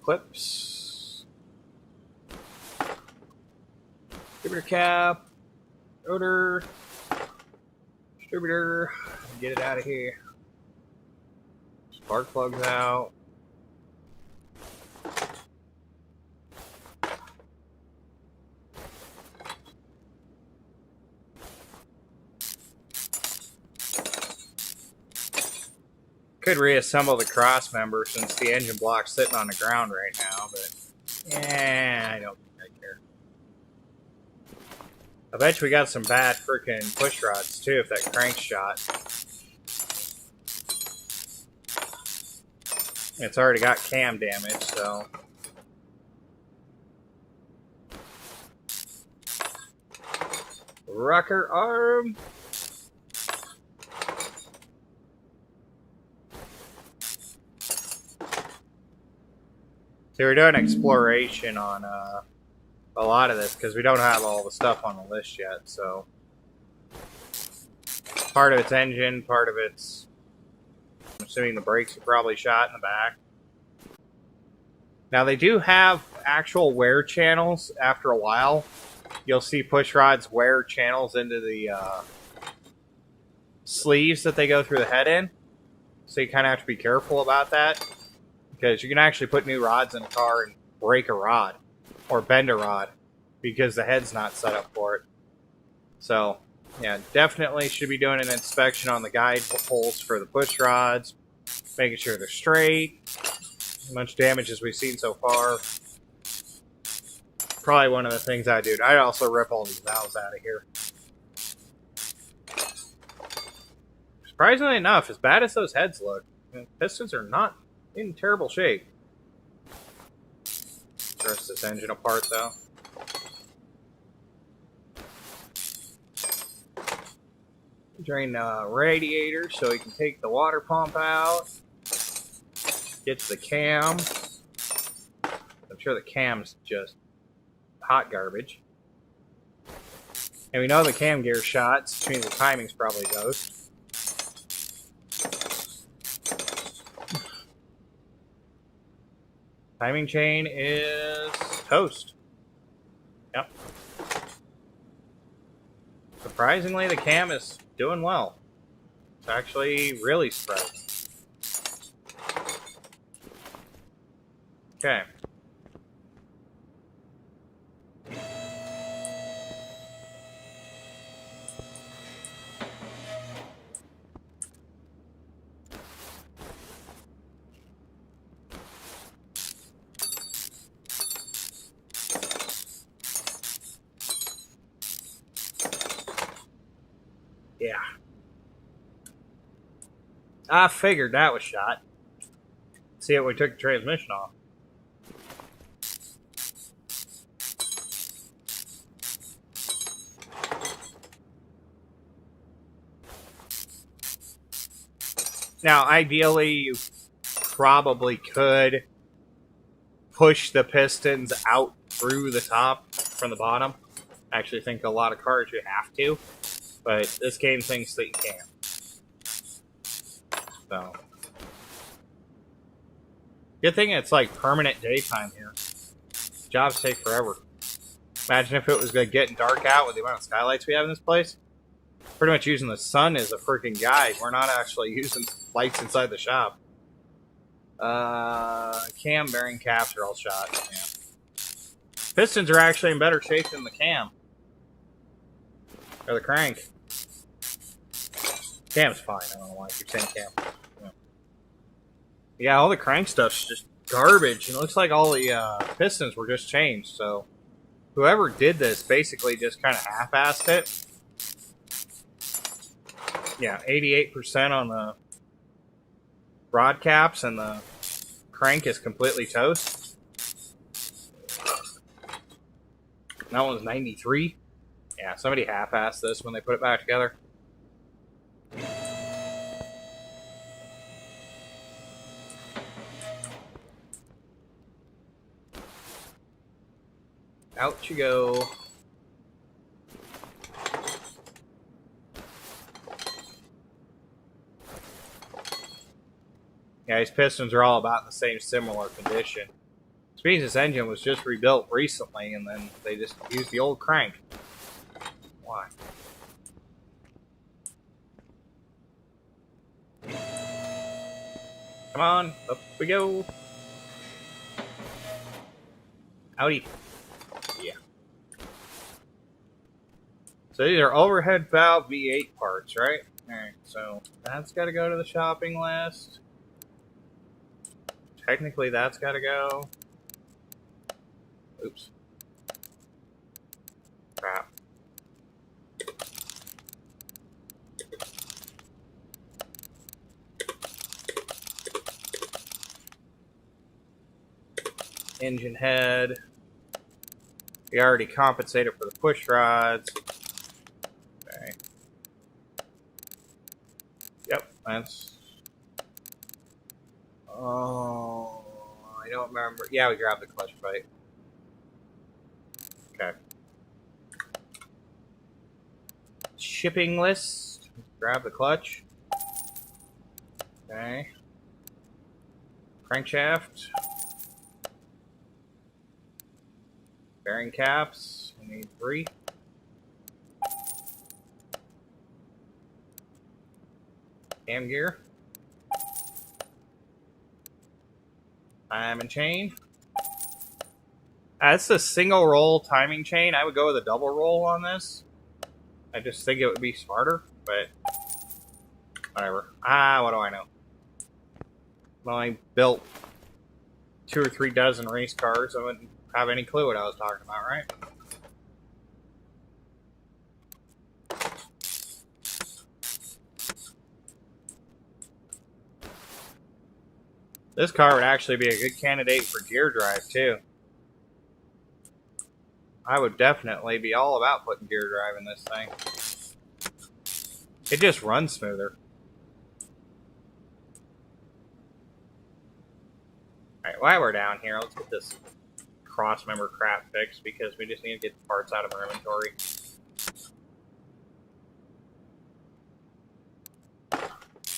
Clips. Distributor cap. Rotor. Distributor. Get it out of here. Spark plugs out. Could reassemble the cross member since the engine block's sitting on the ground right now, but yeah, I don't think I care. I bet you we got some bad freaking push rods too if that crank's shot. It's already got cam damage, so. Rocker arm. So we're doing exploration on a lot of this because we don't have all the stuff on the list yet. So part of it's engine, part of it's, I'm assuming the brakes are probably shot in the back. Now they do have actual wear channels. After a while, you'll see push rods wear channels into the sleeves that they go through the head in. So you kind of have to be careful about that. Because you can actually put new rods in a car and break a rod. Or bend a rod. Because the head's not set up for it. So, yeah, definitely should be doing an inspection on the guide holes for the push rods. Making sure they're straight. As much damage as we've seen so far. Probably one of the things I do. I'd also rip all these valves out of here. Surprisingly enough, as bad as those heads look, the pistons are not in terrible shape. Rest this engine apart though. Drain the radiator so we can take the water pump out. Get to the cam. I'm sure the cam's just hot garbage. And we know the cam gear shots, which means the timing's probably dosed. Timing chain is toast. Yep. Surprisingly, the cam is doing well. It's actually really spread. Okay. Yeah. I figured that was shot. See it when we took the transmission off. Now, ideally, you probably could push the pistons out through the top from the bottom. I actually think a lot of cars you have to, but this game thinks that you can. So, good thing it's like permanent daytime here. Jobs take forever. Imagine if it was getting dark out with the amount of skylights we have in this place. Pretty much using the sun as a freaking guide. We're not actually using lights inside the shop. Cam bearing caps are all shot. Yeah. Pistons are actually in better shape than the cam. Or the crank. Cam's fine. I don't know why I keep saying cam. Yeah, all the crank stuff's just garbage. And it looks like all the pistons were just changed. So whoever did this basically just kind of half-assed it. Yeah, 88% on the rod caps, and the crank is completely toast. That one's 93. Yeah, somebody half-assed this when they put it back together. Out you go. Yeah, these pistons are all about in the same similar condition. Which means this engine was just rebuilt recently, and then they just used the old crank. Why? Come on, up we go. Howdy. Yeah. So these are overhead valve V8 parts, right? Alright, so that's got to go to the shopping list. Technically, that's got to go. Oops. Crap. Engine head. We already compensated for the push rods. Okay. Yep, that's... Oh, I don't remember. Yeah, we grabbed the clutch plate. Okay. Shipping list. Grab the clutch. Okay. Crankshaft. Bearing caps. We need 3. Cam gear. Timing chain. That's a single roll timing chain. I would go with a double roll on this. I just think it would be smarter, but whatever. What do I know? Well, I built 2 or 3 dozen race cars. I wouldn't have any clue what I was talking about, right? This car would actually be a good candidate for gear drive, too. I would definitely be all about putting gear drive in this thing. It just runs smoother. Alright, while we're down here, let's get this cross member crap fixed, because we just need to get the parts out of our inventory.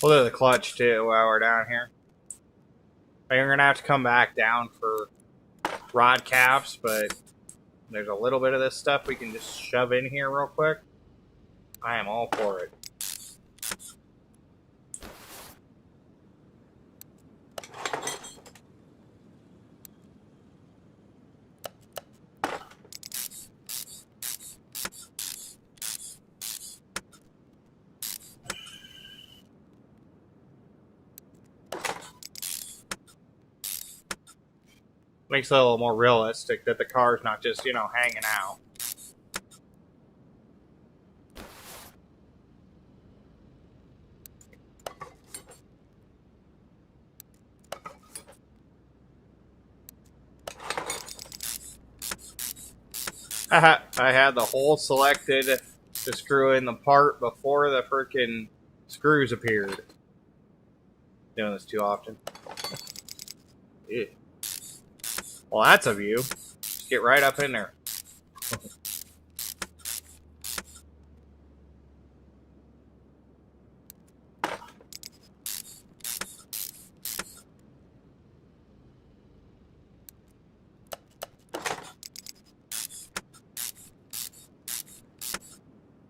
We'll do the clutch, too, while we're down here. We're going to have to come back down for rod caps, but there's a little bit of this stuff we can just shove in here real quick. I am all for it. Makes it a little more realistic that the car's not just, you know, hanging out. I had the hole selected to screw in the part before the freaking screws appeared. Doing this too often. Ew. Well, that's a view. Just get right up in there.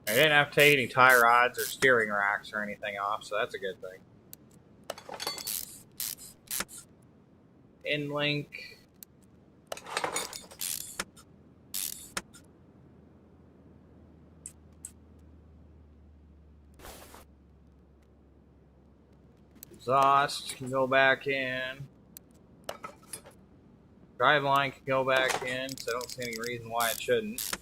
I didn't have to take any tie rods or steering racks or anything off, so that's a good thing. In link. Exhaust can go back in. Drive line can go back in, so I don't see any reason why it shouldn't.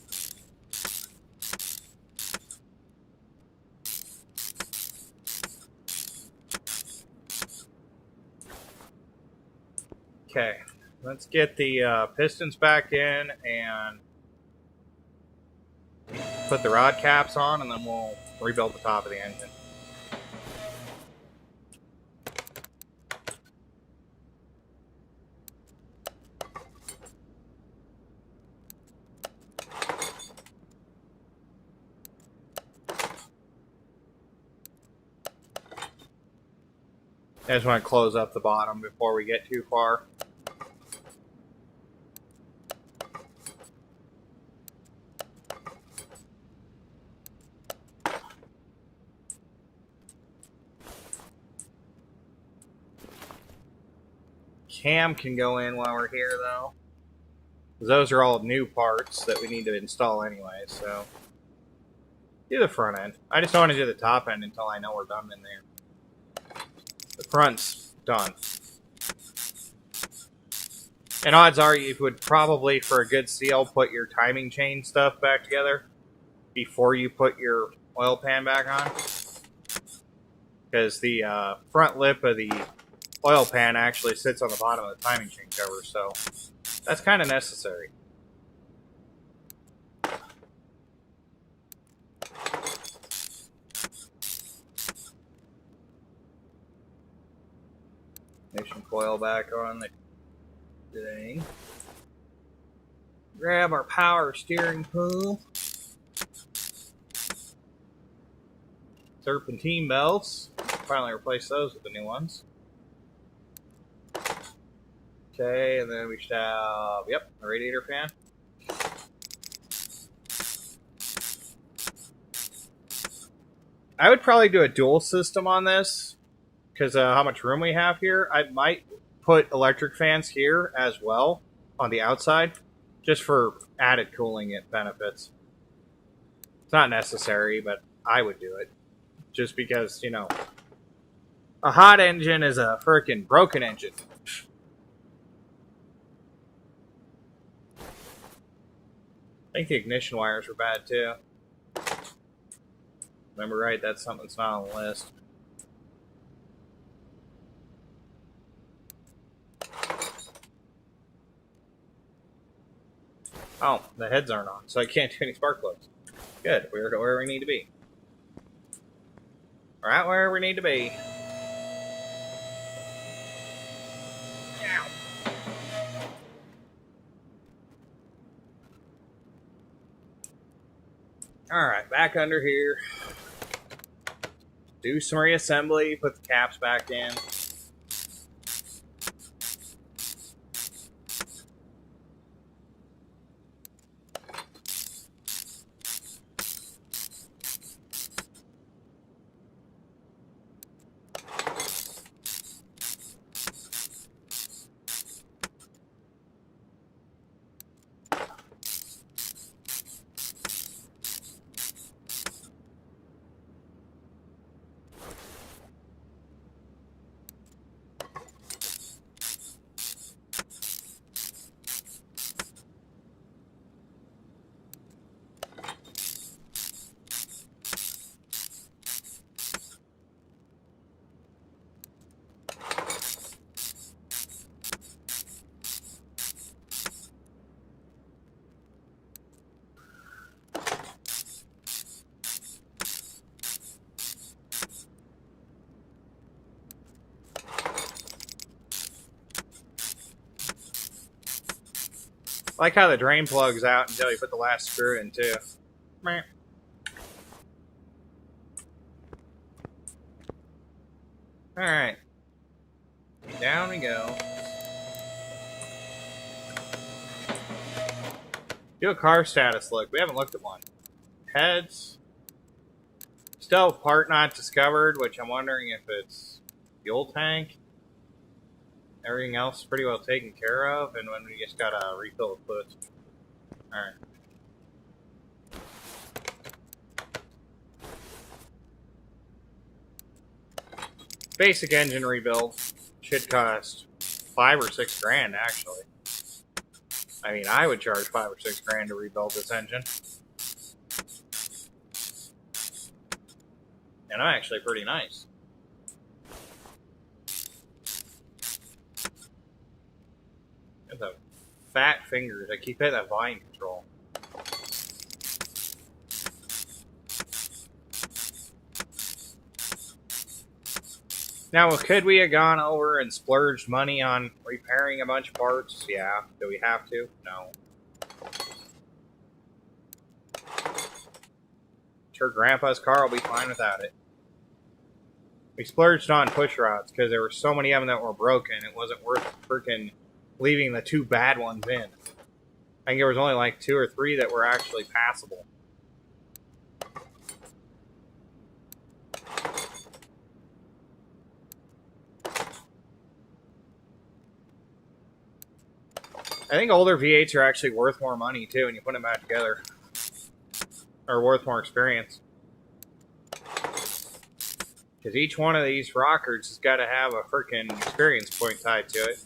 Okay, let's get the pistons back in and put the rod caps on, and then we'll rebuild the top of the engine. I just want to close up the bottom before we get too far. Cam can go in while we're here, though. Those are all new parts that we need to install anyway, so... Do the front end. I just don't want to do the top end until I know we're done in there. The front's done. And odds are you would probably, for a good seal, put your timing chain stuff back together before you put your oil pan back on. Because the front lip of the oil pan actually sits on the bottom of the timing chain cover, so that's kind of necessary. Ignition coil back on the thing. Grab our power steering wheel. Serpentine belts. Finally replace those with the new ones. Okay, and then we should have, yep, a radiator fan. I would probably do a dual system on this, because how much room we have here. I might put electric fans here as well on the outside, just for added cooling benefits. It's not necessary, but I would do it. Just because, you know, a hot engine is a frickin' broken engine. I think the ignition wires were bad too. Remember right, that's something that's not on the list. Oh, the heads aren't on, so I can't do any spark plugs. Good, we're where we need to be. Right where we need to be. Alright, back under here. Do some reassembly, put the caps back in. I like how the drain plug's out until you put the last screw in, too. Meh. Alright. Down we go. Do a car status look. We haven't looked at one. Heads. Still part not discovered, which I'm wondering if it's fuel tank. Everything else is pretty well taken care of, and when we just gotta refill the fluids. Alright. Basic engine rebuild should cost $5 or $6 grand, actually. I mean, I would charge $5 or $6 grand to rebuild this engine. And I'm actually pretty nice. Got the fat fingers. I keep hitting that volume control. Now, could we have gone over and splurged money on repairing a bunch of parts? Yeah. Do we have to? No. Sure, Grandpa's car will be fine without it. We splurged on push rods because there were so many of them that were broken. It wasn't worth freaking leaving the 2 bad ones in. I think there was only like 2 or 3 that were actually passable. I think older V8s are actually worth more money, too, when you put them back together. Or worth more experience. Because each one of these rockers has got to have a freaking experience point tied to it.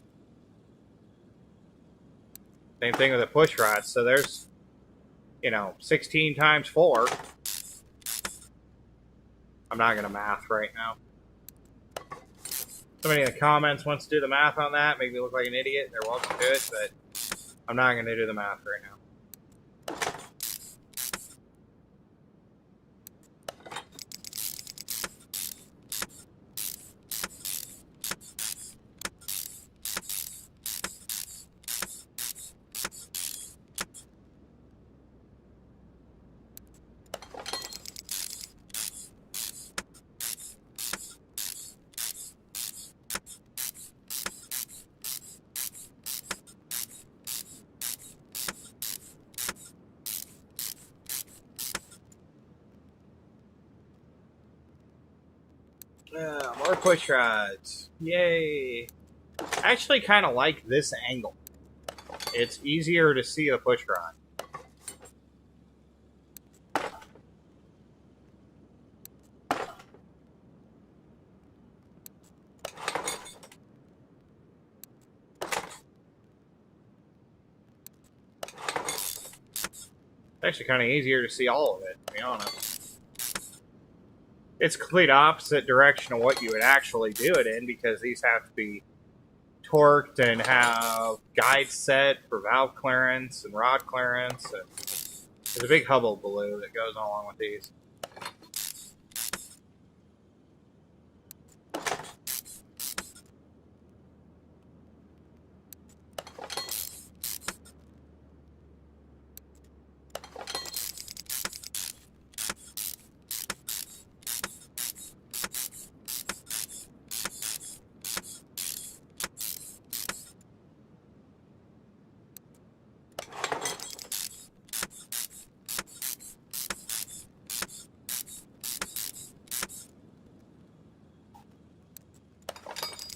Same thing with the push rods. So there's, 16 times 4. I'm not going to math right now. Somebody in the comments wants to do the math on that. Make me look like an idiot. They're welcome to it, but I'm not going to do the math right now. More push rods. Yay. I actually kind of like this angle. It's easier to see the push rod. It's actually kind of easier to see all of it, to be honest. It's complete opposite direction of what you would actually do it in, because these have to be torqued and have guides set for valve clearance and rod clearance. And there's a big hubble-baloo that goes along with these.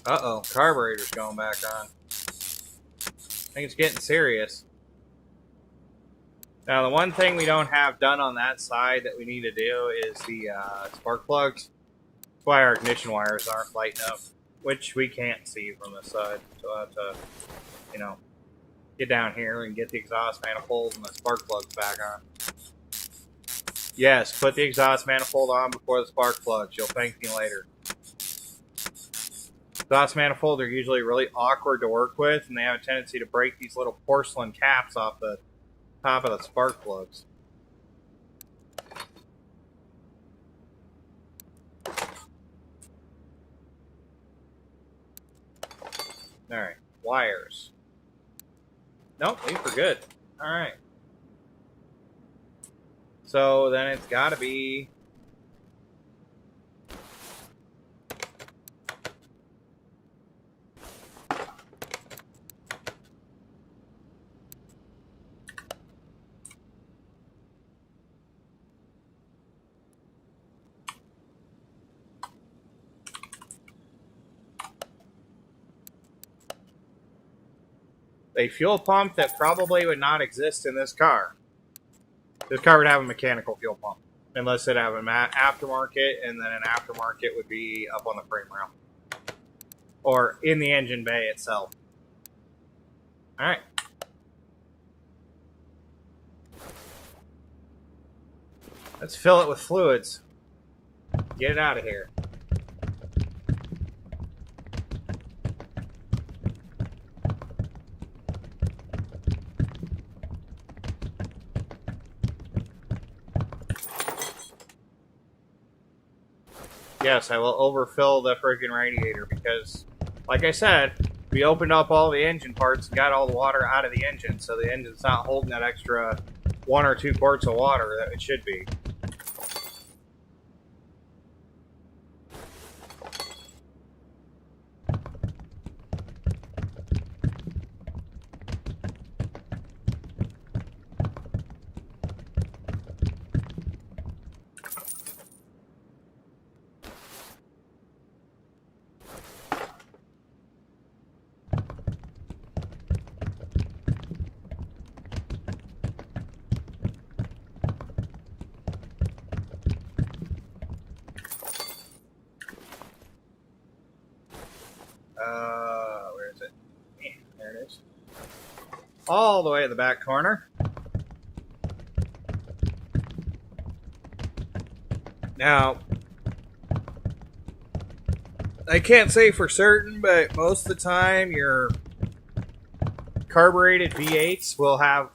Uh-oh, carburetor's going back on. I think it's getting serious. Now, the one thing we don't have done on that side that we need to do is the spark plugs. That's why our ignition wires aren't lighting up, which we can't see from this side. So I have to, get down here and get the exhaust manifold and the spark plugs back on. Yes, put the exhaust manifold on before the spark plugs. You'll thank me later. Exhaust manifolds are usually really awkward to work with, and they have a tendency to break these little porcelain caps off the top of the spark plugs. Alright, wires. Nope, leave for good. Alright. So then it's gotta be... a fuel pump that probably would not exist in this car. This car would have a mechanical fuel pump. Unless it have an aftermarket, and then an aftermarket would be up on the frame rail. Or in the engine bay itself. Alright. Let's fill it with fluids. Get it out of here. Yes, I will overfill the freaking radiator because, like I said, we opened up all the engine parts and got all the water out of the engine, so the engine's not holding that extra 1 or 2 quarts of water that it should be. Where is it? Yeah, there it is. All the way in the back corner. Now, I can't say for certain, but most of the time your carbureted V8s will have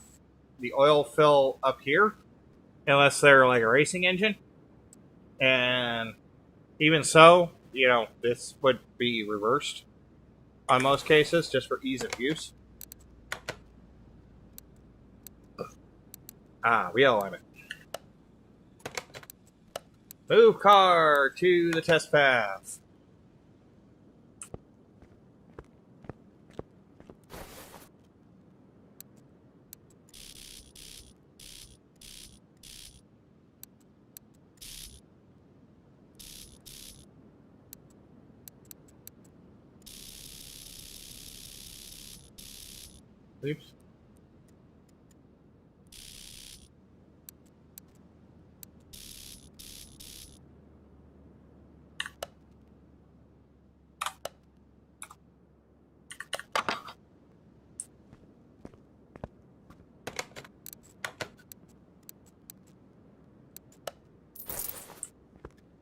the oil fill up here, unless they're like a racing engine. And even so, you know, this would be reversed on most cases, just for ease of use. Wheel alignment. Move car to the test path. Oops.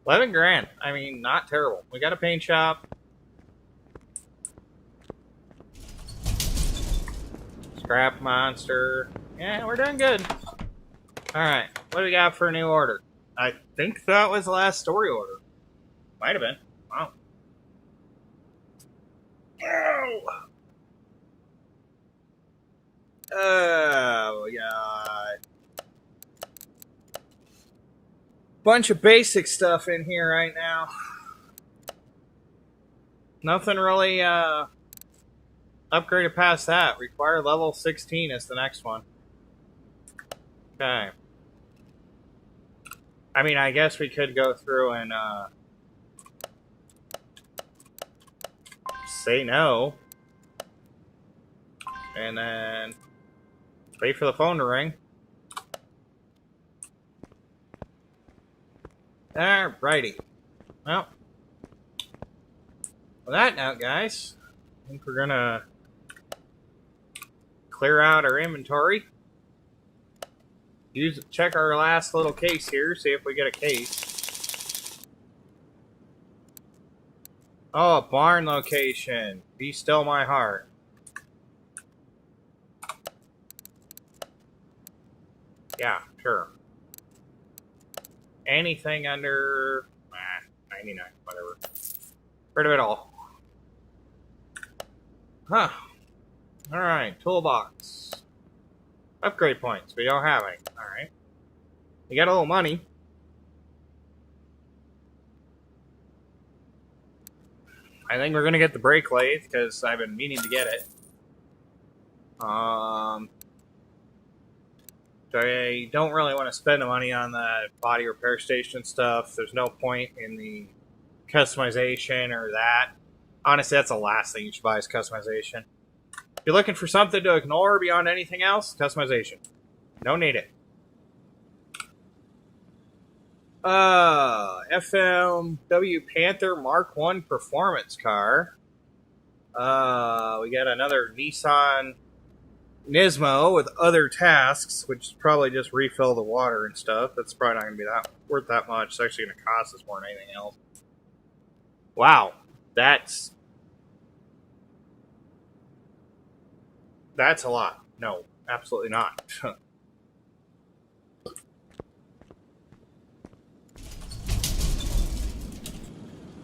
$11,000. I mean, not terrible. We got a paint shop. Scrap monster. Yeah, we're doing good. Alright, what do we got for a new order? I think that was the last story order. Might have been. Wow. Oh, God. Bunch of basic stuff in here right now. Nothing really upgraded past that. Require level 16 is the next one. Okay. I mean, I guess we could go through and say no. And then wait for the phone to ring. Alrighty. Well, on that note, guys, I think we're gonna clear out our inventory. Check our last little case here, see if we get a case. Oh, a barn location. Be still my heart. Yeah, sure. Anything under 99, whatever. Rid of it all. Huh. Alright, toolbox. Upgrade points. We don't have any. Alright. We got a little money. I think we're gonna get the brake lathe, because I've been meaning to get it. So I don't really want to spend the money on the body repair station stuff. There's no point in the customization or that. Honestly, that's the last thing you should buy is customization. If you're looking for something to ignore beyond anything else, customization. Don't need it. FMW Panther Mark 1 performance car. We got another Nissan Nismo with other tasks, which is probably just refill the water and stuff. That's probably not going to be that worth that much. It's actually going to cost us more than anything else. Wow, that's a lot. No, absolutely not.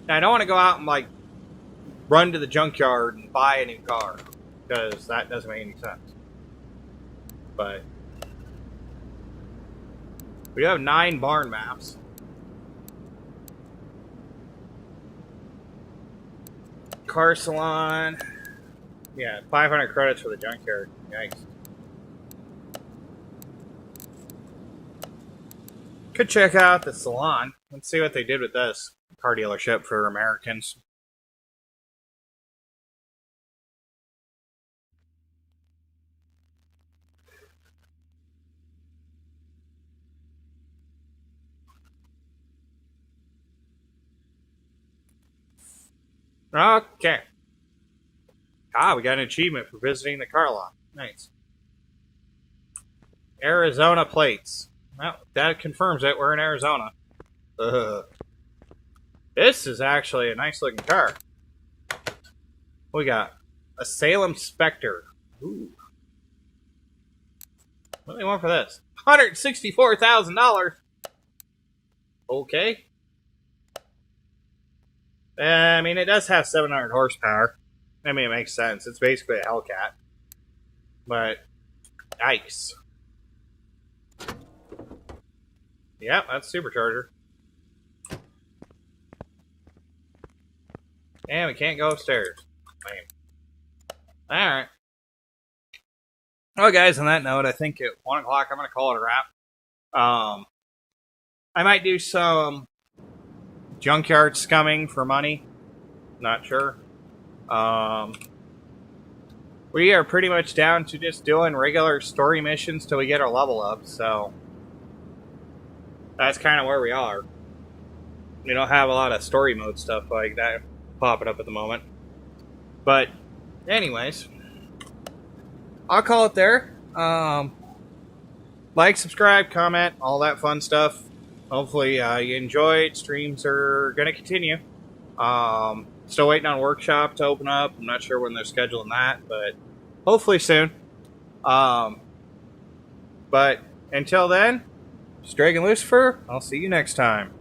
Now, I don't want to go out and like run to the junkyard and buy a new car, because that doesn't make any sense. But we have 9 barn maps. Car salon. Yeah, 500 credits for the junkyard. Yikes. Could check out the salon. Let's see what they did with this car dealership for Americans. Okay. We got an achievement for visiting the car lot. Nice. Arizona plates. Well, that confirms it. We're in Arizona. This is actually a nice looking car. We got a Salem Spectre. Ooh. What do they want for this? $164,000. Okay. I mean, it does have 700 horsepower. I mean, it makes sense. It's basically a Hellcat. But, yikes. Yep, that's supercharger. And we can't go upstairs. Lame. Alright. Well, guys, on that note, I think at 1 o'clock I'm going to call it a wrap. I might do some junkyard scumming for money. Not sure. We are pretty much down to just doing regular story missions till we get our level up, so that's kind of where we are. We don't have a lot of story mode stuff like that popping up at the moment. But anyways, I'll call it there. Like, subscribe, comment, all that fun stuff. Hopefully you enjoyed. Streams are going to continue. Still waiting on Workshop to open up. I'm not sure when they're scheduling that, but hopefully soon. But until then, it's Dragon Lucifer. I'll see you next time.